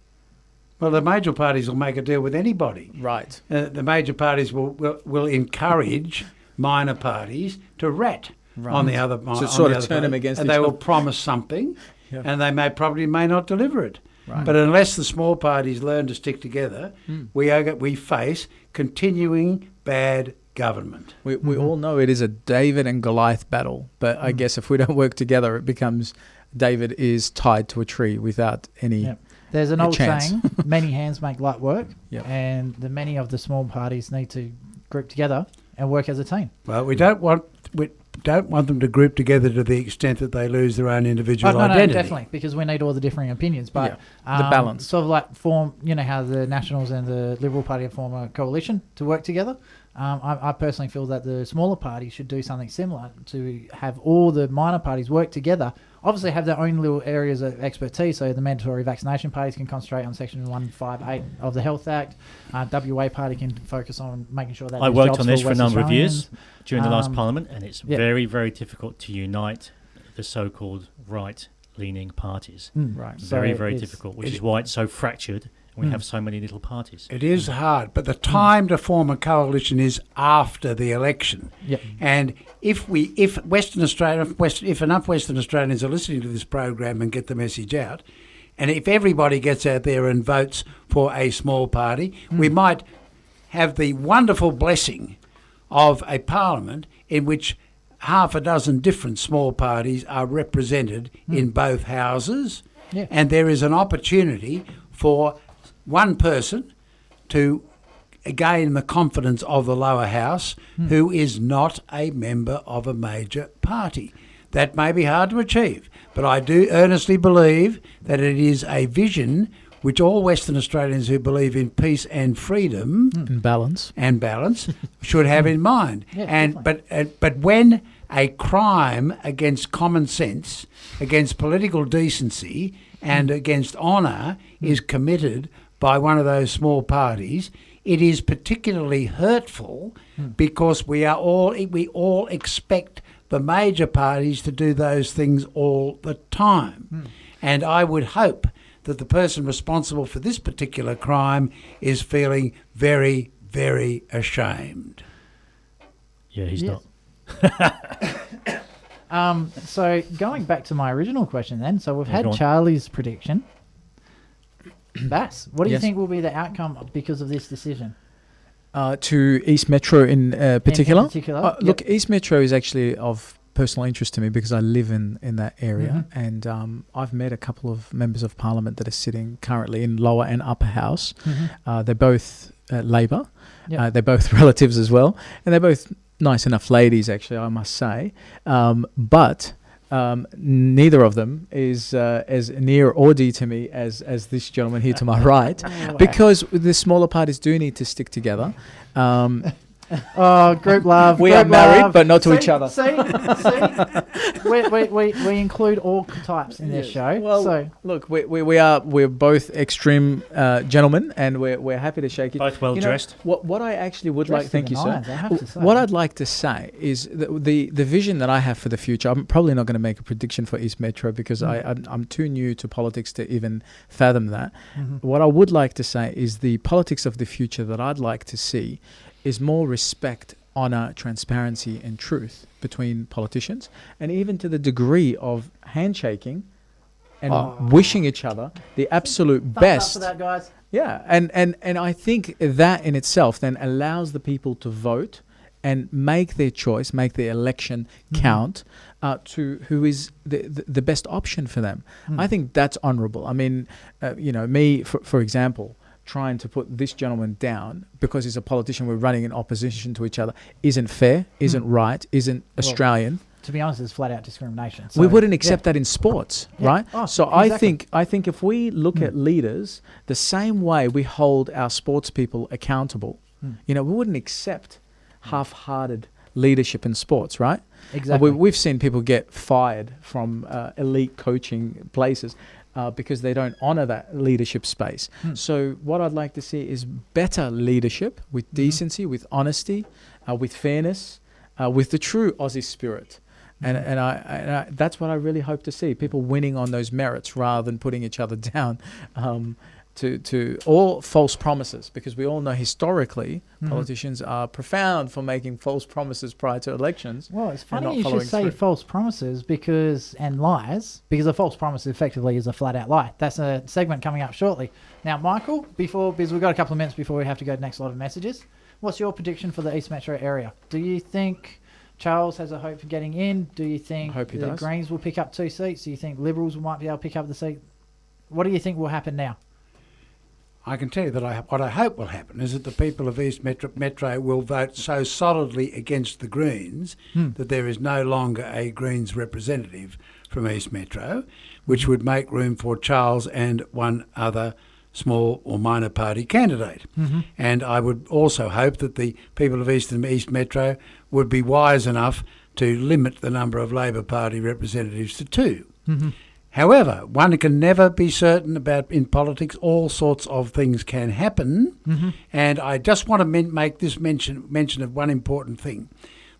Well, the major parties will make a deal with anybody. Right. The major parties will encourage minor parties to rat on the other. So sort of turn them against and each they will other. promise something, Yeah. and they may not deliver it. Right. But unless the small parties learn to stick together, we face continuing bad government. We all know it is a David and Goliath battle, but I guess if we don't work together, it becomes David is tied to a tree without any. Yep. There's an old chance. saying, many hands make light work, Yep. and many of the small parties need to group together and work as a team. Well, we don't want them to group together to the extent that they lose their own individual identity. No, definitely, because we need all the differing opinions. But The balance. sort of like form, how the Nationals and the Liberal Party have formed a coalition to work together. I personally feel that the smaller parties should do something similar to have all the minor parties work together. Obviously, have their own little areas of expertise. So the mandatory vaccination parties can concentrate on Section 158 of the Health Act. WA party can focus on making sure that I there's worked jobs on this for a West number of years Australians. during the last Parliament, and it's yeah. very, very difficult to unite the so-called right-leaning parties. Right. Very, So very it's- difficult, which is why it's so fractured and we have so many little parties. It is hard, but the time to form a coalition is after the election. Yep. And if Western Australia, if enough Western Australians are listening to this program and get the message out, and if everybody gets out there and votes for a small party, we might have the wonderful blessing of a parliament in which half a dozen different small parties are represented in both houses, Yeah. and there is an opportunity for one person to gain the confidence of the lower house who is not a member of a major party. That may be hard to achieve, but I do earnestly believe that it is a vision which all Western Australians who believe in peace and freedom And balance. should have in mind. Yeah, And but when a crime against common sense, against political decency, and against honour is committed by one of those small parties, it is particularly hurtful because we all expect the major parties to do those things all the time. And I would hope that the person responsible for this particular crime is feeling very, very ashamed. Yeah, he's Yes. not. So going back to my original question then, so we've Yeah, had go on. Charlie's prediction. Bass, what do you Yes. think will be the outcome because of this decision? To East Metro in particular? In particular, Look, East Metro is actually of personal interest to me because I live in that area, Mm-hmm. and I've met a couple of members of parliament that are sitting currently in lower and upper house. They're both Labor. Yep. They're both relatives as well, and they're both nice enough ladies, actually, I must say. But neither of them is as near or dear to me as this gentleman here to my right, because the smaller parties do need to stick together. Oh, group love. We group are married, love. but not to each other. See, we include all types in this show. Well, so look, we're both extreme gentlemen, and we're happy to shake it. Both well dressed. What I actually would like, dressed to thank the you, sir. nines, I have to say. What I'd like to say is the vision that I have for the future. I'm probably not going to make a prediction for East Metro because I'm too new to politics to even fathom that. What I would like to say is the politics of the future that I'd like to see is more respect, honour, transparency and truth between politicians, and even to the degree of handshaking and wishing each other the absolute thumbs best. up for that, guys. Yeah, and I think that in itself then allows the people to vote and make their choice, make their election count to who is the best option for them. I think that's honourable. I mean, me, for example, trying to put this gentleman down because he's a politician, we're running in opposition to each other, isn't fair, isn't right, isn't Australian. To be honest, it's flat out discrimination. So, we wouldn't accept that in sports, right? Oh, so exactly. I think if we look at leaders the same way we hold our sports people accountable, we wouldn't accept half-hearted leadership in sports, right? Exactly. We've seen people get fired from elite coaching places because they don't honour that leadership space. So what I'd like to see is better leadership with decency, with honesty, with fairness, with the true Aussie spirit. And I that's what I really hope to see, people winning on those merits rather than putting each other down to all false promises, because we all know historically politicians are profound for making false promises prior to elections. Well, it's funny you should say false promises and lies, because a false promise effectively is a flat out lie. That's a segment coming up shortly. Now, Michael, because we've got a couple of minutes before we have to go to the next lot of messages, what's your prediction for the East Metro area? Do you think Charles has a hope for getting in? Do you think the Greens will pick up 2 seats? Do you think Liberals might be able to pick up the seat? What do you think will happen now? I can tell you that what I hope will happen is that the people of East Metro will vote so solidly against the Greens that there is no longer a Greens representative from East Metro, which would make room for Charles and one other small or minor party candidate. And I would also hope that the people of East Metro would be wise enough to limit the number of Labor Party representatives to 2. However, one can never be certain about in politics. All sorts of things can happen. And I just want to make this mention of one important thing.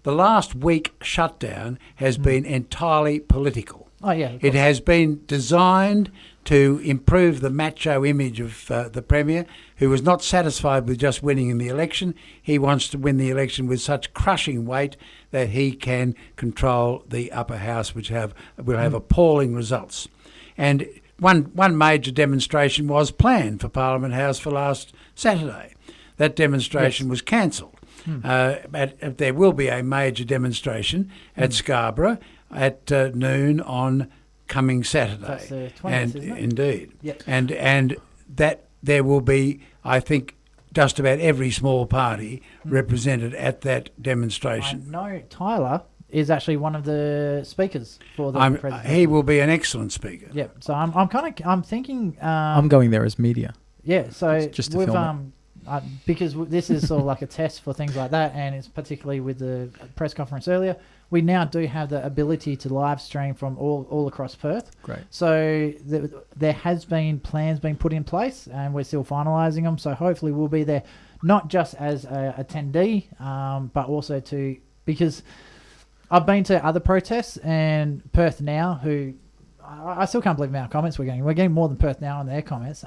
The last week shutdown has been entirely political. Oh, yeah. It has been designed to improve the macho image of the Premier, who was not satisfied with just winning in the election. He wants to win the election with such crushing weight that he can control the upper house, which will have appalling results. And one major demonstration was planned for Parliament House for last Saturday. That demonstration was cancelled. There will be a major demonstration at Scarborough at noon on coming Saturday. That's the 20th, isn't it? Indeed. Yep. And that there will be, I think, just about every small party represented at that demonstration. I know Tyler is actually one of the speakers for the presentation. He will be an excellent speaker. Yeah. So I'm thinking. I'm going there as media. Yeah. So just to film because this is sort of like a test for things like that, and it's particularly with the press conference earlier. We now do have the ability to live stream from all across Perth. Great. So there has been plans being put in place, and we're still finalising them. So hopefully we'll be there, not just as a attendee, but also because I've been to other protests, and Perth Now, who I still can't believe the amount of comments we're getting more than Perth Now in their comments.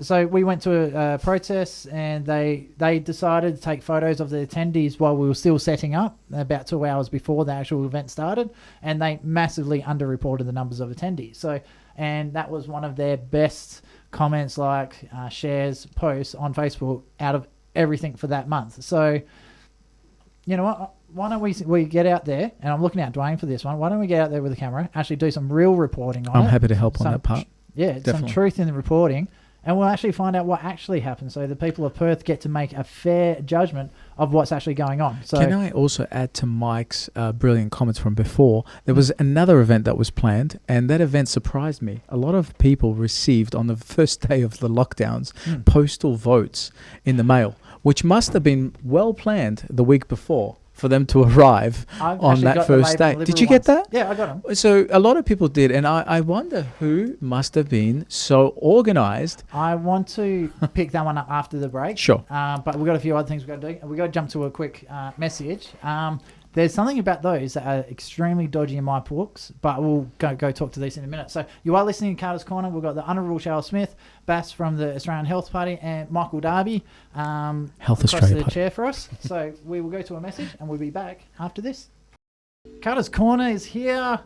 So we went to a protest, and they decided to take photos of the attendees while we were still setting up, about 2 hours before the actual event started, and they massively underreported the numbers of attendees. So, and that was one of their best comments, shares, posts on Facebook out of everything for that month. So, you know what? Why don't we get out there, and I'm looking at Dwayne for this one. Why don't we get out there with a camera, actually do some real reporting on it? I'm happy to help on that part. Yeah, definitely. Some truth in the reporting. And we'll actually find out what actually happened, so the people of Perth get to make a fair judgment of what's actually going on. So, can I also add to Mike's brilliant comments from before? There was another event that was planned, and that event surprised me. A lot of people received, on the first day of the lockdowns, postal votes in the mail. which must have been well planned the week before for them to arrive I've on actually that got the first Labor day. and Did Liberal you get ones. that? Yeah, I got them. So a lot of people did, and I wonder who must have been so organised. I want to pick that one up after the break. Sure. But we've got a few other things we've got to do. We've got to jump to a quick message. There's something about those that are extremely dodgy in my books, but we'll go talk to these in a minute. So you are listening to Carter's Corner. We've got the Honourable Cheryl Smith, Bass from the Australian Health Party, and Michael Darby Health across Australia the Party. chair for us. So we will go to a message, and we'll be back after this. Carter's Corner is here.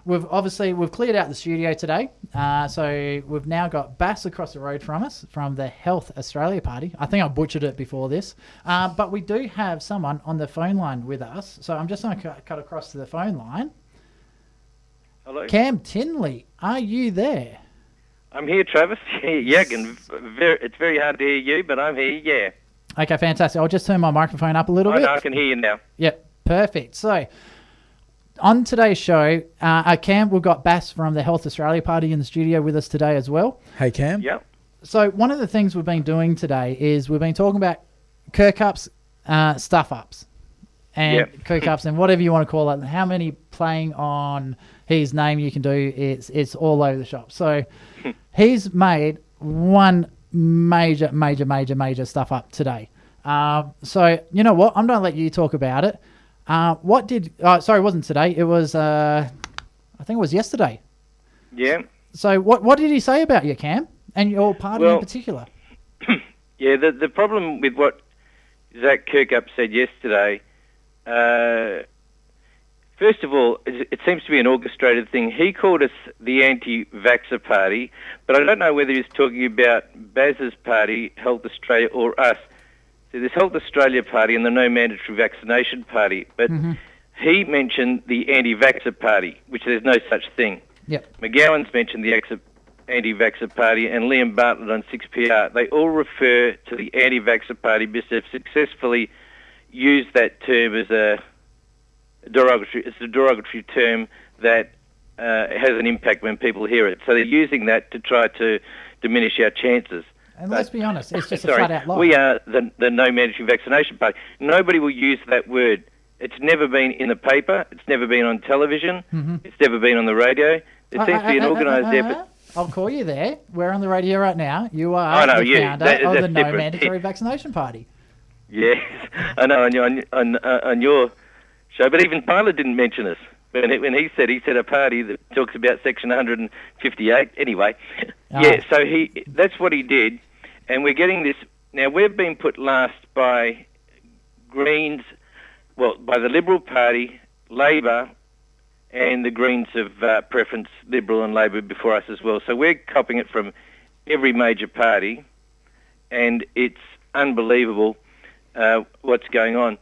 We've cleared out the studio today, so we've now got Bass across the road from us from the Health Australia Party. I think I butchered it before this, but we do have someone on the phone line with us. So I'm just going to cut across to the phone line. Hello. Cam Tinley, are you there? I'm here, Travis. Yeah, it's very hard to hear you, but I'm here, yeah. Okay, fantastic. I'll just turn my microphone up a little bit. I can hear you now. Yep, perfect. So on today's show, Cam, we've got Bass from the Health Australia Party in the studio with us today as well. Hey, Cam. Yep. So one of the things we've been doing today is we've been talking about Kirkup's Stuffups and Kirkups and whatever you want to call it. How many playing on his name you can do? It's all over the shop. So he's made one major stuff up today. So you know what? I'm going to let you talk about it. What did? Sorry, it wasn't today. It was. I think it was yesterday. Yeah. So what did he say about you, Cam, and your party in particular? Yeah. The problem with what Zach Kirkup said yesterday. First of all, it seems to be an orchestrated thing. He called us the anti-vaxxer party, but I don't know whether he's talking about Baz's party, Health Australia, or us. So there's Health Australia party and the no mandatory vaccination party, but he mentioned the anti-vaxxer party, which there's no such thing. Yep. McGowan's mentioned the anti-vaxxer party, and Liam Bartlett on 6PR. They all refer to the anti-vaxxer party because they've successfully used that term as a derogatory term that has an impact when people hear it. So they're using that to try to diminish our chances. And let's be honest, it's just a flat-out lie. We are the no mandatory vaccination party. Nobody will use that word. It's never been in the paper. It's never been on television. It's never been on the radio. There seems to be an organised effort. I'll call you there. We're on the radio right now. You are the founder of the No Mandatory Vaccination Party. Yes, I know on your show, but even Pilot didn't mention us when he said a party that talks about Section 158. Anyway, so that's what he did, and we're getting this now. We've been put last by Greens, by the Liberal Party, Labor, and the Greens have preference Liberal and Labor before us as well. So we're copping it from every major party, and it's unbelievable what's going on.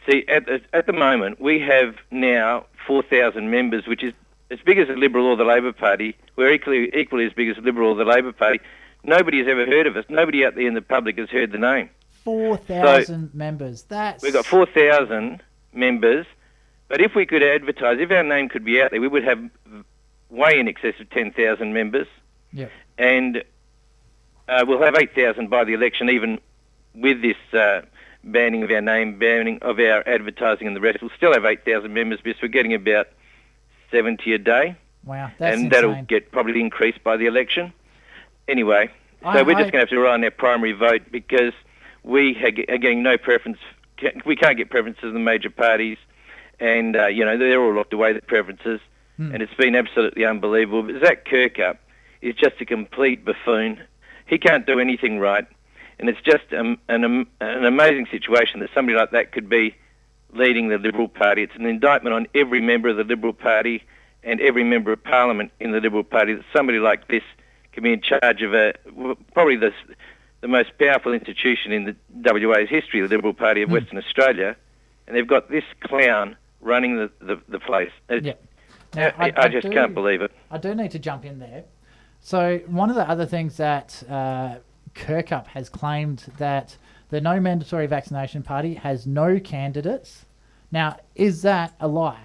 See, at the moment, we have now 4,000 members, which is as big as the Liberal or the Labor Party. We're equally as big as the Liberal or the Labor Party. Nobody has ever heard of us. Nobody out there in the public has heard the name. 4,000 members. We've got 4,000 members, but if we could advertise, if our name could be out there, we would have way in excess of 10,000 members. Yep. And we'll have 8,000 by the election, even with this banning of our name, banning of our advertising and the rest. We'll still have 8,000 members because we're getting about 70 a day. Wow, that's and insane. That'll get probably increased by the election. Anyway, so we're just going to have to rely on our primary vote because we are getting no preference. We can't get preferences in the major parties, and they're all locked away, the preferences, and it's been absolutely unbelievable. But Zach Kirkup is just a complete buffoon. He can't do anything right, and it's just an amazing situation that somebody like that could be leading the Liberal Party. It's an indictment on every member of the Liberal Party and every member of Parliament in the Liberal Party that somebody like this can be in charge of probably the most powerful institution in the WA's history, the Liberal Party of Western Australia, and they've got this clown running the place. Now, I just can't believe it. I do need to jump in there. So one of the other things that Kirkup has claimed that the No Mandatory Vaccination Party has no candidates. Now, is that a lie?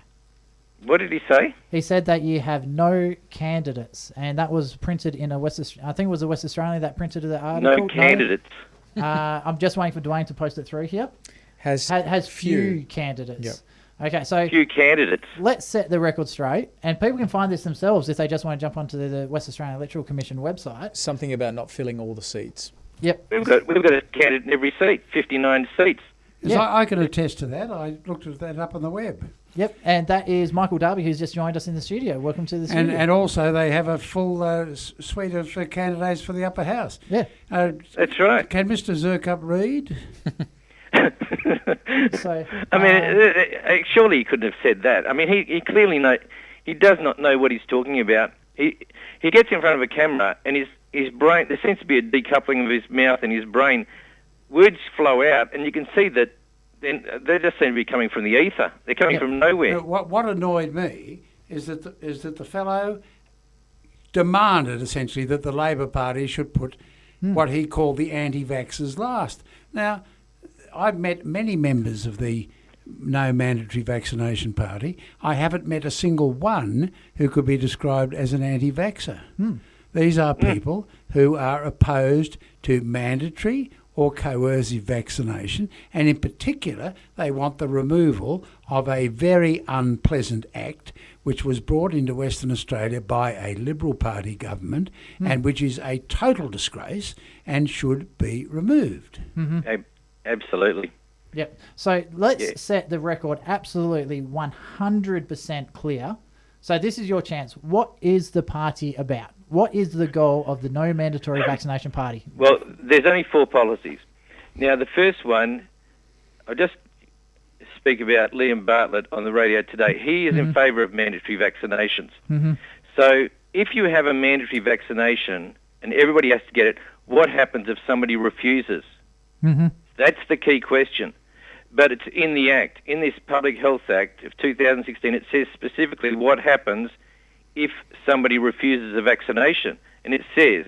What did he say? He said that you have no candidates, and that was printed in I think it was a West Australian that printed the article. No candidates. I'm just waiting for Dwayne to post it through here. Has few candidates. Yep. Okay, so Few candidates. let's set the record straight, and people can find this themselves if they just want to jump onto the West Australian Electoral Commission website. something about not filling all the seats. Yep. We've got a candidate in every seat, 59 seats. Yes, I can attest to that. I looked at that up on the web. Yep, and that is Michael Darby, who's just joined us in the studio. Welcome to the studio. And also they have a full suite of candidates for the upper house. Yeah. That's right. Can Mr. Kirkup read? So, I mean, surely he couldn't have said that. I mean, he clearly he does not know what he's talking about. He gets in front of a camera and his brain, there seems to be a decoupling of his mouth and his brain. Words flow out, and you can see that then they just seem to be coming from the ether. They're coming from nowhere. What annoyed me is that the fellow demanded essentially that the Labor Party should put what he called the anti-vaxxers last. Now, I've met many members of the No Mandatory Vaccination Party. I haven't met a single one who could be described as an anti-vaxxer. These are people who are opposed to mandatory or coercive vaccination, and in particular, they want the removal of a very unpleasant act which was brought into Western Australia by a Liberal Party government and which is a total disgrace and should be removed. Absolutely. yep. So let's set the record absolutely 100% clear. So this is your chance. What is the party about? What is the goal of the No Mandatory Vaccination Party? Well, there's only 4 policies. Now, the first one, I just speak about Liam Bartlett on the radio today. He is in favour of mandatory vaccinations. So if you have a mandatory vaccination and everybody has to get it, what happens if somebody refuses? That's the key question. But it's in the Act. In this Public Health Act of 2016, it says specifically what happens if somebody refuses a vaccination. And it says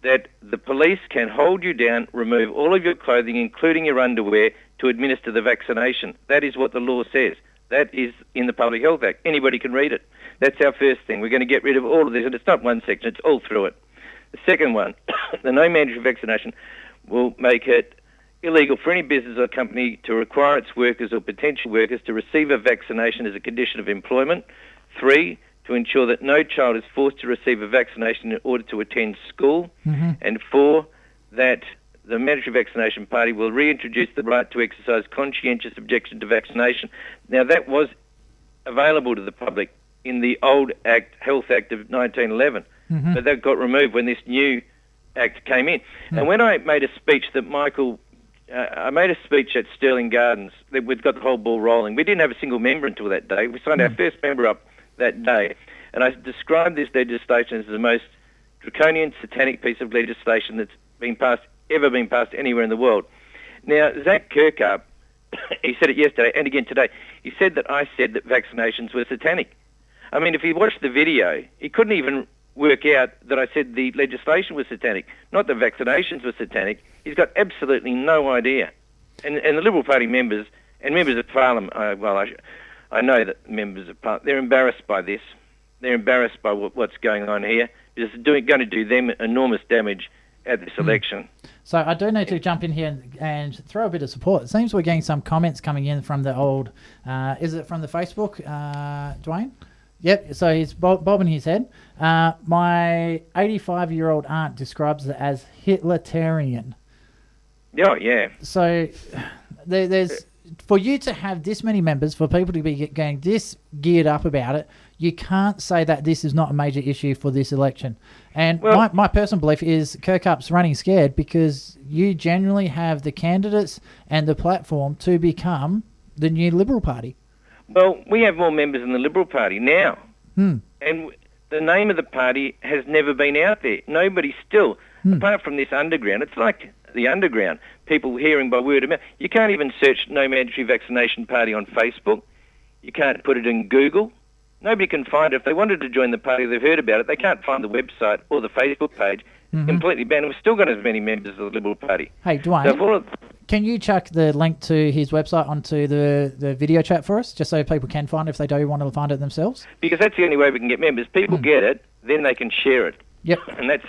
that the police can hold you down, remove all of your clothing, including your underwear, to administer the vaccination. That is what the law says. That is in the Public Health Act. Anybody can read it. That's our first thing. We're going to get rid of all of this, and it's not one section, it's all through it. The second one, the no mandatory vaccination will make it illegal for any business or company to require its workers or potential workers to receive a vaccination as a condition of employment. 3, to ensure that no child is forced to receive a vaccination in order to attend school. And 4, that the Mandatory Vaccination Party will reintroduce the right to exercise conscientious objection to vaccination. Now, that was available to the public in the old Act, Health Act of 1911, but that got removed when this new Act came in. And when I made a speech that I made a speech at Stirling Gardens, that we'd got the whole ball rolling. We didn't have a single member until that day. We signed our first member up that day. And I described this legislation as the most draconian, satanic piece of legislation that's ever been passed anywhere in the world. Now, Zach Kirkup, he said it yesterday and again today, he said that I said that vaccinations were satanic. I mean, if he watched the video, he couldn't even work out that I said the legislation was satanic, not that vaccinations were satanic. He's got absolutely no idea. And the Liberal Party members and members of Parliament, I know that members of Parliament, they're embarrassed by this. They're embarrassed by what's going on here. It's going to do them enormous damage at this election. So I do need to jump in here and throw a bit of support. It seems we're getting some comments coming in from the old, is it from the Facebook, Dwayne? Yep, so he's bobbing his head. My 85-year-old aunt describes it as Hitleritarian. Oh, yeah. So there's for you to have this many members, for people to be getting this geared up about it, you can't say that this is not a major issue for this election. And my personal belief is Kirkup's running scared because you genuinely have the candidates and the platform to become the new Liberal Party. Well, we have more members in the Liberal Party now. And the name of the party has never been out there. Nobody still, apart from this underground, it's like the underground, people hearing by word of mouth. You can't even search No Mandatory Vaccination Party on Facebook. You can't put it in Google. Nobody can find it. If they wanted to join the party, they've heard about it. They can't find the website or the Facebook page. Completely banned. We've still got as many members of the Liberal Party. Hey, Dwayne, can you chuck the link to his website onto the video chat for us, just so people can find it if they do want to find it themselves? Because that's the only way we can get members. People get it, then they can share it. Yep. And that's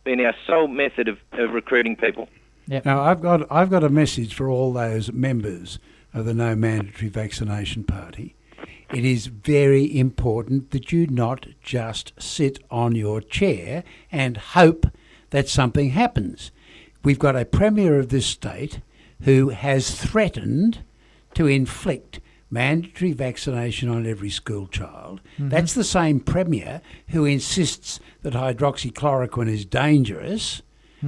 been our sole method of recruiting people. Yep. Now, I've got a message for all those members of the No Mandatory Vaccination Party. It is very important that you not just sit on your chair and hope that something happens. We've got a Premier of this state who has threatened to inflict mandatory vaccination on every school child. Mm-hmm. That's the same Premier who insists that hydroxychloroquine is dangerous,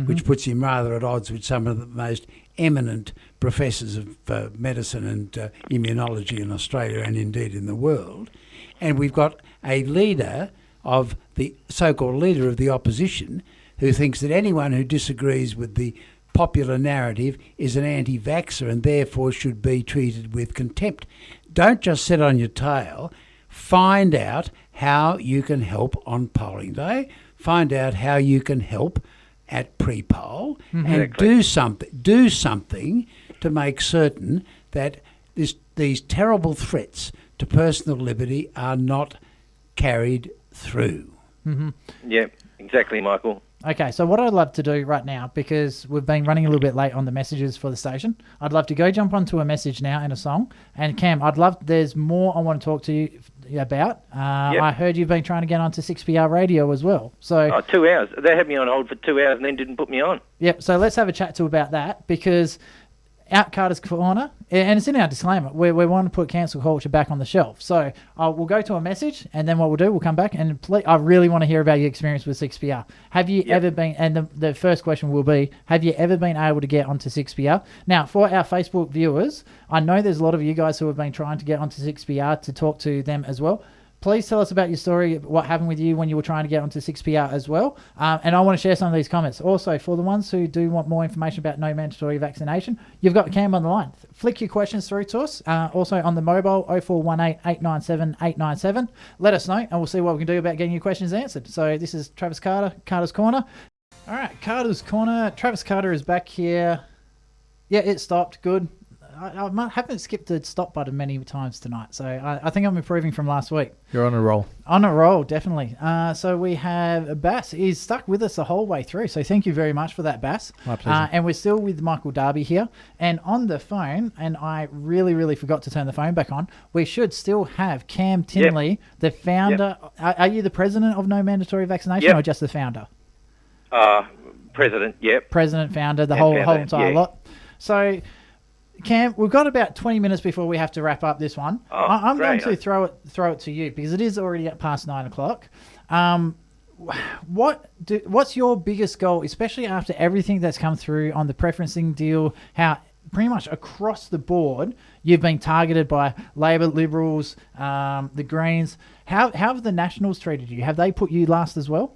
which puts him rather at odds with some of the most eminent professors of medicine and immunology in Australia and indeed in the world. And we've got a leader of the so-called leader of the opposition who thinks that anyone who disagrees with the popular narrative is an anti-vaxxer and therefore should be treated with contempt. Don't just sit on your tail. Find out how you can help on polling day. Find out how you can help at pre-poll and do something to make certain that these terrible threats to personal liberty are not carried through. Yeah, exactly, Michael. Okay, so what I'd love to do right now, because we've been running a little bit late on the messages for the station, I'd love to go jump onto a message now and a song. And Cam, there's more I want to talk to you about. I heard you've been trying to get onto 6PR radio as well. So 2 hours. They had me on hold for 2 hours and then didn't put me on. Yep, so let's have a chat about that, because out Carter's Corner, and it's in our disclaimer, we want to put cancel culture back on the shelf. So we'll go to a message, and then what we'll do, we'll come back, and I really want to hear about your experience with 6PR. Have you ever been, and the first question will be, have you ever been able to get onto 6PR? Now, for our Facebook viewers, I know there's a lot of you guys who have been trying to get onto 6PR to talk to them as well. Please tell us about your story, what happened with you when you were trying to get onto 6PR as well. And I want to share some of these comments. Also, for the ones who do want more information about no mandatory vaccination, you've got Cam on the line. Flick your questions through to us. Also on the mobile, 0418 897 897. Let us know, and we'll see what we can do about getting your questions answered. So this is Travis Carter, Carter's Corner. All right, Carter's Corner. Travis Carter is back here. Yeah, it stopped. Good. I haven't skipped the stop button many times tonight, so I think I'm improving from last week. You're on a roll. On a roll, definitely. So we have Bass. He's stuck with us the whole way through, so thank you very much for that, Bass. My pleasure. And we're still with Michael Darby here. And on the phone, and I really, really forgot to turn the phone back on, we should still have Cam Tinley, the founder. Are you the president of No Mandatory Vaccination or just the founder? President, President, founder, the whole entire lot. So... Cam, we've got about 20 minutes before we have to wrap up this one. I'm going to throw it to you because it is already at past 9 o'clock. What's your biggest goal, especially after everything that's come through on the preferencing deal, how pretty much across the board you've been targeted by Labor, Liberals, the Greens. How have the Nationals treated you? Have they put you last as well?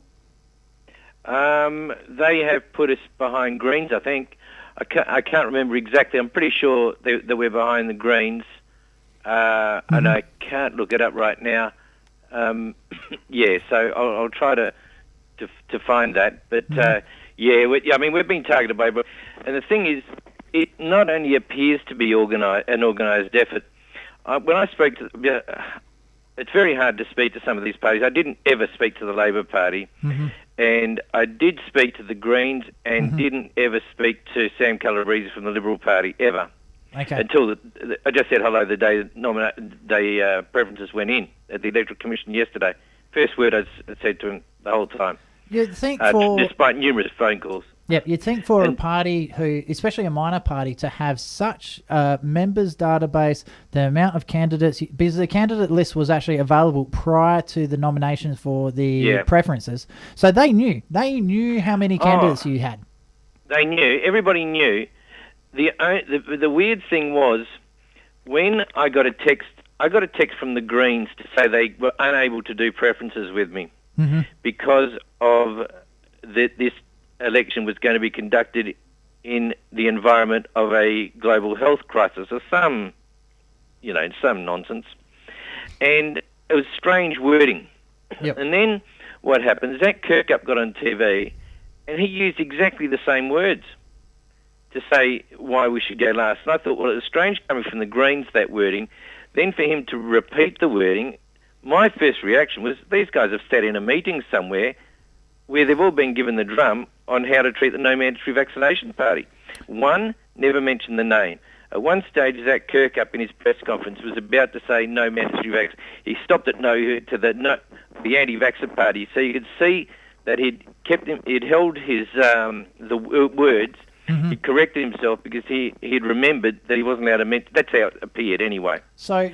They have put us behind Greens, I think. I can't remember exactly. I'm pretty sure that we're behind the Greens, and I can't look it up right now. So I'll try to find that. But we've been targeted by. And the thing is, it not only appears to be an organised effort. When I spoke to, it's very hard to speak to some of these parties. I didn't ever speak to the Labor Party. And I did speak to the Greens and didn't ever speak to Sam Calabrese from the Liberal Party, ever. Okay. Until I just said hello the day preferences went in at the Electoral Commission yesterday. First word I said to him the whole time. You'd think despite numerous phone calls. Yep, you'd think for a party who, especially a minor party, to have such a members database, the amount of candidates, because the candidate list was actually available prior to the nominations for the preferences. So they knew how many candidates you had. They knew. Everybody knew. The weird thing was when I got a text from the Greens to say they were unable to do preferences with me because of this election was going to be conducted in the environment of a global health crisis or some nonsense. And it was strange wording. Yep. And then what happened, Zach Kirkup got on TV and he used exactly the same words to say why we should go last. And I thought, well, it was strange coming from the Greens, that wording. Then for him to repeat the wording, my first reaction was, these guys have sat in a meeting somewhere where they've all been given the drum on how to treat the no mandatory vaccination party. One, never mentioned the name. At one stage, Zach Kirkup in his press conference was about to say no mandatory vax. He stopped at no to the anti-vaxxer party. So you could see that he'd held his words. Mm-hmm. He corrected himself because he'd remembered that he wasn't allowed to mention. That's how it appeared anyway. So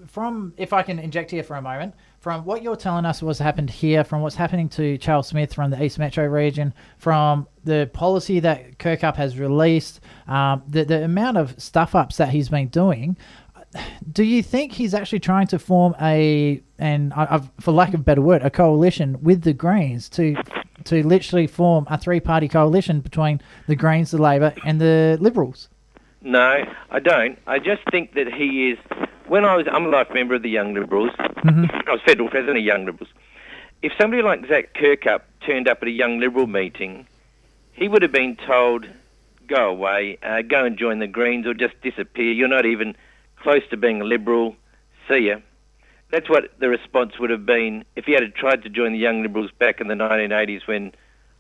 from if I can inject here for a moment, from what you're telling us what's happened here, from what's happening to Charles Smith from the East Metro region, from the policy that Kirkup has released, the amount of stuff-ups that he's been doing, do you think he's actually trying to form for lack of a better word, a coalition with the Greens to literally form a three-party coalition between the Greens, the Labor and the Liberals? No, I don't. I just think that he is... I'm a life member of the Young Liberals. Mm-hmm. I was federal president of Young Liberals. If somebody like Zach Kirkup turned up at a Young Liberal meeting, he would have been told, go away, go and join the Greens or just disappear. You're not even close to being a Liberal. See ya. That's what the response would have been if he had tried to join the Young Liberals back in the 1980s when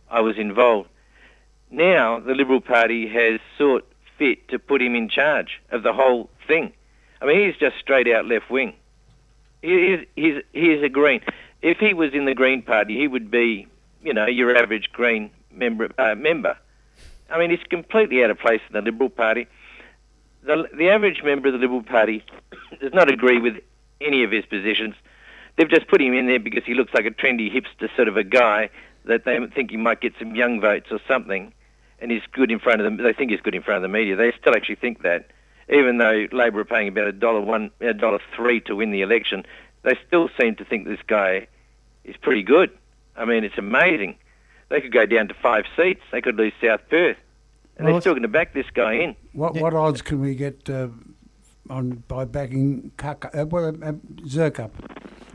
I was involved. Now, the Liberal Party has sought fit to put him in charge of the whole thing. I mean, he's just straight out left wing. He's a Green. If he was in the Green Party, he would be, your average Green member. I mean, he's completely out of place in the Liberal Party. The average member of the Liberal Party does not agree with any of his positions. They've just put him in there because he looks like a trendy hipster sort of a guy that they think he might get some young votes or something, and he's good in front of them. They think he's good in front of the media. They still actually think that. Even though Labor are paying about $1.03 to win the election, they still seem to think this guy is pretty good. I mean, it's amazing. They could go down to 5 seats. They could lose South Perth. And they're still going to back this guy in. What odds can we get by backing Kirkup?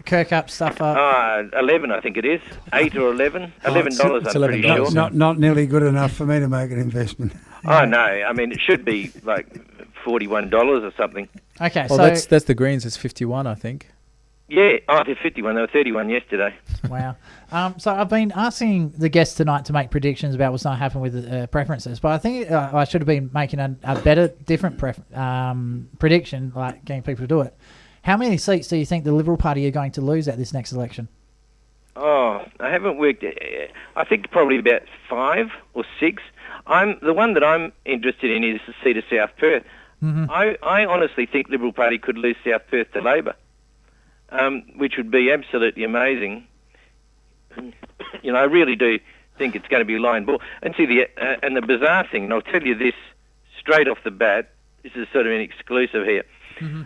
Kirkup stuff up. 11, I think it is. 8 or 11. $11, I'm pretty sure. Not nearly good enough for me to make an investment. Oh, no. I mean, it should be like $41 or something. Okay, well, so... that's the Greens. It's 51, I think. Yeah, they're 51. They were 31 yesterday. Wow. So I've been asking the guests tonight to make predictions about what's going to happen with preferences, but I think I should have been making a better, different prediction, like getting people to do it. How many seats do you think the Liberal Party are going to lose at this next election? Oh, I haven't worked. I think probably about 5 or 6. The one that I'm interested in is the seat of South Perth. Mm-hmm. I honestly think Liberal Party could lose South Perth to Labor, which would be absolutely amazing. I really do think it's going to be a line ball. And see, the bizarre thing, and I'll tell you this straight off the bat, this is sort of an exclusive here. Mm-hmm.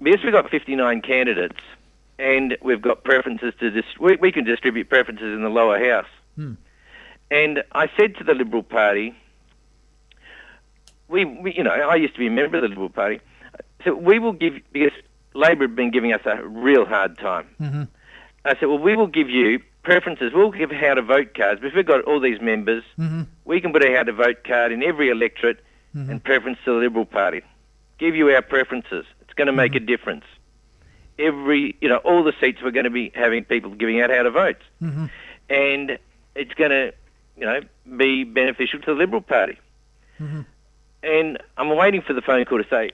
Because we've got 59 candidates, and we've got preferences we can distribute preferences in the lower house. Mm. And I said to the Liberal Party, I used to be a member of the Liberal Party, so we will give, because Labor have been giving us a real hard time. Mm-hmm. I said, well, we will give you preferences. We'll give how to vote cards. Because we've got all these members, mm-hmm. we can put a how to vote card in every electorate mm-hmm. and preference to the Liberal Party. Give you our preferences. It's going to make mm-hmm. a difference. All the seats we're going to be having people giving out how to vote. Mm-hmm. And it's going to, be beneficial to the Liberal Party. Mm-hmm. And I'm waiting for the phone call to say,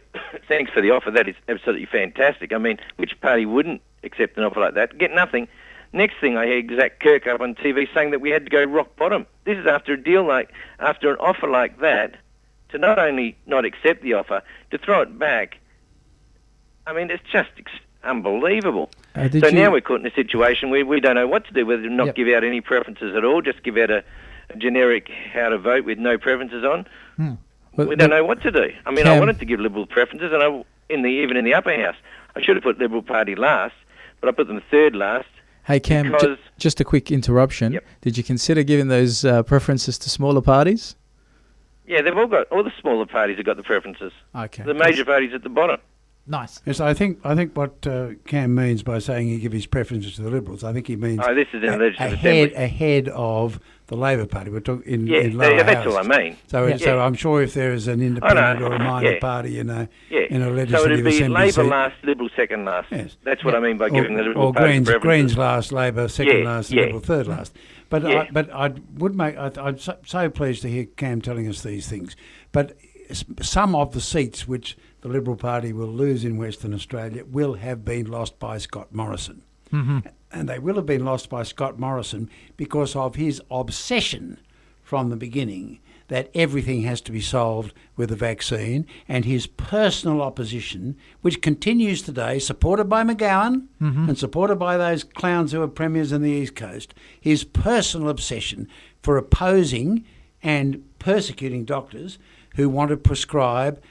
thanks for the offer. That is absolutely fantastic. I mean, which party wouldn't accept an offer like that? Get nothing. Next thing I hear Zach Kirkup on TV saying that we had to go rock bottom. This is after after an offer like that, to not only not accept the offer, to throw it back. I mean, it's just unbelievable. Now we're caught in a situation where we don't know what to do, whether to not give out any preferences at all, just give out a generic how to vote with no preferences on. We don't know what to do. I mean, I wanted to give Liberal preferences, and even in the upper house. I should have put Liberal Party last, but I put them third last. Hey, Cam, just a quick interruption. Yep. Did you consider giving those preferences to smaller parties? Yeah, all the smaller parties have got the preferences. Okay. The major parties at the bottom. Nice. Yes, I think what Cam means by saying he gives his preferences to the Liberals, I think he means this is in the Legislative Assembly. ahead of the Labor Party. We're talking in lower that's houses. all I mean. So I'm sure if there is an independent or a minor party in a Legislative so it'd be Assembly Labor seat, last, Liberal second last. Yes. That's what I mean by giving the Liberal or Party Greens, preferences. Greens last, Labor second last, and Liberal third last. But I'm so pleased to hear Cam telling us these things. But some of the seats which the Liberal Party will lose in Western Australia will have been lost by Scott Morrison. Mm-hmm. And they will have been lost by Scott Morrison because of his obsession from the beginning that everything has to be solved with a vaccine, and his personal opposition, which continues today, supported by McGowan and supported by those clowns who are premiers in the East Coast, his personal obsession for opposing and persecuting doctors who want to prescribe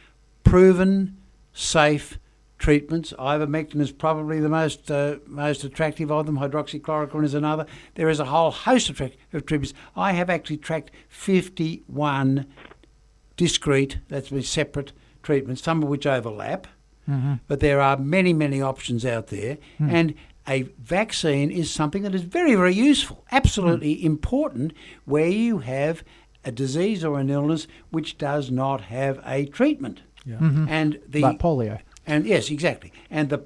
proven, safe treatments. Ivermectin is probably the most attractive of them. Hydroxychloroquine is another. There is a whole host of treatments. I have actually tracked 51 discrete, that's separate treatments, some of which overlap, but there are many, many options out there. And a vaccine is something that is very, very useful, absolutely important, where you have a disease or an illness which does not have a treatment. And like polio. And yes, exactly. And the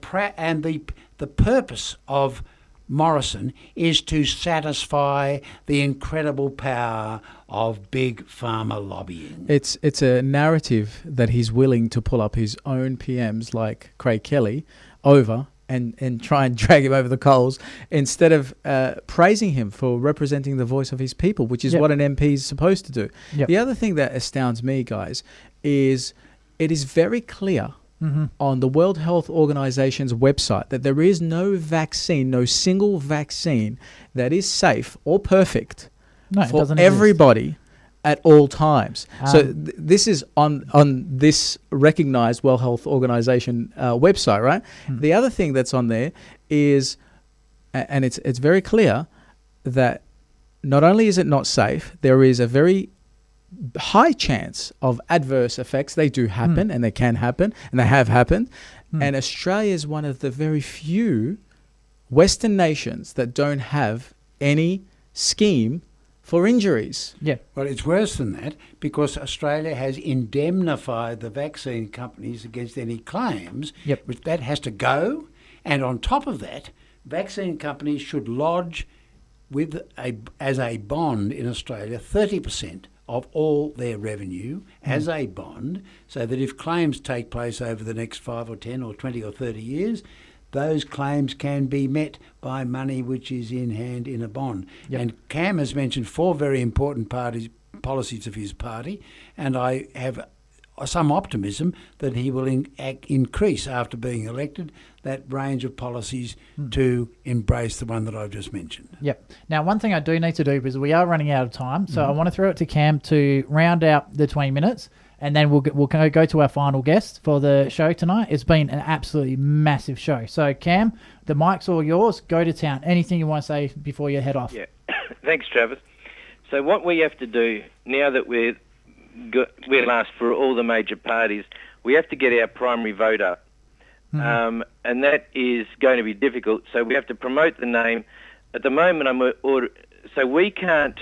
purpose of Morrison is to satisfy the incredible power of big pharma lobbying. It's a narrative that he's willing to pull up his own PMs like Craig Kelly over and try and drag him over the coals instead of praising him for representing the voice of his people, which is what an MP is supposed to do. The other thing that astounds me, guys, is it is very clear on the World Health Organization's website that there is no vaccine, no single vaccine that is safe or perfect for everybody at all times. So this is on this recognized World Health Organization website, right? The other thing that's on there is, and it's very clear that not only is it not safe, there is a very high chance of adverse effects. They do happen, and they can happen, and they have happened. And Australia is one of the very few Western nations that don't have any scheme for injuries. Well, it's worse than that, because Australia has indemnified the vaccine companies against any claims. Which that has to go. And on top of that, vaccine companies should lodge as a bond in Australia 30% of all their revenue as a bond, so that if claims take place over the next 5 or 10 or 20 or 30 years, those claims can be met by money which is in hand in a bond. And Cam has mentioned 4 very important policies of his party, and I have some optimism that he will increase after being elected that range of policies to embrace the one that I've just mentioned. Now, one thing I do need to do, because we are running out of time, so I want to throw it to Cam to round out the 20 minutes, and then we'll go to our final guest for the show tonight. It's been an absolutely massive show. So, Cam, the mic's all yours. Go to town. Anything you want to say before you head off? Thanks, Travis. So what we have to do, now that we're last for all the major parties, we have to get our primary vote up. And that is going to be difficult. So we have to promote the name. At the moment, so we can't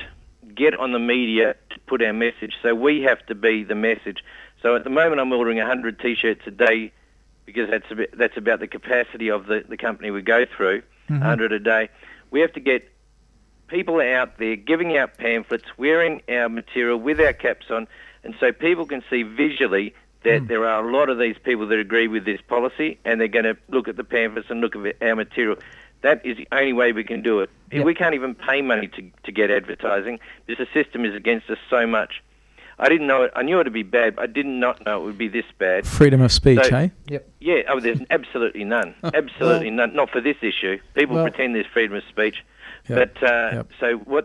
get on the media to put our message. So we have to be the message. So at the moment, I'm ordering 100 T-shirts a day, because that's about the capacity of the company we go through, 100 a day. We have to get people out there giving out pamphlets, wearing our material with our caps on, and so people can see visually that there are a lot of these people that agree with this policy, and they're going to look at the pamphlets and look at our material. That is the only way we can do it. We can't even pay money to get advertising, because the system is against us so much. I didn't know it. I knew it would be bad, but I did not know it would be this bad. Freedom of speech, eh? Yeah, there's absolutely none. Absolutely none. Not for this issue. People pretend there's freedom of speech. So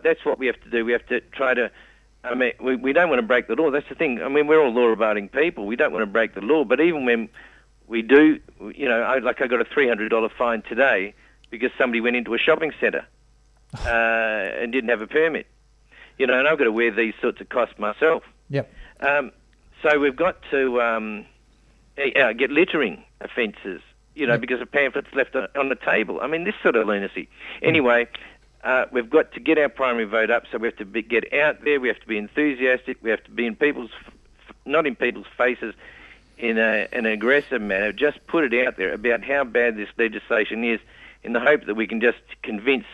that's what we have to do. We have to try to... I mean, we don't want to break the law. That's the thing. I mean, we're all law-abiding people. We don't want to break the law. But even when we do, I got a $300 fine today because somebody went into a shopping centre and didn't have a permit. And I've got to wear these sorts of costs myself. So we've got to... get littering offences, because a pamphlet's left on the table. I mean, this sort of lunacy. Anyway, we've got to get our primary vote up, so we have to get out there, we have to be enthusiastic, we have to be not in people's faces in an aggressive manner, just put it out there about how bad this legislation is in the hope that we can just convince,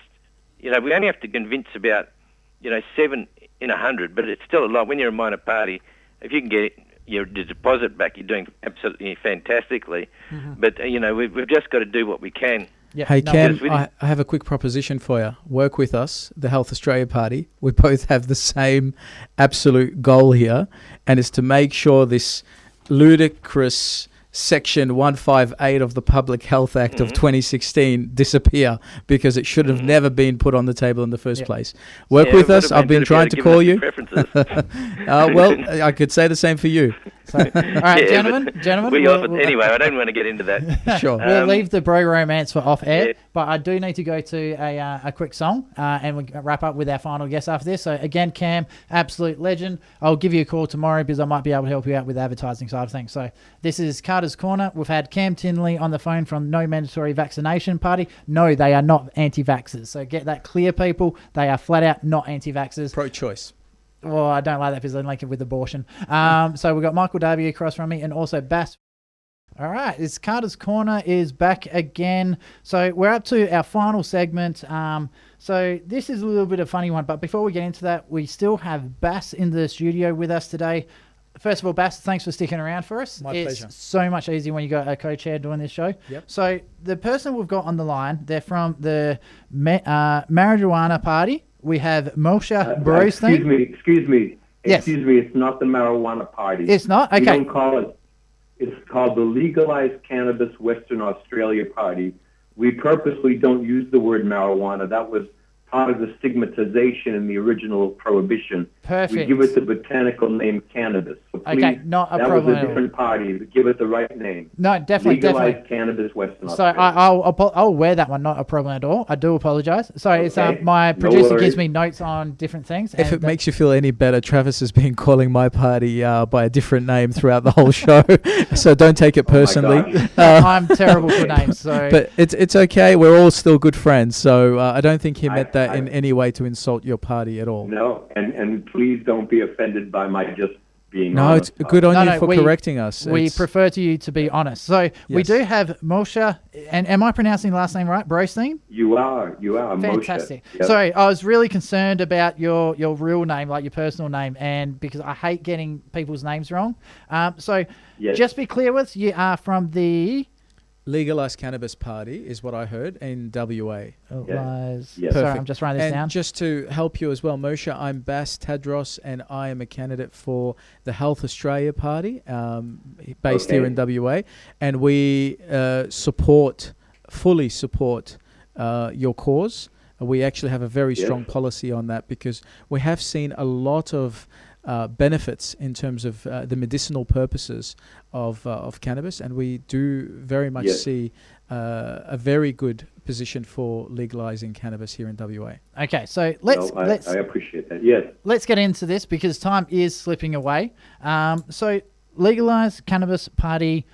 we only have to convince about, 7 in 100, but it's still a lot. When you're a minor party, if you can get your deposit back, you're doing absolutely fantastically. Mm-hmm. But, we've just got to do what we can. Yeah. Hey, Cam, I have a quick proposition for you. Work with us, the Health Australia Party. We both have the same absolute goal here, and it's to make sure this ludicrous Section 158 of the Public Health Act of 2016 disappear, because it should have never been put on the table in the first place. Work with us. I've been trying to call you. Well, I could say the same for you. So, all right, gentlemen. Anyway, I don't want to get into that. Sure. We'll leave the bro romance for off air, but I do need to go to a quick song, and we'll wrap up with our final guest after this. So again, Cam, absolute legend. I'll give you a call tomorrow because I might be able to help you out with the advertising side of things. So this is Carter's Corner. We've had Cam Tinley on the phone from No Mandatory Vaccination Party. No, they are not anti-vaxxers. So get that clear, people. They are flat out not anti-vaxxers. Pro-choice. Well, I don't like that because I link it with abortion. So we've got Michael Darby across from me, and also Bass. All right, this Carter's Corner is back again. So we're up to our final segment. So this is a little bit of a funny one, but before we get into that, we still have Bass in the studio with us today. First of all, Bass, thanks for sticking around for us. My pleasure. It's so much easier when you got a co-chair doing this show. Yep. So the person we've got on the line, they're from the Marijuana Party. We have Moshe Bernstein. Excuse me. Yes. Excuse me. It's not the Marijuana Party. It's not? Okay. We don't call it. It's called the Legalise Cannabis Western Australia Party. We purposely don't use the word marijuana. That was part of the stigmatization in the original prohibition. Perfect. We give it the botanical name cannabis. So please, okay, not a that problem. That was a different party. But give it the right name. No, definitely. Legalise Cannabis Western Australia. So I'll wear that one. Not a problem at all. I do apologise. Sorry, okay. It's my producer gives me notes on different things. If it makes you feel any better, Travis has been calling my party by a different name throughout the whole show. So don't take it personally. I'm terrible for names. So, but it's okay. We're all still good friends. So I don't think he meant that in any way to insult your party at all. No, and please don't be offended by my just being No, honest. it's good on you for correcting us. We prefer to you to be honest. So we do have Moshe, and am I pronouncing the last name right? Bernstein? You are. Fantastic. Moshe. Yep. Sorry, I was really concerned about your real name, like your personal name, and because I hate getting people's names wrong. Just be clear with, you are from the Legalise Cannabis Party is what I heard in WA. Yes. Sorry, I'm just writing this down. Just to help you as well, Moshe, I'm Bass Tadros, and I am a candidate for the Health Australia Party, based here in WA, and we fully support your cause. We actually have a very strong policy on that because we have seen a lot of benefits in terms of the medicinal purposes of cannabis, and we do very much see a very good position for legalizing cannabis here in WA. Okay, so I appreciate that. Yes. Let's get into this because time is slipping away. So Legalise Cannabis Party,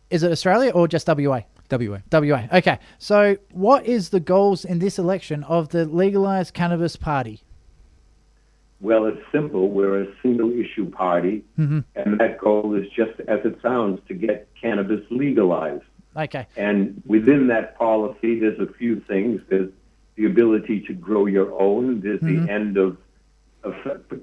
is it Australia or just WA? WA. Okay, so what is the goals in this election of the Legalise Cannabis Party? Well, it's simple. We're a single-issue party, and that goal is just as it sounds, to get cannabis legalized. Okay. And within that policy, there's a few things. There's the ability to grow your own. There's the end of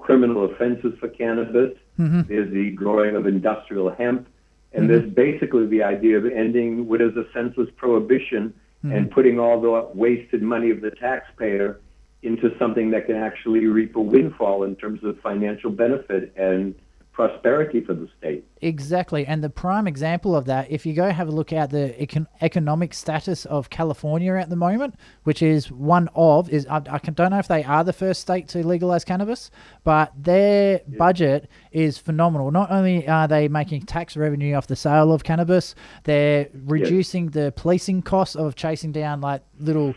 criminal offenses for cannabis. There's the growing of industrial hemp. And there's basically the idea of ending what is a senseless prohibition and putting all the wasted money of the taxpayer into something that can actually reap a windfall in terms of financial benefit and prosperity for the state. Exactly. And the prime example of that, if you go have a look at the economic status of California at the moment, which is I don't know if they are the first state to legalize cannabis, but their budget is phenomenal. Not only are they making tax revenue off the sale of cannabis, they're reducing the policing costs of chasing down like little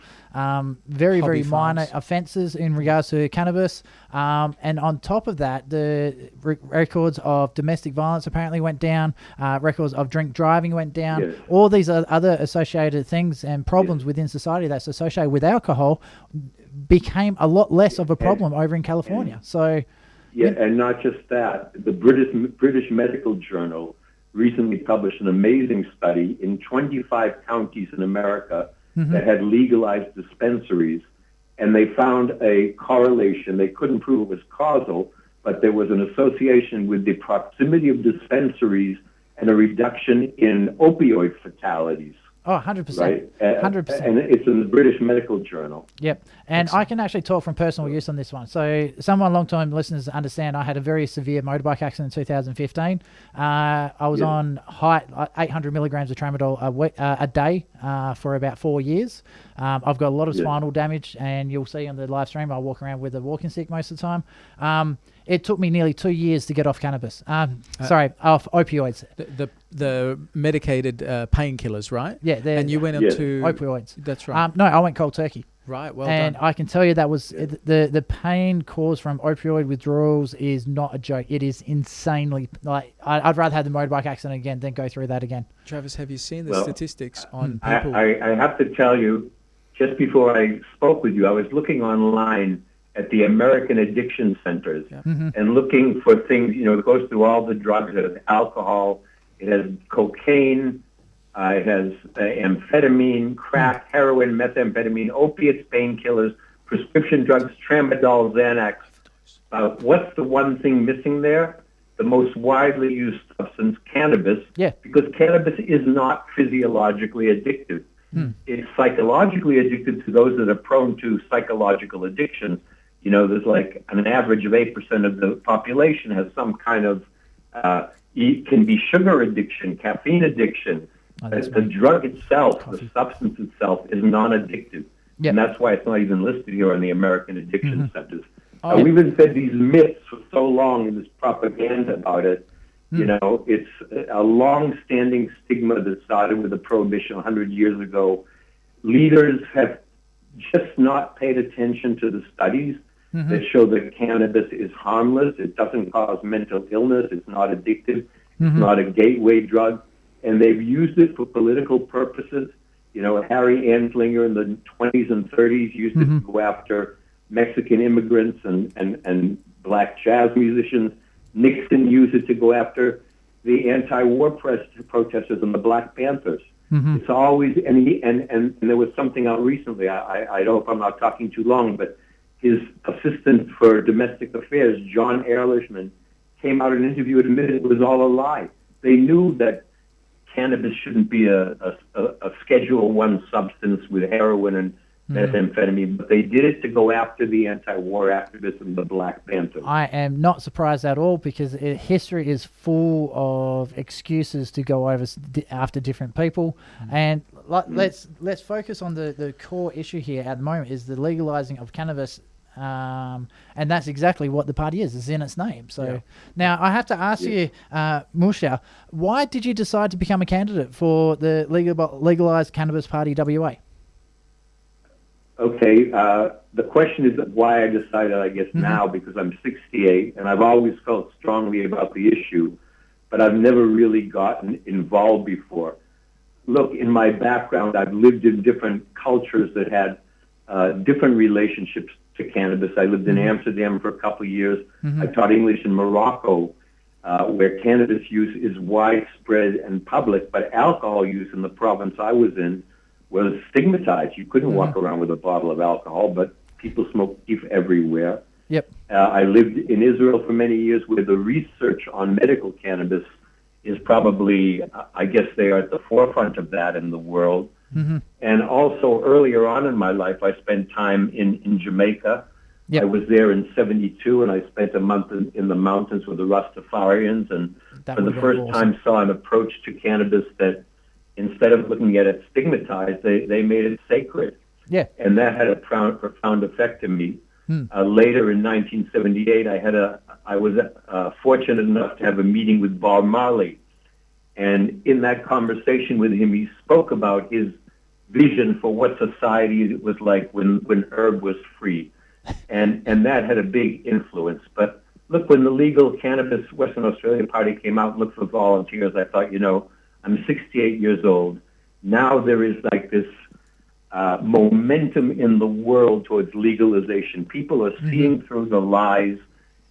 very Hobby minor farms. offences in regards to cannabis, and on top of that, the records of domestic violence apparently went down, records of drink driving went down. Yes. All these other associated things and problems within society that's associated with alcohol became a lot less of a problem over in California. So Yeah, and not just that. The British Medical Journal recently published an amazing study in 25 counties in America that had legalized dispensaries, and they found a correlation. They couldn't prove it was causal, but there was an association with the proximity of dispensaries and a reduction in opioid fatalities. Oh, 100%. Right? 100%. And it's in the British Medical Journal. Yep. And I can actually talk from personal use on this one. So some long-time listeners understand I had a very severe motorbike accident in 2015. I was on height 800 milligrams of tramadol a day for about 4 years. I've got a lot of spinal damage, and you'll see on the live stream I walk around with a walking stick most of the time. It took me nearly 2 years to get off cannabis. Off opioids. The medicated painkillers, right? Yeah. And you went into opioids. That's right. No, I went cold turkey. Right. Well and done. I can tell you that was the pain caused from opioid withdrawals is not a joke. It is insanely I'd rather have the motorbike accident again than go through that again. Travis, have you seen the statistics on I, people? I have to tell you, just before I spoke with you, I was looking online at the American Addiction Centers and looking for things, it goes through all the drugs. It has alcohol, it has cocaine, it has amphetamine, crack, heroin, methamphetamine, opiates, painkillers, prescription drugs, tramadol, Xanax. What's the one thing missing there? The most widely used substance, cannabis, because cannabis is not physiologically addictive. It's psychologically addictive to those that are prone to psychological addictions. There's like an average of 8% of the population has some kind of, can be sugar addiction, caffeine addiction. The drug itself, the substance itself, is non-addictive. And that's why it's not even listed here on the American Addiction Centers. We've been fed these myths for so long and this propaganda about it. It's a long-standing stigma that started with the Prohibition 100 years ago. Leaders have just not paid attention to the studies that show that cannabis is harmless. It doesn't cause mental illness. It's not addictive. It's not a gateway drug. And they've used it for political purposes. Harry Anslinger in the 20s and 30s used it to go after Mexican immigrants and black jazz musicians. Nixon used it to go after the anti-war protesters and the Black Panthers. It's always, and there was something out recently, I hope I'm not talking too long, but his assistant for domestic affairs, John Ehrlichman, came out in an interview and admitted it was all a lie. They knew that cannabis shouldn't be a Schedule I substance with heroin and methamphetamine, but they did it to go after the anti-war activists and the Black Panthers. I am not surprised at all because history is full of excuses to go over after different people. And let's focus on the core issue here at the moment is the legalizing of cannabis. And that's exactly what the party is. It's in its name. So now I have to ask you, Moshe, why did you decide to become a candidate for the Legalise Cannabis Party WA? Okay, the question is why I decided, I guess, now, because I'm 68, and I've always felt strongly about the issue, but I've never really gotten involved before. Look, in my background, I've lived in different cultures that had different relationships to cannabis. I lived in Amsterdam for a couple of years. I taught English in Morocco, where cannabis use is widespread and public, but alcohol use in the province I was in was stigmatized. You couldn't walk around with a bottle of alcohol, but people smoked beef everywhere. I lived in Israel for many years, where the research on medical cannabis is probably, I guess they are at the forefront of that in the world. And also earlier on in my life, I spent time in Jamaica. I was there in 72, and I spent a month in the mountains with the Rastafarians, and for the first time saw an approach to cannabis that, instead of looking at it stigmatized, they made it sacred. And that had a profound effect on me. Later in 1978, I was fortunate enough to have a meeting with Bob Marley. And in that conversation with him, he spoke about his vision for what society was like when herb was free. And that had a big influence. But look, when the Legal Cannabis Western Australia Party came out and looked for volunteers, I thought, I'm 68 years old. Now there is like this momentum in the world towards legalization. People are seeing through the lies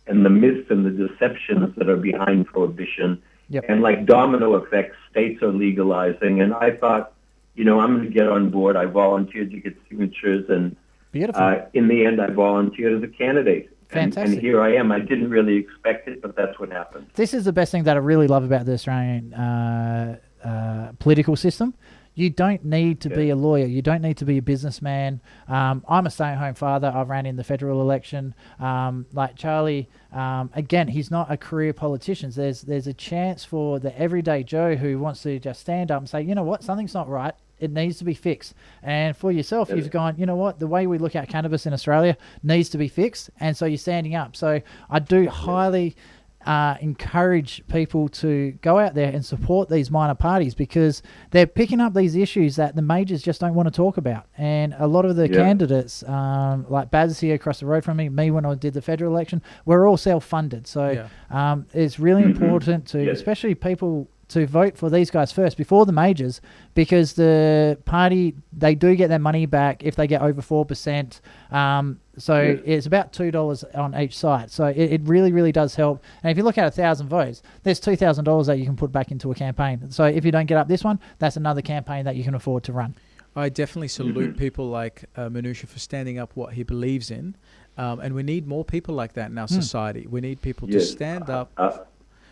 and the myths and the deceptions that are behind prohibition. Yep. And like domino effects, states are legalizing. And I thought, I'm going to get on board. I volunteered to get signatures. And Beautiful. In the end, I volunteered as a candidate. Fantastic. And here I am. I didn't really expect it, but that's what happened. This is the best thing that I really love about the Australian political system. You don't need to be a lawyer. You don't need to be a businessman. I'm a stay-at-home father. I ran in the federal election. Like Charlie, again, he's not a career politician. There's a chance for the everyday Joe who wants to just stand up and say, you know what, something's not right. It needs to be fixed. And for yourself, you've gone, you know what, the way we look at cannabis in Australia needs to be fixed. And so you're standing up. So I do highly encourage people to go out there and support these minor parties because they're picking up these issues that the majors just don't want to talk about. And a lot of the candidates, like Baz here across the road from me when I did the federal election, we're all self-funded. So it's really important to, especially people, to vote for these guys first before the majors, because the party, they do get their money back if they get over 4%. It's about $2 on each side. So it really, really does help. And if you look at 1,000 votes, there's $2,000 that you can put back into a campaign. So if you don't get up this one, that's another campaign that you can afford to run. I definitely salute people like Moshe for standing up what he believes in. And we need more people like that in our society. We need people to stand up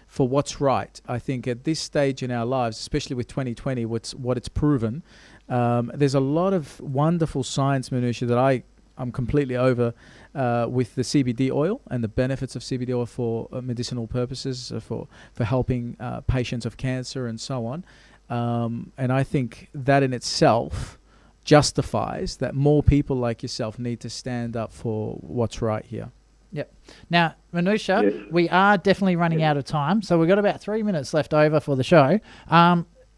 for what's right. I think at this stage in our lives, especially with 2020, what it's proven, there's a lot of wonderful science, Moshe, that I'm completely over with the CBD oil and the benefits of CBD oil for medicinal purposes, for helping patients of cancer and so on. And I think that in itself justifies that more people like yourself need to stand up for what's right here. Yep. Now, Moshe, we are definitely running out of time, so we've got about 3 minutes left over for the show.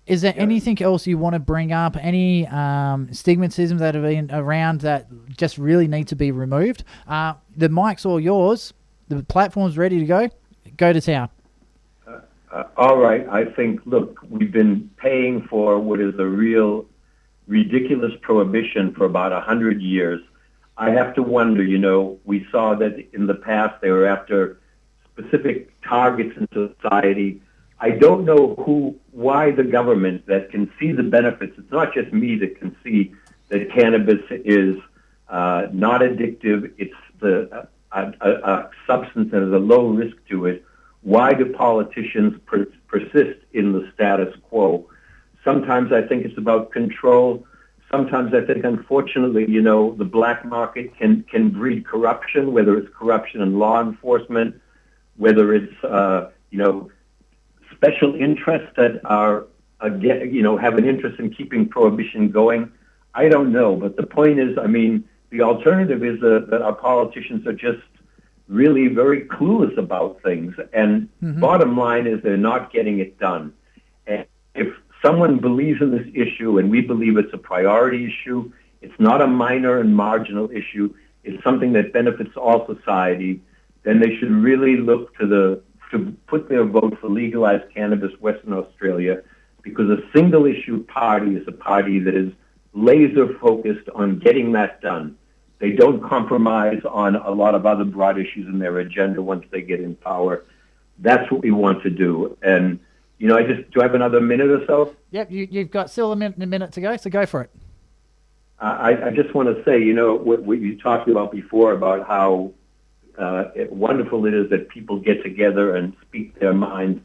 Is there anything else you want to bring up? Any stigmatisms that have been around that just really need to be removed? The mic's all yours. The platform's ready to go. Go to town. All right. I think, look, we've been paying for what is a real ridiculous prohibition for about 100 years. I have to wonder, we saw that in the past they were after specific targets in society. I don't know why the government that can see the benefits, it's not just me that can see that cannabis is not addictive, it's a substance that has a low risk to it. Why do politicians persist in the status quo? Sometimes I think it's about control. Sometimes I think, unfortunately, the black market can breed corruption, whether it's corruption in law enforcement, whether it's, special interests that are, have an interest in keeping prohibition going. I don't know. But the point is, the alternative is that our politicians are just really very clueless about things. And bottom line is they're not getting it done. And if someone believes in this issue, and we believe it's a priority issue, it's not a minor and marginal issue, it's something that benefits all society, then they should really look to put their vote for legalized cannabis Western Australia, because a single issue party is a party that is laser focused on getting that done. They don't compromise on a lot of other broad issues in their agenda once they get in power. That's what we want to do. And do I have another minute or so? Yep, you've got still a minute to go, so go for it. I just want to say, what you talked about before about how wonderful it is that people get together and speak their minds.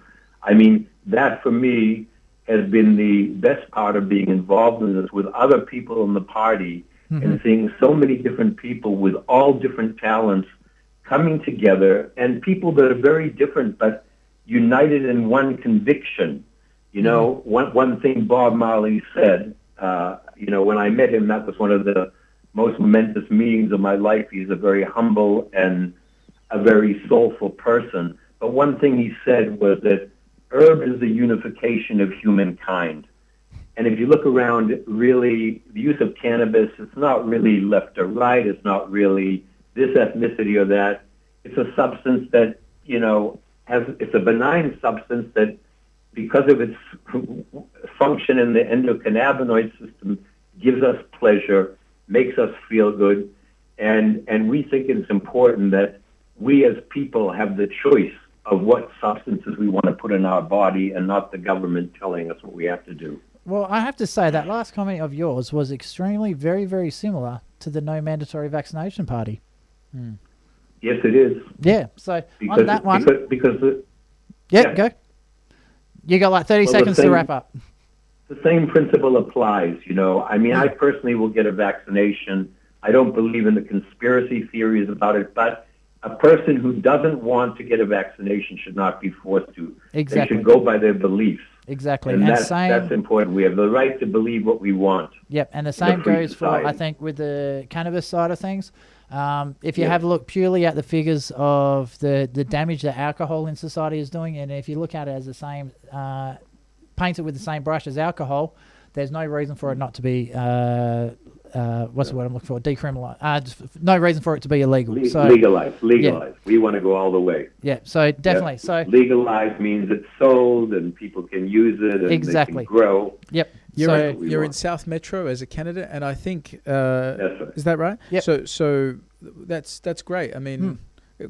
That for me has been the best part of being involved in this with other people in the party and seeing so many different people with all different talents coming together, and people that are very different but united in one conviction. One thing Bob Marley said, when I met him, that was one of the most momentous meetings of my life. He's a very humble and a very soulful person. But one thing he said was that herb is the unification of humankind. And if you look around, really, the use of cannabis, it's not really left or right. It's not really this ethnicity or that. It's a substance that, it's a benign substance that, because of its function in the endocannabinoid system, gives us pleasure, makes us feel good. And we think it's important that we as people have the choice of what substances we want to put in our body and not the government telling us what we have to do. Well, I have to say that last comment of yours was extremely, very, very similar to the no mandatory vaccination party. Mm. Yes, it is. Yeah, so on that one... Go. You got like 30 seconds to wrap up. The same principle applies, I personally will get a vaccination. I don't believe in the conspiracy theories about it, but a person who doesn't want to get a vaccination should not be forced to. Exactly. They should go by their beliefs. Exactly. And that's important. We have the right to believe what we want. Yep, and the same goes for, I think, with the cannabis side of things. If you have a look purely at the figures of the damage that alcohol in society is doing, and if you look at it as the same, paint it with the same brush as alcohol, there's no reason for it not to be what's the word I'm looking for? Decriminalised. No reason for it to be illegal. Legalize. Yeah. We want to go all the way. Yeah, so definitely. Yeah. So legalize means it's sold and people can use it and they can grow. Yep. You're in South Metro as a candidate, and I think is that right? Yep. So that's great. I mean,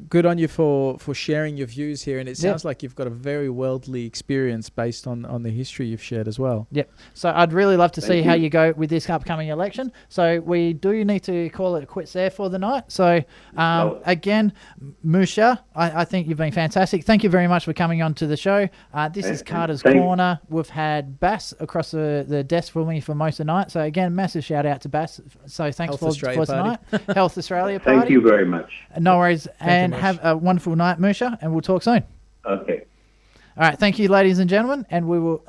good on you for sharing your views here, and it sounds like you've got a very worldly experience based on the history you've shared as well. Yep. So I'd really love to see how you go with this upcoming election. So we do need to call it quits there for the night. So again, Moshe, I think you've been fantastic. Thank you very much for coming on to the show. This is Carter's Corner. We've had Bass across the desk for me for most of the night. So again, massive shout out to Bass. So thanks for tonight. Health Australia Party. Thank you very much. No worries. And have a wonderful night, Moshe, and we'll talk soon. Okay. All right, thank you, ladies and gentlemen, and we will...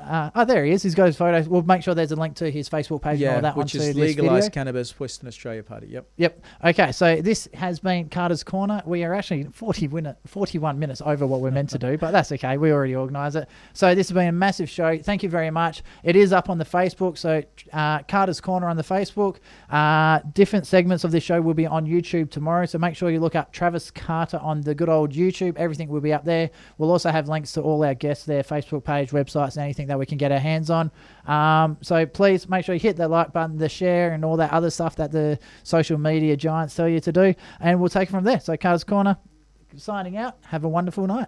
there he is. He's got his photos. We'll make sure there's a link to his Facebook page and all that which onto is this Legalise video. Cannabis, Western Australia Party. Yep. Okay, so this has been Carter's Corner. We are actually 41 minutes over what we're meant to do, but that's okay. We already organised it. So this has been a massive show. Thank you very much. It is up on the Facebook, so Carter's Corner on the Facebook. Different segments of this show will be on YouTube tomorrow, so make sure you look up Travis Carter on the good old YouTube. Everything will be up there. We'll also have links to all our guests there, Facebook page, websites, and anything that we can get our hands on. So please make sure you hit that like button, the share, and all that other stuff that the social media giants tell you to do, and we'll take it from there. So Carter's Corner, signing out. Have a wonderful night.